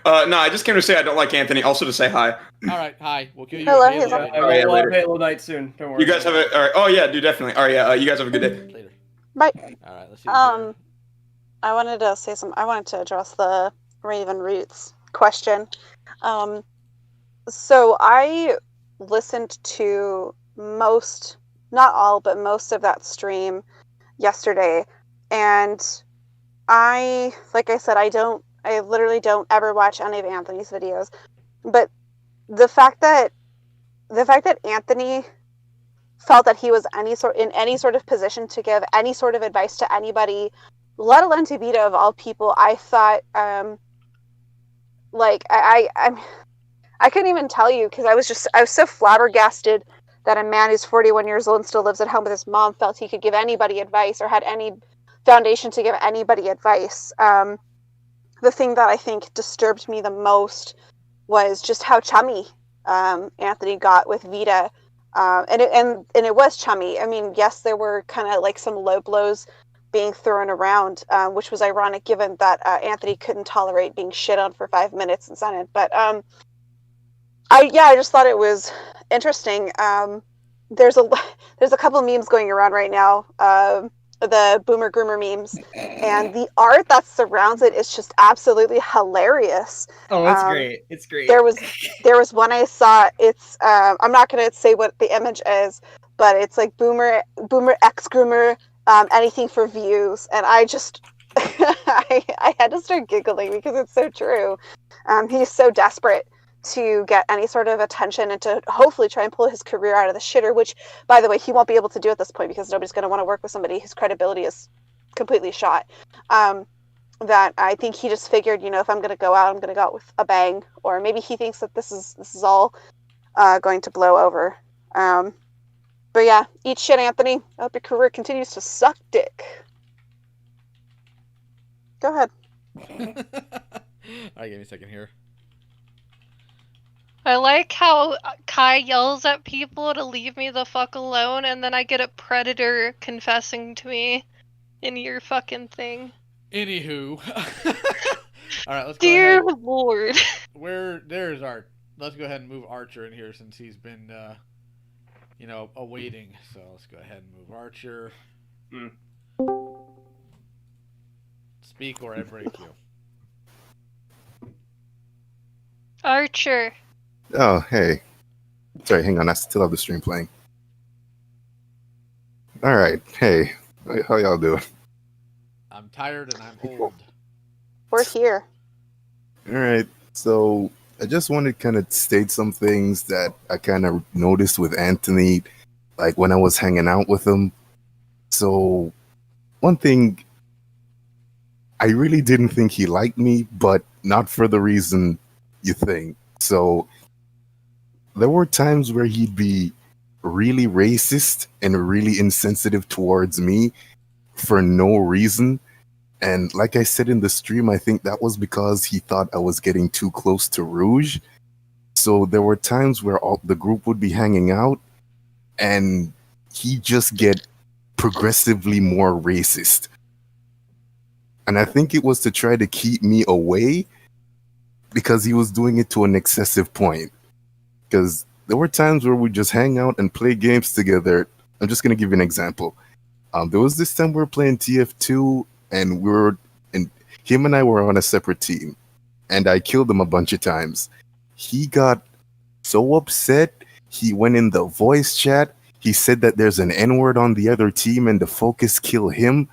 Speaker 11: No, I just came to say I don't like Anthony. Also to say hi.
Speaker 2: All right. Hi. We'll kill you.
Speaker 4: Hello,
Speaker 2: Hazel.
Speaker 4: Hazel.
Speaker 3: We'll have Halo Night soon. Don't worry.
Speaker 11: You guys have it. All right. Oh yeah, dude, definitely. All right. Yeah. You guys have a good day.
Speaker 2: Later.
Speaker 4: Bye.
Speaker 2: All right. Let's see.
Speaker 4: I wanted to say something. I wanted to address the Raven Roots question. So I listened to most, not all, but most of that stream yesterday, and like I said, I literally don't ever watch any of Anthony's videos, but the fact that Anthony felt that he was in any sort of position to give any sort of advice to anybody, let alone to Vita of all people, I thought, like I couldn't even tell you, because I was so flabbergasted that a man who's 41 years old and still lives at home with his mom felt he could give anybody advice or had any foundation to give anybody advice. The thing that I think disturbed me the most was just how chummy Anthony got with Vita, and it was chummy. I mean, yes, there were kind of like some low blows being thrown around, which was ironic given that Anthony couldn't tolerate being shit on for 5 minutes in Senate. But I just thought it was interesting. There's a couple of memes going around right now. The Boomer Groomer memes, and the art that surrounds it is just absolutely hilarious.
Speaker 3: Oh, it's great. It's great.
Speaker 4: There was one I saw. It's I'm not gonna say what the image is, but it's like Boomer X Groomer, anything for views, and I just I had to start giggling because it's so true. He's so desperate to get any sort of attention and to hopefully try and pull his career out of the shitter, which, by the way, he won't be able to do at this point because nobody's going to want to work with somebody whose credibility is completely shot. That I think he just figured, if I'm going to go out, I'm going to go out with a bang, or maybe he thinks that this is all going to blow over. But yeah, eat shit, Anthony. I hope your career continues to suck dick. Go ahead.
Speaker 2: Alright, give me a second here.
Speaker 1: I like how Kai yells at people to leave me the fuck alone, and then I get a predator confessing to me in your fucking thing.
Speaker 2: Anywho. Alright, let's go
Speaker 1: Dear
Speaker 2: ahead.
Speaker 1: Lord.
Speaker 2: There's Art. Let's go ahead and move Archer in here since he's been, awaiting. So let's go ahead and move Archer. Speak or I break you.
Speaker 1: Archer.
Speaker 12: Oh, hey. Sorry, hang on. I still have the stream playing. All right. Hey, how y'all doing?
Speaker 2: I'm tired and I'm old.
Speaker 4: We're here.
Speaker 12: All right. So I just want to kind of state some things that I kind of noticed with Anthony, like when I was hanging out with him. So one thing I really didn't think he liked me, but not for the reason you think. So there were times where he'd be really racist and really insensitive towards me for no reason. And like I said in the stream, I think that was because he thought I was getting too close to Rouge. So there were times where the group would be hanging out and he'd just get progressively more racist. And I think it was to try to keep me away because he was doing it to an excessive point. Because there were times where we'd just hang out and play games together. I'm just going to give you an example. There was this time we were playing TF2 and him and I were on a separate team. And I killed him a bunch of times. He got so upset, he went in the voice chat. He said that there's an N-word on the other team and the focus kill him.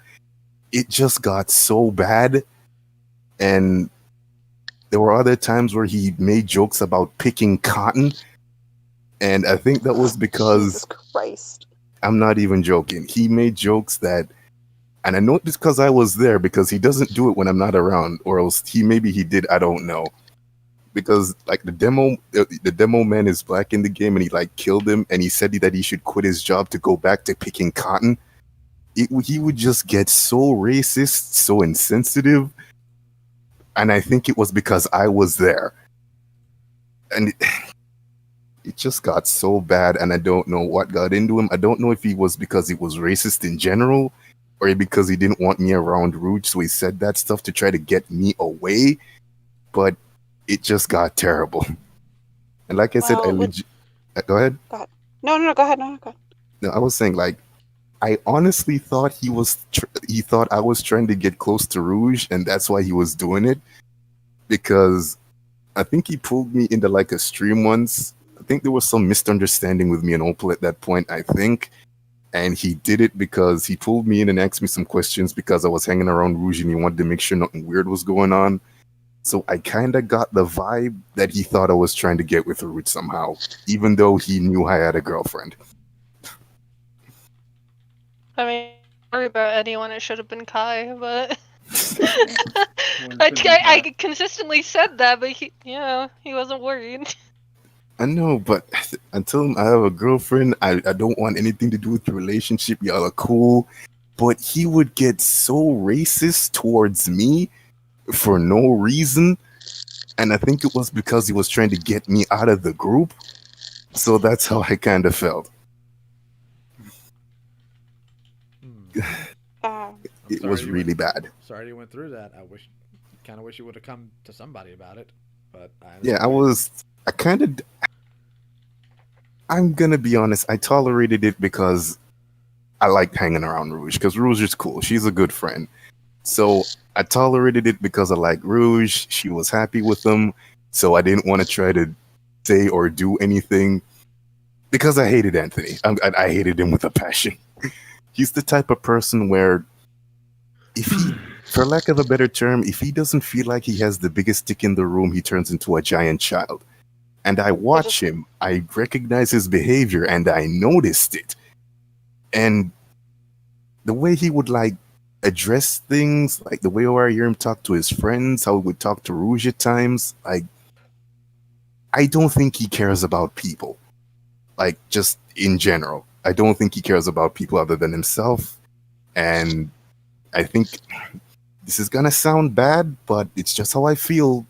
Speaker 12: It just got so bad. And there were other times where he made jokes about picking cotton. And I think that was because...
Speaker 4: Jesus Christ.
Speaker 12: I'm not even joking. He made jokes that... And I know it's because I was there, because he doesn't do it when I'm not around. Or else maybe he did, I don't know. Because like the demo man is black in the game and he like killed him. And he said that he should quit his job to go back to picking cotton. He would just get so racist, so insensitive. And I think it was because I was there. And it just got so bad, and I don't know what got into him. I don't know if he was because he was racist in general, or because he didn't want me around Rouge, so he said that stuff to try to get me away. But it just got terrible. And like I said,
Speaker 4: Well,
Speaker 12: Go ahead.
Speaker 4: Go ahead. No, go ahead. No, go ahead.
Speaker 12: No, I was saying, like, I honestly thought he thought I was trying to get close to Rouge, and that's why he was doing it. Because I think he pulled me into like a stream once. I think there was some misunderstanding with me and Opal at that point, I think. And he did it because he pulled me in and asked me some questions because I was hanging around Rouge and he wanted to make sure nothing weird was going on. So I kind of got the vibe that he thought I was trying to get with Rouge somehow, even though he knew I had a girlfriend.
Speaker 1: I mean, sorry about anyone. It should have been Kai, but I consistently said that, but he wasn't worried.
Speaker 12: I know, but until I have a girlfriend, I don't want anything to do with the relationship. Y'all are cool. But he would get so racist towards me for no reason. And I think it was because he was trying to get me out of the group. So that's how I kind of felt. It was really bad.
Speaker 2: Sorry you went through that. I kind of wish you would have come to somebody about it. But I'm gonna be honest, I tolerated it because I liked hanging around Rouge, because Rouge is cool. She's a good friend. So I tolerated it because I like Rouge. She was happy with him. So I didn't want to try to say or do anything because I hated Anthony. I hated him with a passion. He's the type of person where, for lack of a better term, if he doesn't feel like he has the biggest stick in the room, he turns into a giant child. And I watch him, I recognize his behavior, and I noticed it. And the way he would like address things, like the way I hear him talk to his friends, how he would talk to Rouge at times, like, I don't think he cares about people. Like, just in general. I don't think he cares about people other than himself. And I think this is gonna sound bad, but it's just how I feel,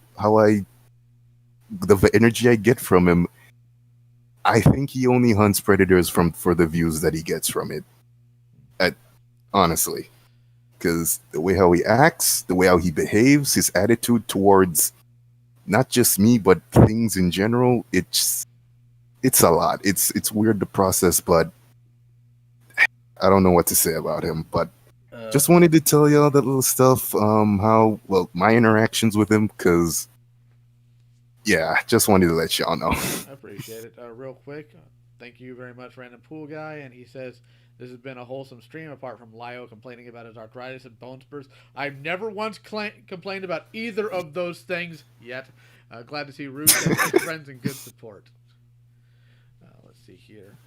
Speaker 2: the energy I get from him. I think he only hunts predators for the views that he gets from it. Honestly. Because the way how he acts, the way how he behaves, his attitude towards not just me, but things in general, it's a lot. It's weird to process, but I don't know what to say about him. But just wanted to tell y'all that little stuff, my interactions with him, because just wanted to let y'all know. I appreciate it. Real quick, thank you very much, Random Pool Guy. And he says, this has been a wholesome stream, apart from Lio complaining about his arthritis and bone spurs. I've never once complained about either of those things yet. Glad to see Rouge and his friends in good support. Let's see here.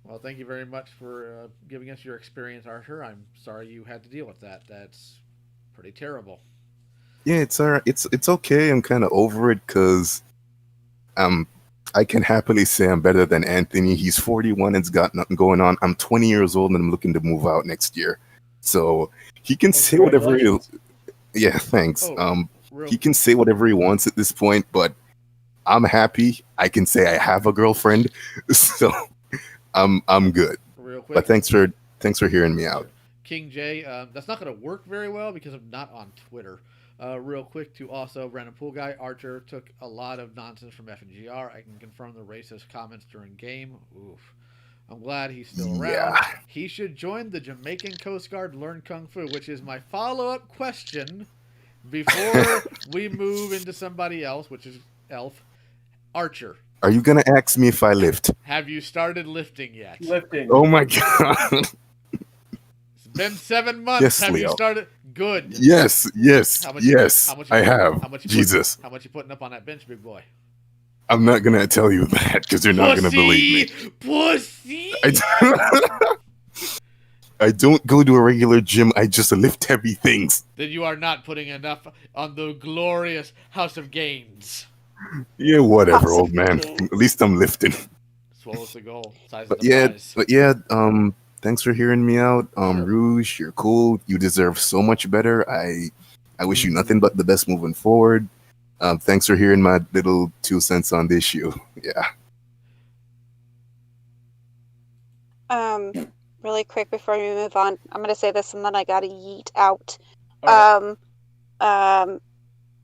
Speaker 2: Well, thank you very much for giving us your experience, Arthur. I'm sorry you had to deal with that. That's pretty terrible.
Speaker 12: Yeah, it's alright. It's okay. I'm kind of over it because I can happily say I'm better than Anthony. He's 41 and's got nothing going on. I'm 20 years old and I'm looking to move out next year. So he can say whatever he. Yeah, thanks. He can say whatever he wants at this point, but I'm happy. I can say I have a girlfriend, so I'm good.
Speaker 2: Real quick.
Speaker 12: But thanks for hearing me out.
Speaker 2: King J, that's not going to work very well because I'm not on Twitter. Real quick to also Random Pool Guy, Archer took a lot of nonsense from FNGR. I can confirm the racist comments during game. Oof. I'm glad he's still around.
Speaker 12: Yeah.
Speaker 2: He should join the Jamaican Coast Guard, learn Kung Fu, which is my follow-up question before we move into somebody else, which is Elf. Archer,
Speaker 12: Are you gonna ask me if I lift?
Speaker 2: have you started lifting yet?
Speaker 3: Lifting.
Speaker 12: Oh my god.
Speaker 2: It's been 7 months.
Speaker 12: Yes,
Speaker 2: have you
Speaker 12: Leo.
Speaker 2: started? Good.
Speaker 12: Yes,
Speaker 2: How much
Speaker 12: yes.
Speaker 2: you
Speaker 12: I have.
Speaker 2: How much you
Speaker 12: Jesus.
Speaker 2: How much you putting up on that bench, big boy?
Speaker 12: I'm not gonna tell you that because you're not gonna believe me.
Speaker 2: Pussy.
Speaker 12: I don't go to a regular gym. I just lift heavy things.
Speaker 2: Then you are not putting enough on the glorious House of Gains.
Speaker 12: Yeah, whatever, old man. At least I'm lifting.
Speaker 2: Swallows the goal. Size of
Speaker 12: But
Speaker 2: the
Speaker 12: yeah,
Speaker 2: prize.
Speaker 12: thanks for hearing me out. Rouge, you're cool. You deserve so much better. I wish you nothing but the best moving forward. Thanks for hearing my little 2 cents on the issue. Yeah.
Speaker 4: Really quick before we move on, I'm gonna say this and then I gotta yeet out.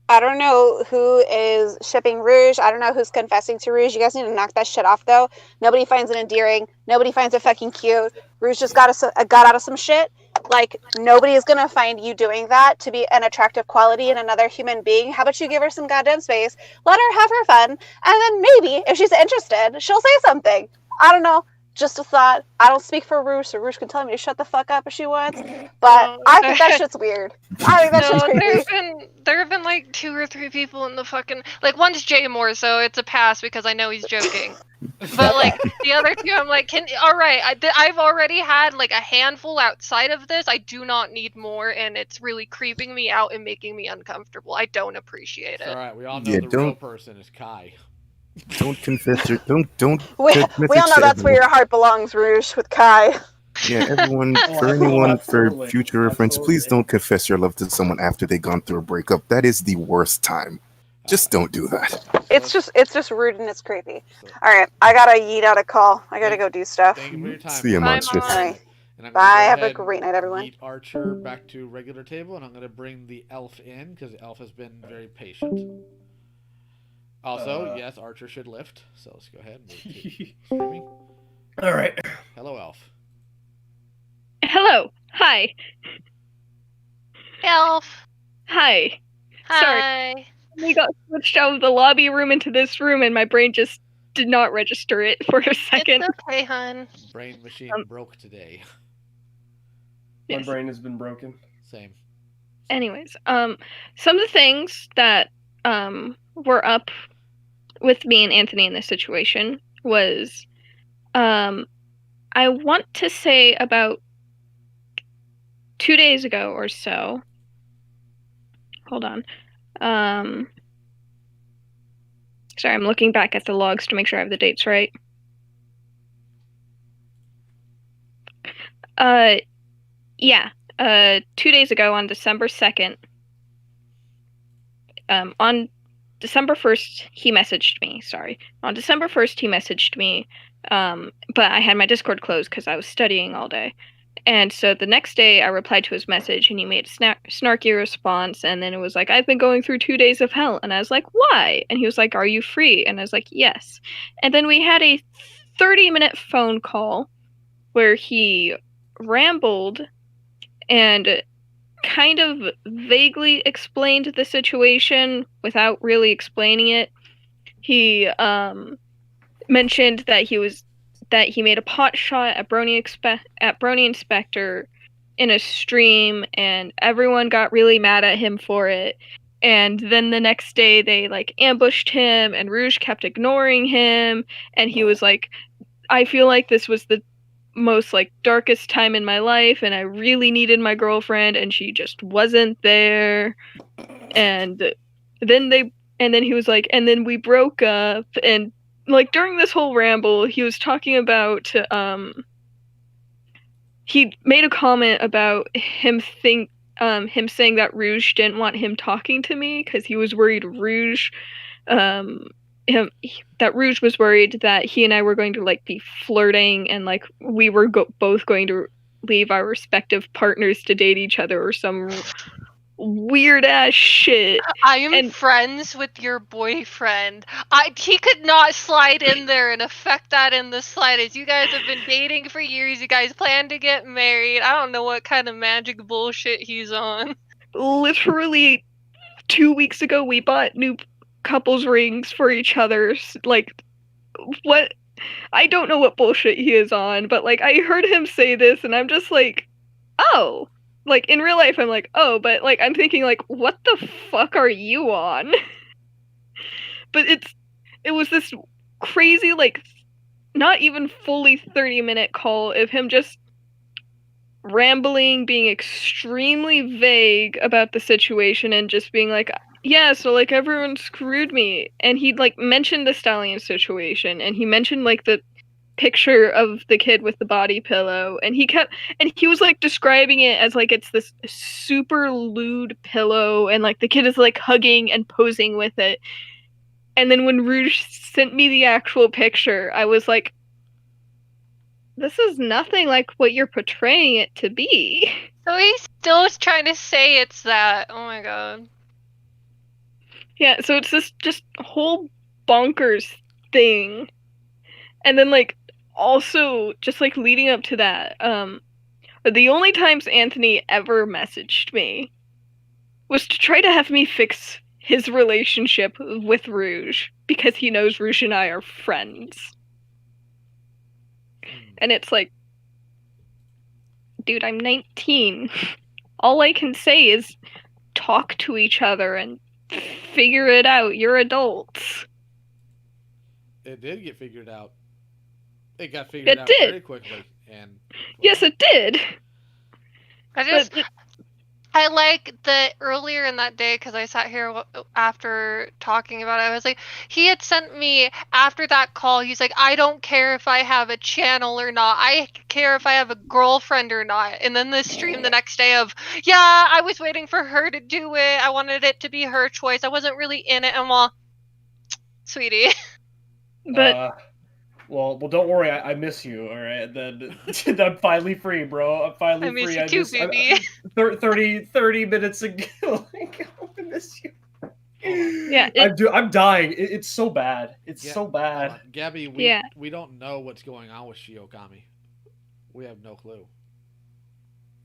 Speaker 4: I don't know who is shipping Rouge. I don't know who's confessing to Rouge. You guys need to knock that shit off, though. Nobody finds it endearing. Nobody finds it fucking cute. Rouge just got out of some shit. Like, nobody is gonna find you doing that to be an attractive quality in another human being. How about you give her some goddamn space, let her have her fun, and then maybe, if she's interested, she'll say something. I don't know. Just a thought. I don't speak for Rouge, so Rouge can tell me to shut the fuck up if she wants. But I think that shit's weird. I think that shit's creepy.
Speaker 1: There have been like 2 or 3 people in the fucking one's Jay Moore, so it's a pass because I know he's joking. But like the other 2, I'm like, all right, I've already had like a handful outside of this. I do not need more, and it's really creeping me out and making me uncomfortable. I don't appreciate it.
Speaker 2: All right, we all know the real person is Kai.
Speaker 12: Don't confess your don't.
Speaker 4: We all know that's where your heart belongs, Rouge, with Kai.
Speaker 12: Yeah, everyone. For anyone, for future reference, please don't confess your love to someone after they've gone through a breakup. That is the worst time. Just don't do that.
Speaker 4: It's just rude and it's creepy. All right, I gotta yeet out a call. I gotta go do stuff.
Speaker 2: Thank you for your time.
Speaker 12: See you, monstrous.
Speaker 4: All right.
Speaker 2: And I'm
Speaker 4: Bye.
Speaker 2: gonna go
Speaker 4: Have a
Speaker 2: ahead
Speaker 4: great night, everyone.
Speaker 2: Meet Archer back to regular table, and I'm going to bring the elf in because the elf has been very patient. Also, yes, Archer should lift. So let's go ahead and move to streaming.
Speaker 3: All right.
Speaker 2: Hello, elf.
Speaker 13: Hello. Hi.
Speaker 1: Elf.
Speaker 13: Hi.
Speaker 1: Hi.
Speaker 13: Sorry. We got switched out of the lobby room into this room, and my brain just did not register it for a second.
Speaker 1: It's okay, hun.
Speaker 2: Brain machine broke today.
Speaker 3: My brain has been broken.
Speaker 2: Same.
Speaker 13: Anyways, some of the things that were up with me and Anthony in this situation was I want to say about 2 days ago or so. Hold on. Sorry, I'm looking back at the logs to make sure I have the dates right. Yeah. 2 days ago on December 2nd. On December 1st, he messaged me. Sorry. On December 1st, he messaged me. But I had my Discord closed because I was studying all day. And so the next day, I replied to his message, and he made a snarky response. And then it was like, I've been going through 2 days of hell. And I was like, why? And he was like, are you free? And I was like, yes. And then we had a 30-minute phone call where he rambled and kind of vaguely explained the situation without really explaining it. He mentioned that he made a pot shot at Brony Inspector in a stream, and everyone got really mad at him for it. And then the next day they ambushed him, and Rouge kept ignoring him, and he was like, I feel like this was the most like darkest time in my life, and I really needed my girlfriend, and she just wasn't there. And then he was like, and then we broke up, and like during this whole ramble, he was talking about he made a comment about him saying that Rouge didn't want him talking to me because he was worried that Rouge was worried that he and I were going to like be flirting, and like we were both going to leave our respective partners to date each other or some weird ass shit.
Speaker 1: I am friends with your boyfriend. He could not slide in there and affect that in the slightest. You guys have been dating for years. You guys plan to get married. I don't know what kind of magic bullshit he's on.
Speaker 13: Literally 2 weeks ago, we bought new couples rings for each other. Like, what? I don't know what bullshit he is on, but like I heard him say this, and I'm just like, oh. Like, in real life, I'm like, oh, but, like, I'm thinking, like, what the fuck are you on? But it was this crazy, like, not even fully 30-minute call of him just rambling, being extremely vague about the situation, and just being like, yeah, so, like, everyone screwed me. And he, like, mentioned the Stallion situation, and he mentioned, like, the picture of the kid with the body pillow, and he was like describing it as like it's this super lewd pillow, and like the kid is like hugging and posing with it. And then when Rouge sent me the actual picture, I was like, this is nothing like what you're portraying it to be.
Speaker 1: So he's still trying to say it's that. Oh my god.
Speaker 13: Yeah, so it's this just whole bonkers thing. And then like also just like leading up to that, the only times Anthony ever messaged me was to try to have me fix his relationship with Rouge because he knows Rouge and I are friends. And it's like, dude, I'm 19. All I can say is talk to each other and figure it out. You're adults.
Speaker 2: It did get figured out. It got figured out very quickly. And
Speaker 13: yes, it did.
Speaker 1: I like that earlier in that day, because I sat here after talking about it. I was like, he had sent me after that call. He's like, I don't care if I have a channel or not. I care if I have a girlfriend or not. And then the stream the next day of, yeah, I was waiting for her to do it. I wanted it to be her choice. I wasn't really in it. And well, sweetie.
Speaker 13: But
Speaker 3: well, don't worry. I miss you. All right, then I'm finally free, bro. I'm finally free.
Speaker 1: I miss you too, baby.
Speaker 3: 30 minutes ago. Like, I miss you.
Speaker 13: Yeah,
Speaker 3: I'm dying. It's so bad. It's so bad.
Speaker 2: Gabby, we don't know what's going on with Shiokami. We have no clue.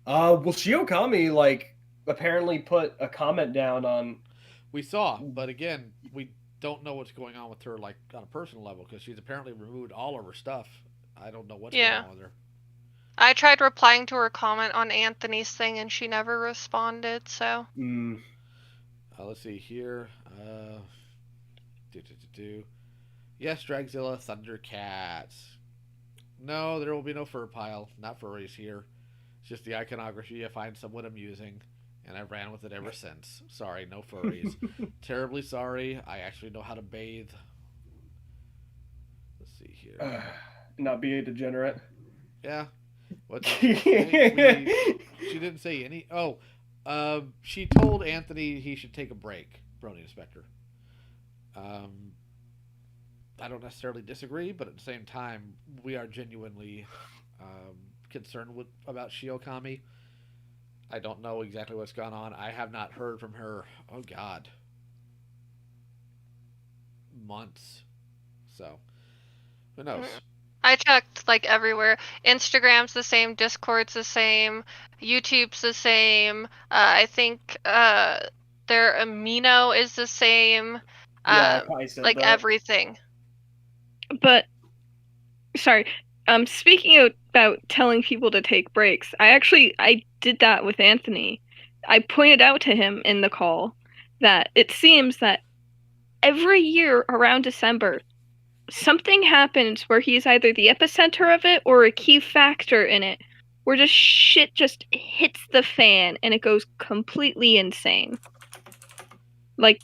Speaker 3: Well, Shiokami like apparently put a comment down on.
Speaker 2: We saw, but again, we don't know what's going on with her, like on a personal level, because she's apparently removed all of her stuff. I don't know what's going on with her.
Speaker 1: I tried replying to her comment on Anthony's thing, and she never responded. So.
Speaker 2: Let's see here. Yes, Dragzilla, Thundercats. No, there will be no fur pile. Not furries here. It's just the iconography I find somewhat amusing, and I ran with it ever since. Sorry, no furries. Terribly sorry. I actually know how to bathe. Let's see here.
Speaker 3: Not be a degenerate.
Speaker 2: Yeah. What? She didn't say any. Oh, she told Anthony he should take a break. Brony Inspector. I don't necessarily disagree, but at the same time, we are genuinely concerned about Shiokami. I don't know exactly what's gone on. I have not heard from her, oh god, months. So, who knows?
Speaker 1: I checked like everywhere. Instagram's the same, Discord's the same, YouTube's the same. I think their Amino is the same. Like that. Everything.
Speaker 13: But sorry. Speaking about telling people to take breaks, I did that with Anthony. I pointed out to him in the call that it seems that every year around December, something happens where he's either the epicenter of it or a key factor in it, where just shit just hits the fan and it goes completely insane. Like,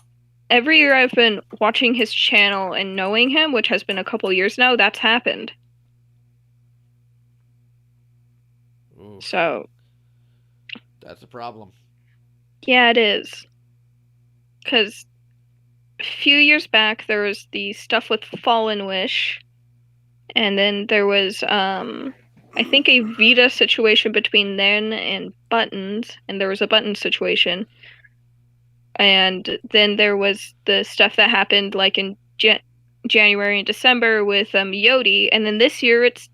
Speaker 13: every year I've been watching his channel and knowing him, which has been a couple years now, that's happened.
Speaker 2: Ooh,
Speaker 13: So,
Speaker 2: that's a problem.
Speaker 13: yeah, it is. Because a few years back, there was the stuff with Fallen Wish, and then there was, I think, a Vita situation between Nen and Buttons, and there was a Buttons situation. And then there was the stuff that happened like in January and December with Yodi, and then this year it's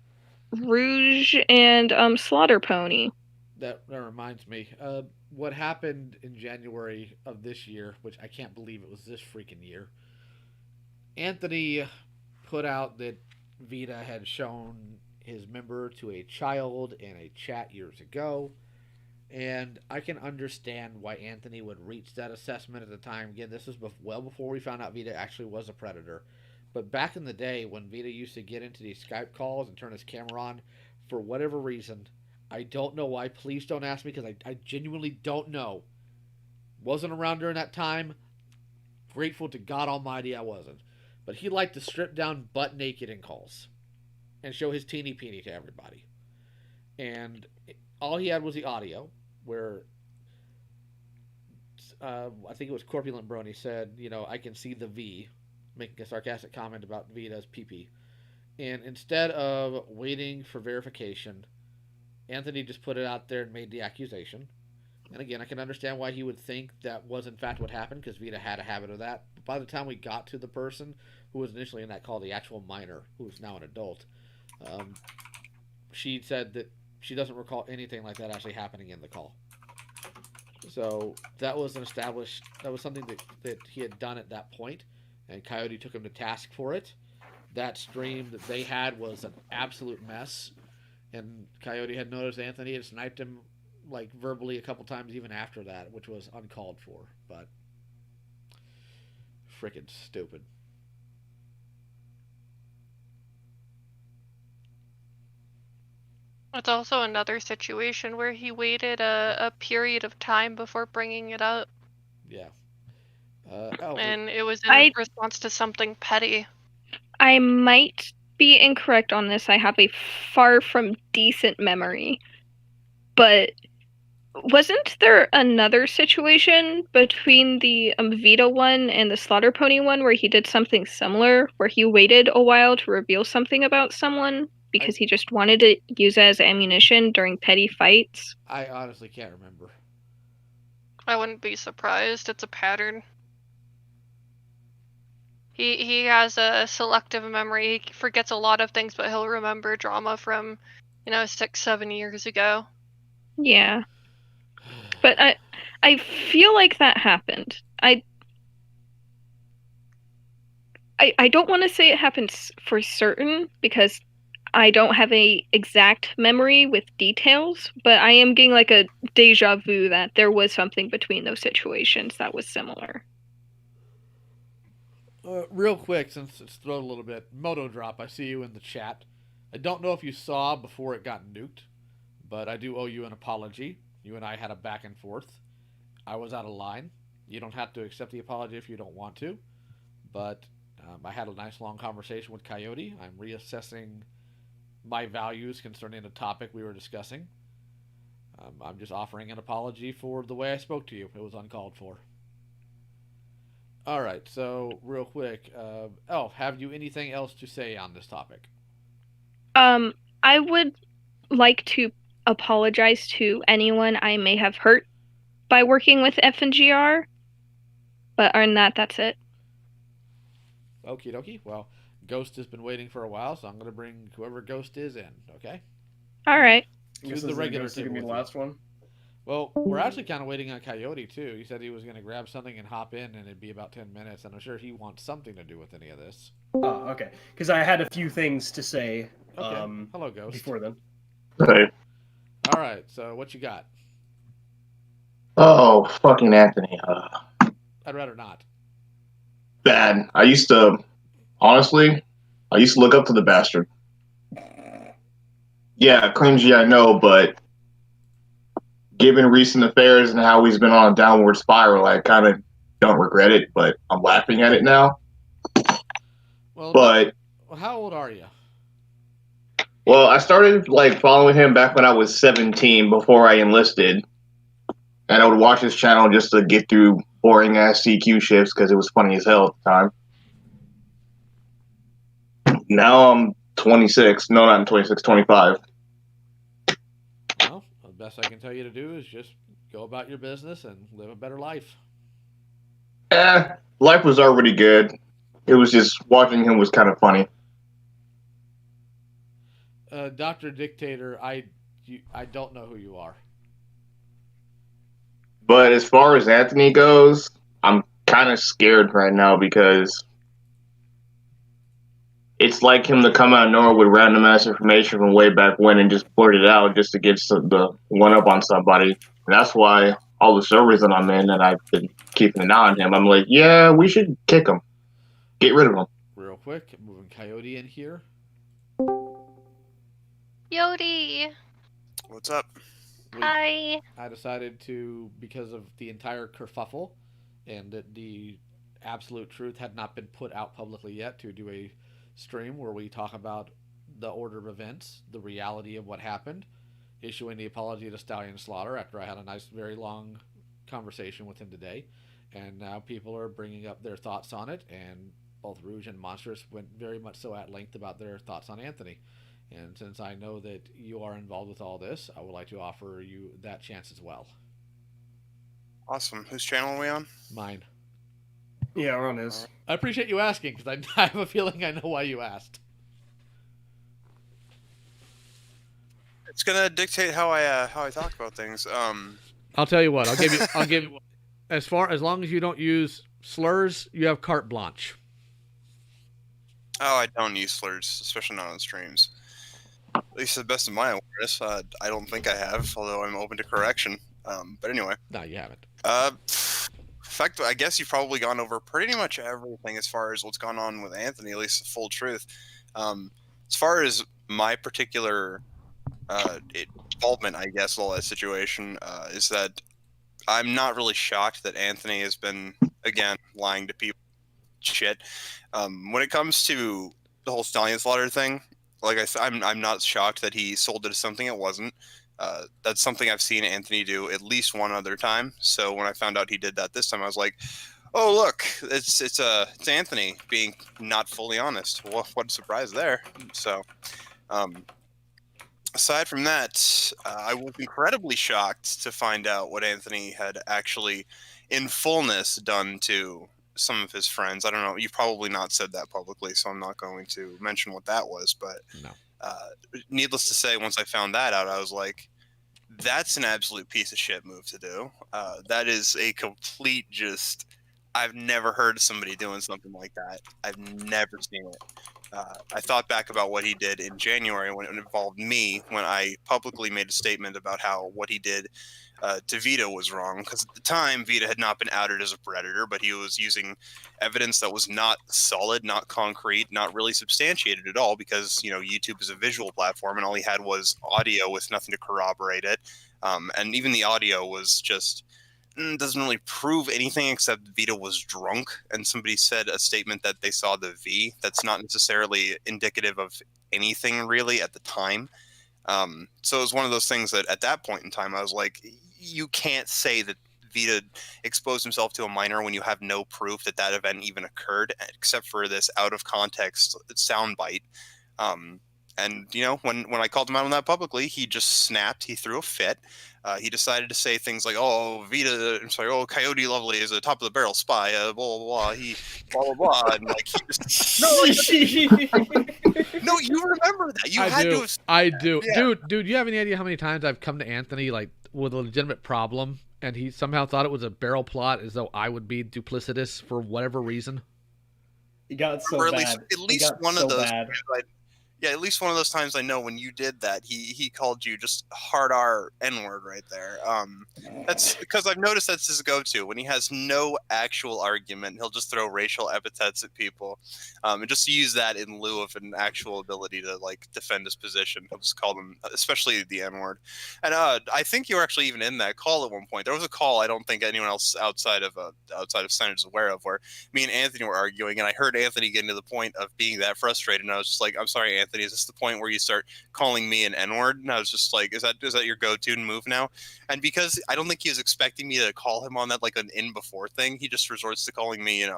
Speaker 13: Rouge and Slaughter Pony.
Speaker 2: That reminds me. What happened in January of this year, which I can't believe it was this freaking year. Anthony put out that Vita had shown his member to a child in a chat years ago. And I can understand why Anthony would reach that assessment at the time. Again, this was well before we found out Vita actually was a predator. But back in the day when Vita used to get into these Skype calls and turn his camera on, for whatever reason, I don't know why. Please don't ask me because I genuinely don't know. Wasn't around during that time. Grateful to God Almighty I wasn't. But he liked to strip down butt naked in calls and show his teeny peeny to everybody. And all he had was the audio, where I think it was Corpulent Brony said, I can see the V, making a sarcastic comment about Vita's pee-pee. And instead of waiting for verification, Anthony just put it out there and made the accusation. And again, I can understand why he would think that was in fact what happened, because Vita had a habit of that. But by the time we got to the person who was initially in that call, the actual minor, who is now an adult, she said that she doesn't recall anything like that actually happening in the call. So that was something that he had done at that point, and Coyote took him to task for it. That stream that they had was an absolute mess, and Coyote had noticed Anthony had sniped him like verbally a couple times even after that, which was uncalled for, but frickin' stupid.
Speaker 1: It's also another situation where he waited a period of time before bringing it up.
Speaker 2: Yeah.
Speaker 1: And it was in response to something petty.
Speaker 13: I might be incorrect on this. I have a far from decent memory. But wasn't there another situation between the Vita one and the Slaughter Pony one where he did something similar, where he waited a while to reveal something about someone because he just wanted to use it as ammunition during petty fights?
Speaker 2: I honestly can't remember.
Speaker 1: I wouldn't be surprised. It's a pattern. He has a selective memory. He forgets a lot of things, but he'll remember drama from, 6-7 years ago.
Speaker 13: Yeah. But I feel like that happened. I don't want to say it happens for certain because I don't have a exact memory with details, but I am getting like a deja vu that there was something between those situations that was similar.
Speaker 2: Real quick, since it's thrown a little bit, Moto Drop, I see you in the chat. I don't know if you saw before it got nuked, but I do owe you an apology. You and I had a back and forth. I was out of line. You don't have to accept the apology if you don't want to, but I had a nice long conversation with Coyote. I'm reassessing my values concerning the topic we were discussing. I'm just offering an apology for the way I spoke to you. It was uncalled for. All right, so real quick, Elf, have you anything else to say on this topic?
Speaker 13: I would like to apologize to anyone I may have hurt by working with FNGR, but other than that, that's it.
Speaker 2: Okie dokie. Well, Ghost has been waiting for a while, so I'm going to bring whoever Ghost is in, okay?
Speaker 13: All right.
Speaker 2: To the regular
Speaker 3: Ghost is gonna be the
Speaker 2: table.
Speaker 3: last one.
Speaker 2: Well, we're actually kind of waiting on Coyote, too. He said he was going to grab something and hop in, and it'd be about 10 minutes, and I'm sure he wants something to do with any of this.
Speaker 3: Oh, okay. Because I had a few things to say.
Speaker 2: Okay. Hello, Ghost.
Speaker 3: Before then.
Speaker 14: Hey.
Speaker 2: All right, so what you got?
Speaker 14: Oh, fucking Anthony.
Speaker 2: I'd rather not.
Speaker 14: Bad. I used to, honestly, I used to look up to the bastard. Yeah, cringy, I know, but given recent affairs and how he's been on a downward spiral, I kind of don't regret it, but I'm laughing at it now.
Speaker 2: Well,
Speaker 14: but
Speaker 2: how old are you?
Speaker 14: Well, I started like following him back when I was 17 before I enlisted, and I would watch his channel just to get through boring ass CQ shifts because it was funny as hell at the time. Now I'm 26. No, not 26, 25.
Speaker 2: Well, the best I can tell you to do is just go about your business and live a better life.
Speaker 14: Life was already good. It was just watching him was kind of funny.
Speaker 2: Dr. Dictator, I don't know who you are.
Speaker 14: But as far as Anthony goes, I'm kind of scared right now because it's like him to come out of nowhere with random ass information from way back when and just blurt it out just to get the one up on somebody. And that's why all the servers that I'm in and I've been keeping an eye on him. I'm like, yeah, we should kick him. Get rid of him.
Speaker 2: Real quick, moving Coyote in here.
Speaker 1: Yodi.
Speaker 15: What's up?
Speaker 1: Hi.
Speaker 2: I decided to, because of the entire kerfuffle and that the absolute truth had not been put out publicly yet, to do a stream where we talk about the order of events, the reality of what happened, issuing the apology to Stallion Slaughter after I had a nice, very long conversation with him today. And now people are bringing up their thoughts on it, and both Rouge and Monstrous went very much so at length about their thoughts on Anthony. And since I know that you are involved with all this, I would like to offer you that chance as well.
Speaker 15: Awesome. Whose channel are we on?
Speaker 2: Mine.
Speaker 3: Yeah, we're on his.
Speaker 2: I appreciate you asking, because I have a feeling I know why you asked.
Speaker 15: It's gonna dictate how I talk about things.
Speaker 2: I'll tell you what. I'll give you. As long as you don't use slurs, you have carte blanche.
Speaker 15: Oh, I don't use slurs, especially not on streams. At least to the best of my awareness, I don't think I have, although I'm open to correction. But anyway.
Speaker 2: No, you haven't.
Speaker 15: In fact, I guess you've probably gone over pretty much everything as far as what's gone on with Anthony, at least the full truth. As far as my particular involvement, I guess, in all that situation, is that I'm not really shocked that Anthony has been, again, lying to people. Shit. When it comes to the whole Stallion Slaughter thing, like I said, I'm not shocked that he sold it as something it wasn't. That's something I've seen Anthony do at least one other time. So when I found out he did that this time, I was like, "Oh, look, it's Anthony being not fully honest." Well, what a surprise there! So, aside from that, I was incredibly shocked to find out what Anthony had actually, in fullness, done to some of his friends. I don't know. You've probably not said that publicly, so I'm not going to mention what that was. But
Speaker 2: no.
Speaker 15: Needless to say, once I found that out, I was like, that's an absolute piece of shit move to do. That is a complete just... I've never heard of somebody doing something like that. I've never seen it. I thought back about what he did in January when it involved me, when I publicly made a statement about how what he did to Vita was wrong, because at the time Vita had not been outed as a predator, but he was using evidence that was not solid, not concrete, not really substantiated at all, because YouTube is a visual platform and all he had was audio with nothing to corroborate it, and even the audio was just doesn't really prove anything except Vita was drunk and somebody said a statement that they saw the V. That's not necessarily indicative of anything really at the time. So it was one of those things that at that point in time I was like, you can't say that Vita exposed himself to a minor when you have no proof that that event even occurred, except for this out of context soundbite. And when I called him out on that publicly, he just snapped. He threw a fit. He decided to say things like, "Oh, Coyote Lovely is a top of the barrel spy." Blah blah blah. He blah blah blah. And like he just no, you remember that? You had to.
Speaker 2: I do,
Speaker 15: Yeah.
Speaker 2: dude. You have any idea how many times I've come to Anthony like with a legitimate problem, and he somehow thought it was a barrel plot, as though I would be duplicitous for whatever reason.
Speaker 3: He got so
Speaker 15: or at
Speaker 3: bad.
Speaker 15: least one of those. yeah, at least one of those times I know when you did that, he called you just hard R N-word right there. That's because I've noticed that's his go-to. When he has no actual argument, he'll just throw racial epithets at people, and just use that in lieu of an actual ability to like defend his position. He'll just call them, especially the N-word. And I think you were actually even in that call at one point. There was a call I don't think anyone else outside of Senate is aware of, where me and Anthony were arguing, and I heard Anthony getting to the point of being that frustrated, and I was just like, I'm sorry, Anthony, is this the point where you start calling me an N-word? And I was just like, is that your go-to move now? And because I don't think he was expecting me to call him on that like an in before thing, he just resorts to calling me, I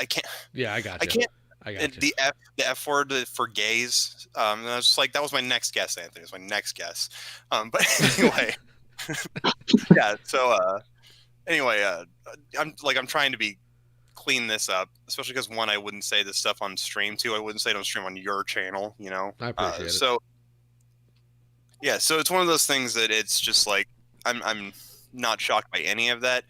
Speaker 15: can't.
Speaker 2: Yeah, I got you.
Speaker 15: I can't.
Speaker 2: I got you.
Speaker 15: The F word for gays. And I was just like, that was my next guess, Anthony. It was my next guess. But anyway, yeah. So anyway, I'm trying to clean this up, especially because one, I wouldn't say this stuff on stream. Two, I wouldn't say it on stream on your channel.
Speaker 2: I appreciate it.
Speaker 15: So yeah, so it's one of those things that it's just like I'm not shocked by any of that.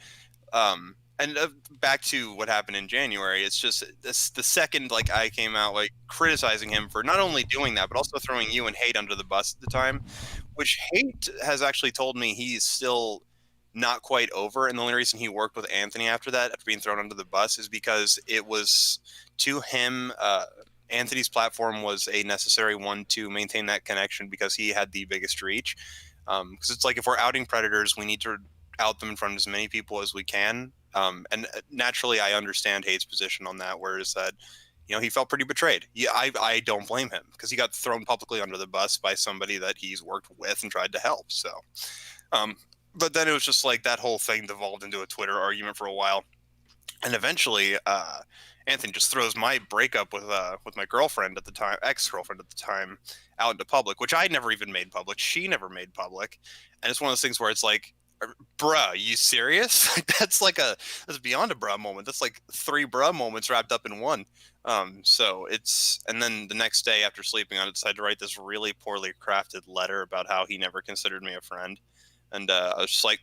Speaker 15: And back to what happened in January, it's just the second like I came out like criticizing him for not only doing that but also throwing you and Hate under the bus at the time, which Hate has actually told me he's still not quite over, and the only reason he worked with Anthony after that, after being thrown under the bus, is because it was to him. Anthony's platform was a necessary one to maintain that connection because he had the biggest reach. Because it's like if we're outing predators, we need to out them in front of as many people as we can. And naturally, I understand Hate's position on that, whereas that, he felt pretty betrayed. Yeah, I don't blame him because he got thrown publicly under the bus by somebody that he's worked with and tried to help. So, but then it was just like that whole thing devolved into a Twitter argument for a while, and eventually, Anthony just throws my breakup with my girlfriend at the time, ex-girlfriend at the time, out into public, which I never even made public. She never made public, and it's one of those things where it's like, bruh, you serious? That's beyond a bruh moment. That's like 3 bruh moments wrapped up in one. So and then the next day after sleeping on it, I decided to write this really poorly crafted letter about how he never considered me a friend. And I was just like,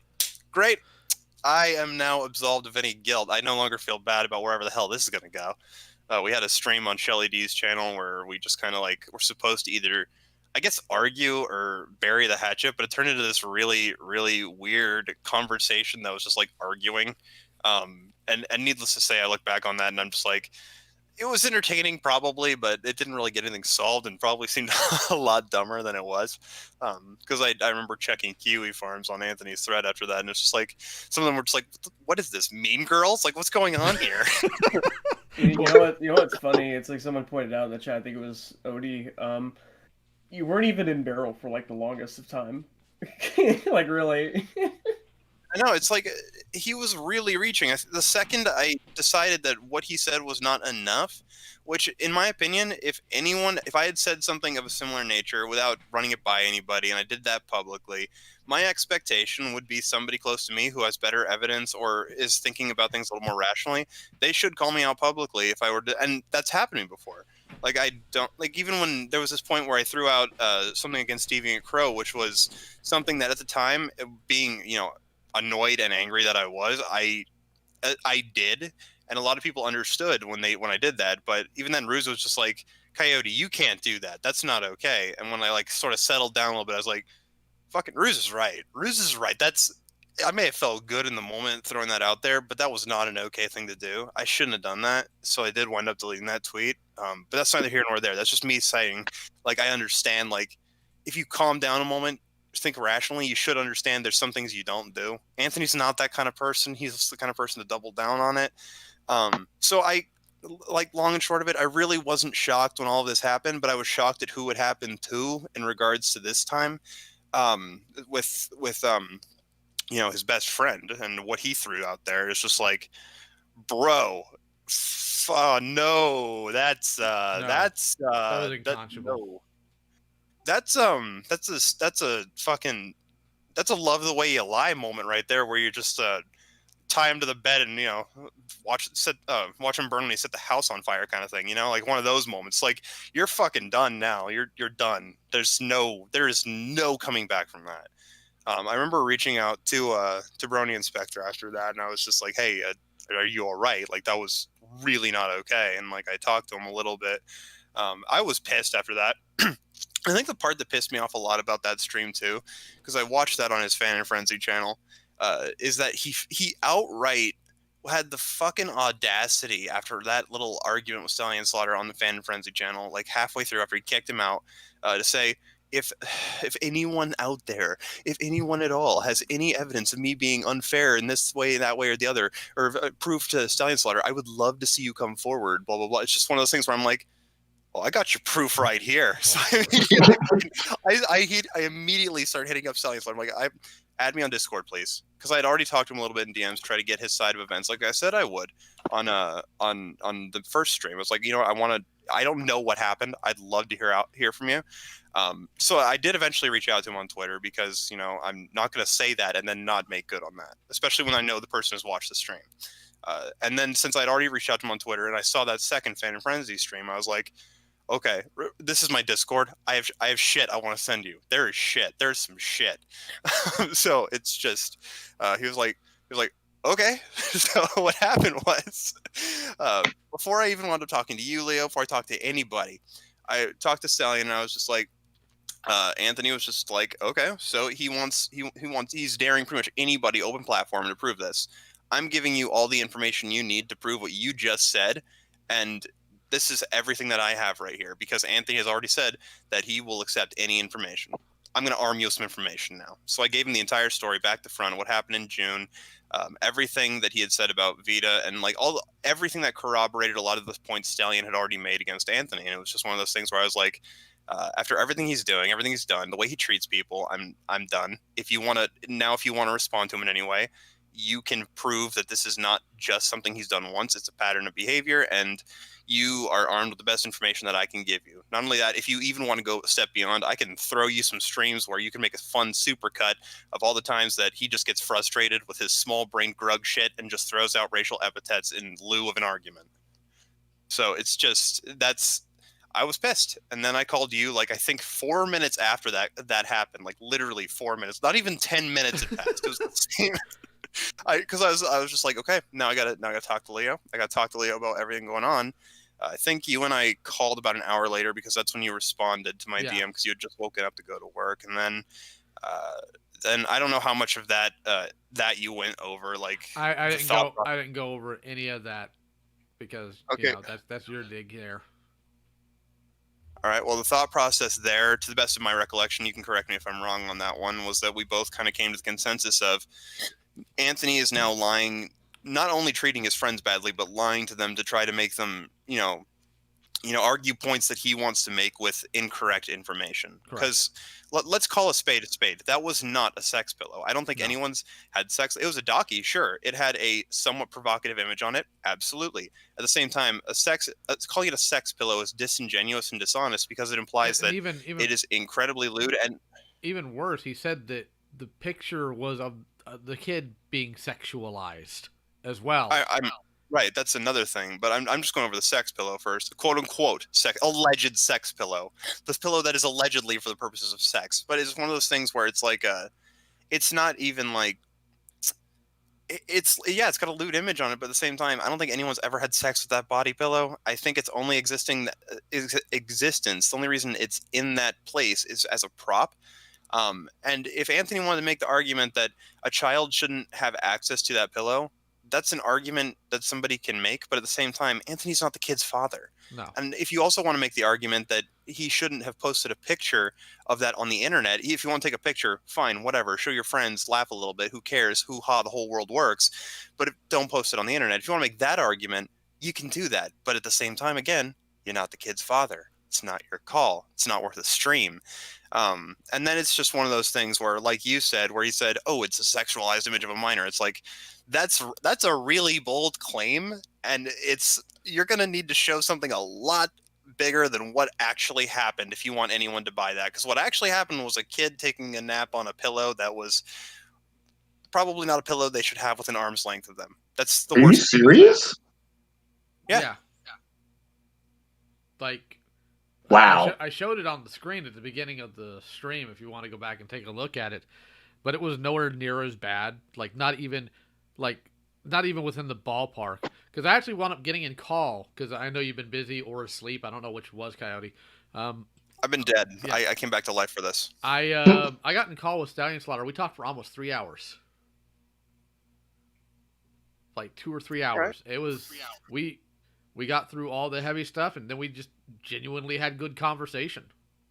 Speaker 15: great. I am now absolved of any guilt. I no longer feel bad about wherever the hell this is going to go. We had a stream on Shelly D's channel where we just kind of like were supposed to either, I guess, argue or bury the hatchet, but it turned into this really, really weird conversation that was just like arguing. And needless to say, I look back on that and I'm just like, it was entertaining probably, but it didn't really get anything solved and probably seemed a lot dumber than it was. Because I remember checking Kiwi Farms on Anthony's thread after that, and it's just like, some of them were just like, what is this, Mean Girls? Like, what's going on here?
Speaker 16: You know what's funny? It's like someone pointed out in the chat, I think it was Odie, you weren't even in barrel for like the longest of time. Like, really.
Speaker 15: I know, it's like he was really reaching. The second I decided that what he said was not enough, which in my opinion, if I had said something of a similar nature without running it by anybody, and I did that publicly, my expectation would be somebody close to me who has better evidence or is thinking about things a little more rationally. They should call me out publicly if I were to, and that's happened to me before. Like, I don't, like, even when there was this point where I threw out something against Deviant Crow, which was something that at the time, being, annoyed and angry that I was, I did, and a lot of people understood when I did that. But even then, Ruse was just like, Coyote, you can't do that. That's not okay. And when I like sort of settled down a little bit, I was like, fucking Ruse is right. Ruse is right. I may have felt good in the moment throwing that out there, but that was not an okay thing to do. I shouldn't have done that. So I did wind up deleting that tweet. But that's neither here nor there. That's just me saying, like, I understand, like, if you calm down a moment, think rationally, you should understand there's some things you don't do. Anthony's not that kind of person. He's the kind of person to double down on it. So I, like, long and short of it, I really wasn't shocked when all of this happened, but I was shocked at who it happened to in regards to this time, with his best friend and what he threw out there. It's just like, bro, no, that's unconscionable. That's a love the way you lie moment right there, where you just tie him to the bed and watch him burn when he set the house on fire kind of thing, like one of those moments. Like, you're fucking done now. You're done. There is no coming back from that. I remember reaching out to Brony and Spectre after that, and I was just like, hey, are you all right? Like, that was really not okay. And like, I talked to him a little bit. I was pissed after that. I think the part that pissed me off a lot about that stream too, because I watched that on his Fan and Frenzy channel, is that he outright had the fucking audacity after that little argument with Stallion Slaughter on the Fan and Frenzy channel, like halfway through after he kicked him out, to say, if anyone out there, if anyone at all has any evidence of me being unfair in this way, that way, or the other, or proof to Stallion Slaughter, I would love to see you come forward, blah, blah, blah. It's just one of those things where I'm like, well, I got your proof right here. So I immediately started hitting up Stallion Slaughter. I'm like, add me on Discord, please. Because I had already talked to him a little bit in DMs to try to get his side of events, like I said I would on the first stream. I was like, I don't know what happened. I'd love to hear from you. So I did eventually reach out to him on Twitter because, I'm not going to say that and then not make good on that, especially when I know the person has watched the stream. And then since I'd already reached out to him on Twitter and I saw that second Fan and Frenzy stream, I was like, okay, this is my Discord. I have shit I want to send you. There is shit. There's some shit. So it's just, he was like, okay. So what happened was, before I even wound up talking to you, Leo, before I talked to anybody, I talked to Stallion and I was just like, Anthony was just like, okay, so he's daring pretty much anybody open platform to prove this. I'm giving you all the information you need to prove what you just said, and this is everything that I have right here, because Anthony has already said that he will accept any information. I'm going to arm you with some information now. So I gave him the entire story back to front, what happened in June, everything that he had said about Vita, and like everything that corroborated a lot of the points Stallion had already made against Anthony. And it was just one of those things where I was like, after everything he's doing, everything he's done, the way he treats people, I'm done. If you want to respond to him in any way, you can prove that this is not just something he's done once, it's a pattern of behavior, and you are armed with the best information that I can give you. Not only that, if you even want to go a step beyond, I can throw you some streams where you can make a fun supercut of all the times that he just gets frustrated with his small brain grug shit and just throws out racial epithets in lieu of an argument. So it's just, I was pissed. And then I called you, like, I think 4 minutes after that happened, like literally 4 minutes, not even 10 minutes had passed. It was the same. Because I was just like, okay, now I gotta talk to Leo. I gotta talk to Leo about everything going on. I think you and I called about an hour later because that's when you responded to my DM because you had just woken up to go to work, and then I don't know how much of that that you went over. Like
Speaker 2: I didn't go over any of that because that's your dig there.
Speaker 15: All right. Well, the thought process there, to the best of my recollection, you can correct me if I'm wrong on that one, was that we both kind of came to the consensus of Anthony is now lying, not only treating his friends badly, but lying to them to try to make them, argue points that he wants to make with incorrect information. Because let's call a spade a spade. That was not a sex pillow. I don't think anyone's had sex. It was a docky, sure. It had a somewhat provocative image on it, absolutely. At the same time, calling it a sex pillow is disingenuous and dishonest because it implies that
Speaker 2: even
Speaker 15: it is incredibly lewd. And
Speaker 2: even worse, he said that the picture was of the kid being sexualized as well.
Speaker 15: I'm right. That's another thing. But I'm just going over the sex pillow first. "Quote unquote" alleged sex pillow. This pillow that is allegedly for the purposes of sex. But it's one of those things where it's like it's not even like it's got a lewd image on it. But at the same time, I don't think anyone's ever had sex with that body pillow. I think it's only existence. The only reason it's in that place is as a prop. And if Anthony wanted to make the argument that a child shouldn't have access to that pillow, that's an argument that somebody can make. But at the same time, Anthony's not the kid's father.
Speaker 2: No.
Speaker 15: And if you also want to make the argument that he shouldn't have posted a picture of that on the internet, if you want to take a picture, fine, whatever, show your friends, laugh a little bit, who cares, hoo-ha, the whole world works. But don't post it on the internet. If you want to make that argument, you can do that. But at the same time, again, you're not the kid's father. It's not your call. It's not worth a stream. And then it's just one of those things where, like you said, where he said, oh, it's a sexualized image of a minor. It's like, that's a really bold claim. And you're going to need to show something a lot bigger than what actually happened if you want anyone to buy that. Because what actually happened was a kid taking a nap on a pillow that was probably not a pillow they should have within arm's length of them. That's the worst.
Speaker 14: Are you serious?
Speaker 15: Yeah.
Speaker 2: Like,
Speaker 14: wow.
Speaker 2: I showed it on the screen at the beginning of the stream if you want to go back and take a look at it. But it was nowhere near as bad. Like, not even, like, not even within the ballpark. Because I actually wound up getting in call, because I know you've been busy or asleep. I don't know which was, Coyote.
Speaker 15: I've been dead.
Speaker 2: Yeah.
Speaker 15: I came back to life for this.
Speaker 2: I got in call with Stallion Slaughter. We talked for almost 3 hours. Like 2 or 3 hours. It was we got through all the heavy stuff, and then we just genuinely had good conversation.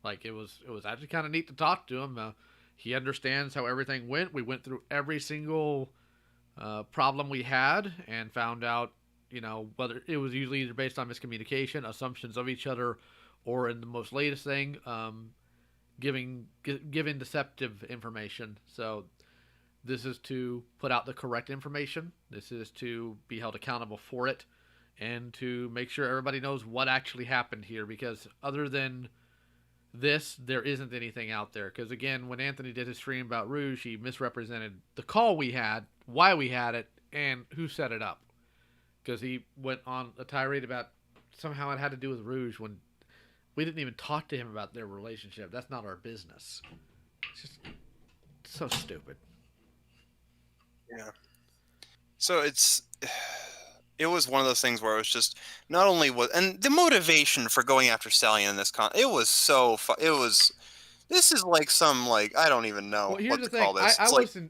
Speaker 2: Like it was actually kind of neat to talk to him. He understands how everything went. We went through every single problem we had and found out, whether it was usually either based on miscommunication, assumptions of each other, or in the most latest thing, giving deceptive information. So this is to put out the correct information. This is to be held accountable for it, and to make sure everybody knows what actually happened here, because other than this, there isn't anything out there. Because again, when Anthony did his stream about Rouge, he misrepresented the call we had, why we had it, and who set it up. Because he went on a tirade about somehow it had to do with Rouge when we didn't even talk to him about their relationship. That's not our business. It's just so stupid.
Speaker 15: Yeah. So it was one of those things where it was just not only and the motivation for going after Stallion in this it was so this is like some I don't even know what to call this.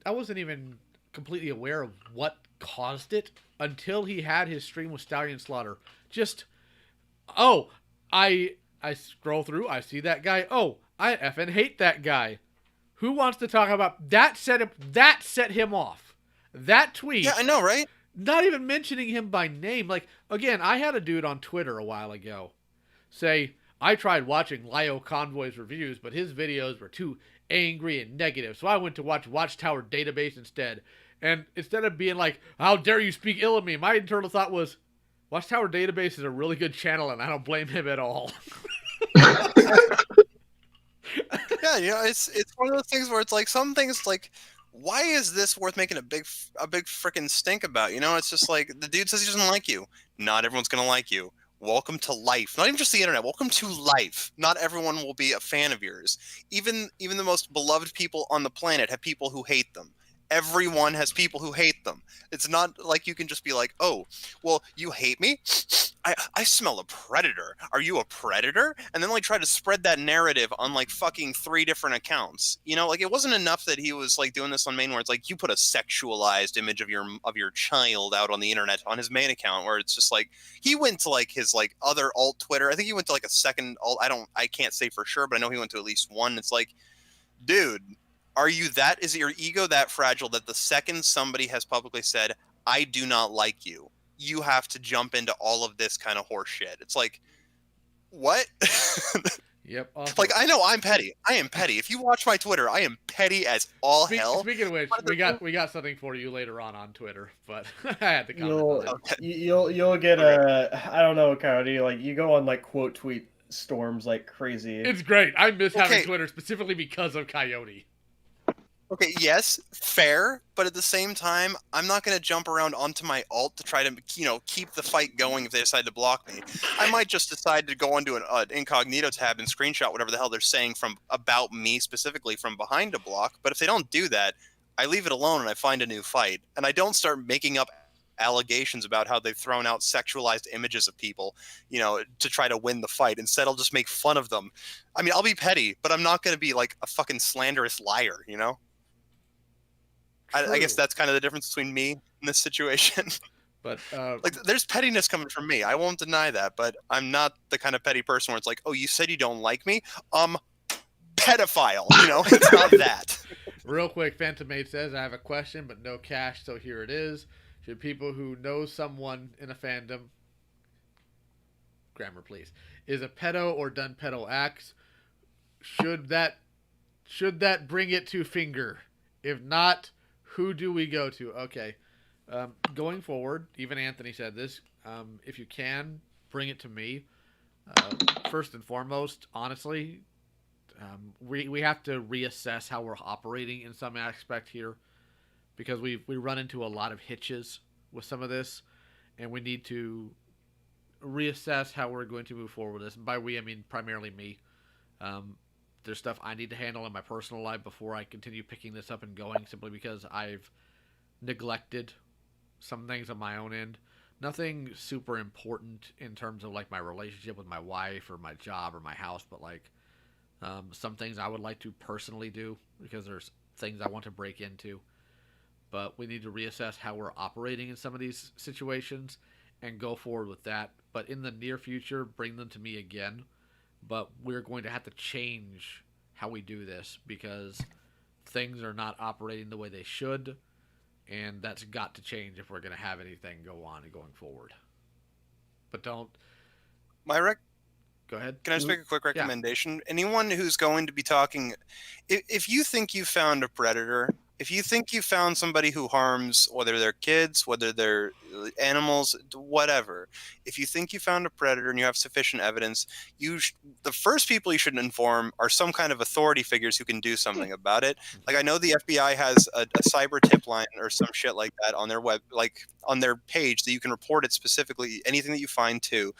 Speaker 2: I wasn't even completely aware of what caused it until he had his stream with Stallion Slaughter. Just I scroll through, I see that guy. Oh, I effing hate that guy. Who wants to talk about that? Set him off. That tweet.
Speaker 15: Yeah, I know, right?
Speaker 2: Not even mentioning him by name. Like, again, I had a dude on Twitter a while ago say, I tried watching Lio Convoy's reviews, but his videos were too angry and negative, so I went to watch Watchtower Database instead. And instead of being like, how dare you speak ill of me, my internal thought was, Watchtower Database is a really good channel, and I don't blame him at all.
Speaker 15: Yeah, it's one of those things where it's like some things like, why is this worth making a big freaking stink about? It's just like the dude says he doesn't like you. Not everyone's gonna like you. Welcome to life. Not even just the internet. Welcome to life. Not everyone will be a fan of yours. Even the most beloved people on the planet have people who hate them. Everyone has people who hate them. It's not like you can just be like, oh, well, you hate me? I smell a predator. Are you a predator? And then try to spread that narrative on fucking 3 different accounts. It wasn't enough that he was doing this on main where it's you put a sexualized image of your child out on the internet on his main account, where it's just he went to his other alt Twitter. I think he went to a second alt. I can't say for sure, but I know he went to at least one. It's dude, is your ego that fragile that the second somebody has publicly said, I do not like you, you have to jump into all of this kind of horse shit? It's what?
Speaker 2: Yep. Also,
Speaker 15: I know I'm petty. I am petty. If you watch my Twitter, I am petty as all hell.
Speaker 2: Speaking of which, we got something for you later on Twitter, but I had to comment on that.
Speaker 3: You'll get I don't know, Coyote. You go on quote tweet storms like crazy.
Speaker 2: It's great. I miss having Twitter specifically because of Coyote.
Speaker 15: Okay, yes, fair, but at the same time, I'm not going to jump around onto my alt to try to, keep the fight going if they decide to block me. I might just decide to go onto an incognito tab and screenshot whatever the hell they're saying about me specifically from behind a block, but if they don't do that, I leave it alone and I find a new fight, and I don't start making up allegations about how they've thrown out sexualized images of people, to try to win the fight. Instead, I'll just make fun of them. I mean, I'll be petty, but I'm not going to be a fucking slanderous liar, I guess that's kind of the difference between me in this situation.
Speaker 2: But
Speaker 15: there's pettiness coming from me. I won't deny that, but I'm not the kind of petty person where it's oh, you said you don't like me? Pedophile. It's not that.
Speaker 2: Real quick, Phantom Maid says, I have a question, but no cash, so here it is. Should people who know someone in a fandom, grammar please, is a pedo or done pedo acts, should that bring it to finger? If not, who do we go to? Okay. Going forward, even Anthony said this, if you can, bring it to me. First and foremost, honestly, we have to reassess how we're operating in some aspect here, because we run into a lot of hitches with some of this, and we need to reassess how we're going to move forward with this. And by we, I mean primarily me. There's stuff I need to handle in my personal life before I continue picking this up and going, simply because I've neglected some things on my own end. Nothing super important in terms of like my relationship with my wife or my job or my house, but like some things I would like to personally do because there's things I want to break into. But we need to reassess how we're operating in some of these situations and go forward with that. But in the near future, bring them to me again. But we're going to have to change how we do this because things are not operating the way they should. And that's got to change if we're going to have anything go on and going forward. But don't. Go ahead.
Speaker 15: Can I just make a quick recommendation? Yeah. Anyone who's going to be talking, if you think you found a predator, if you think you found somebody who harms, whether they're kids, whether they're animals, whatever, if you think you found a predator and you have sufficient evidence, the first people you should inform are some kind of authority figures who can do something about it. Like I know the FBI has a cyber tip line or some shit like that on their web, like on their page that you can report it specifically, anything that you find to.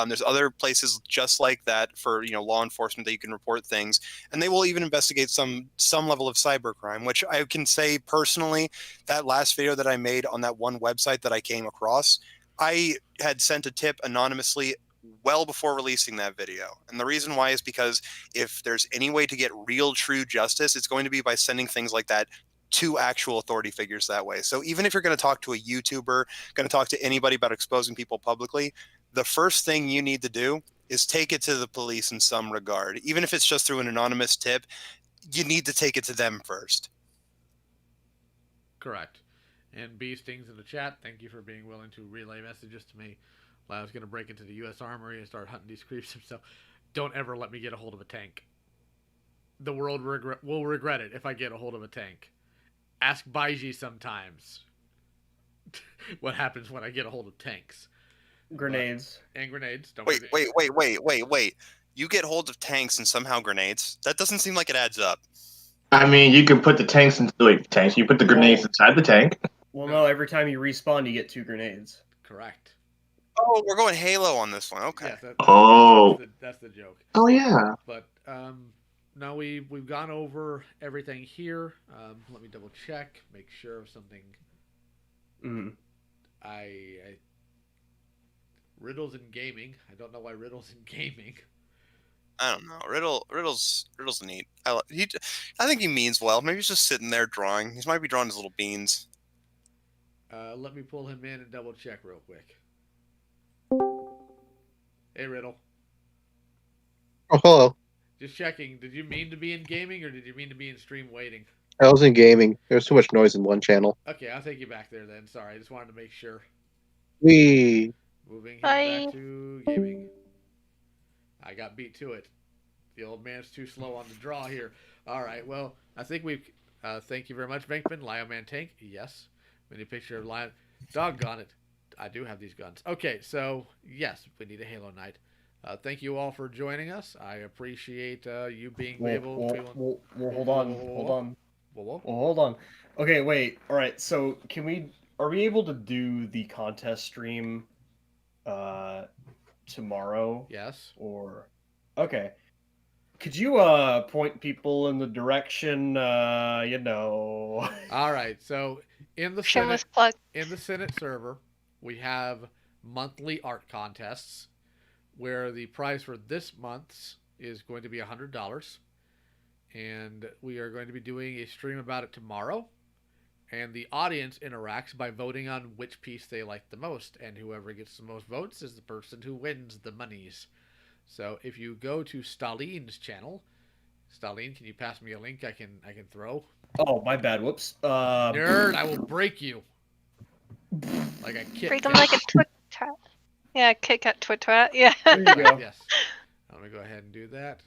Speaker 15: There's other places just like that for law enforcement that you can report things, and they will even investigate some level of cybercrime, which I can say personally, that last video that I made on that one website that I came across, I had sent a tip anonymously well before releasing that video. And the reason why is because if there's any way to get real, true justice, it's going to be by sending things like that to actual authority figures that way. So even if you're going to talk to a YouTuber, going to talk to anybody about exposing people publicly, the first thing you need to do is take it to the police in some regard. Even if it's just through an anonymous tip, you need to take it to them first.
Speaker 2: Correct. And B Stings in the chat, thank you for being willing to relay messages to me. I was going to break into the U.S. Armory and start hunting these creeps himself. Don't ever let me get a hold of a tank. The world will regret it if I get a hold of a tank. Ask Baiji sometimes what happens when I get a hold of tanks.
Speaker 3: Grenades.
Speaker 2: And grenades. Don't
Speaker 15: Wait. You get hold of tanks and somehow grenades? That doesn't seem like it adds up.
Speaker 14: I mean, you can put the tanks into tanks. You put the grenades inside the tank.
Speaker 3: Well, no. Every time you respawn, you get 2 grenades.
Speaker 2: Correct.
Speaker 15: Oh, we're going Halo on this one. Okay.
Speaker 2: Yes, that's the joke.
Speaker 14: Oh yeah.
Speaker 2: But no, we've gone over everything here. Let me double check, make sure of something. I Riddle's in gaming. I don't know why Riddle's in gaming.
Speaker 15: I don't know. Riddle's neat. I think he means well. Maybe he's just sitting there drawing. He might be drawing his little beans.
Speaker 2: Let me pull him in and double check real quick. Hey, Riddle.
Speaker 17: Oh, hello.
Speaker 2: Just checking. Did you mean to be in gaming or did you mean to be in stream waiting?
Speaker 17: I was in gaming. There was too much noise in one channel.
Speaker 2: Okay, I'll take you back there then. Sorry, I just wanted to make sure. Moving him back to gaming. I got beat to it. The old man's too slow on the draw here. All right, well, I think we've... thank you very much, Venkman. Lioman Tank, yes. We need a picture of Lion... Doggone it. I do have these guns. Okay, so, yes, we need a Halo Night. Thank you all for joining us. I appreciate you being able to...
Speaker 3: Hold on. Okay, wait. All right, so are we able to do the contest stream tomorrow?
Speaker 2: Yes.
Speaker 3: Or okay. Could you point people in the direction
Speaker 2: All right. So in the
Speaker 1: Shameless
Speaker 2: Senate,
Speaker 1: plug.
Speaker 2: in the Senate server, we have monthly art contests where the prize for this month's is going to be $100. And we are going to be doing a stream about it tomorrow. And the audience interacts by voting on which piece they like the most. And whoever gets the most votes is the person who wins the monies. So if you go to Stalin's channel, Stalin, can you pass me a link I can throw?
Speaker 3: Oh, my bad. Whoops.
Speaker 2: Nerd, I will break you. Like a Kit
Speaker 1: Break them
Speaker 2: Kat.
Speaker 1: like a Twit Twat. Yeah, Kit Kat Twit Twat. Yeah.
Speaker 3: There you go.
Speaker 2: Yes. I'm going to go ahead and do that.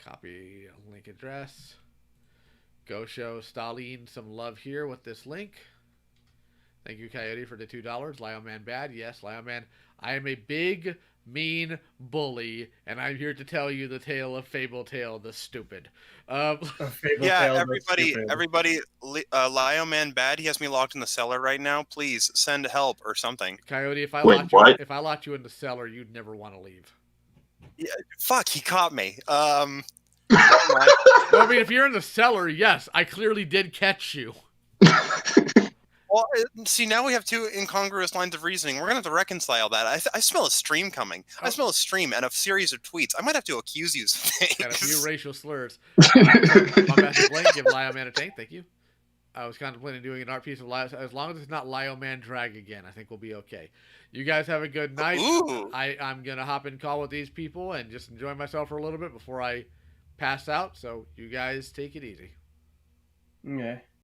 Speaker 2: Copy a link address. Go show Stalin some love here with this link. Thank you, Coyote, for the $2. Lioman Bad. Yes, Lioman. I am a big, mean bully, and I'm here to tell you the tale of Fable Tail the Stupid.
Speaker 15: Everybody, Lioman Bad, he has me locked in the cellar right now. Please send help or something.
Speaker 2: Coyote, if I locked you in the cellar, you'd never want to leave.
Speaker 15: Yeah, fuck, he caught me.
Speaker 2: Well, I mean, if you're in the cellar, yes, I clearly did catch you.
Speaker 15: Well, see, now we have two incongruous lines of reasoning. We're gonna have to reconcile that. I smell a stream coming. I smell a stream and a series of tweets. I might have to accuse you of things.
Speaker 2: And a few racial slurs. My master Blake, give Lio Man a tank. Thank you. I was contemplating doing an art piece of Lio. As long as it's not Lio Man drag again, I think we'll be okay. You guys have a good night.
Speaker 15: Ooh.
Speaker 2: I'm gonna hop in call with these people and just enjoy myself for a little bit before I pass out. So you guys take it easy.
Speaker 16: Okay.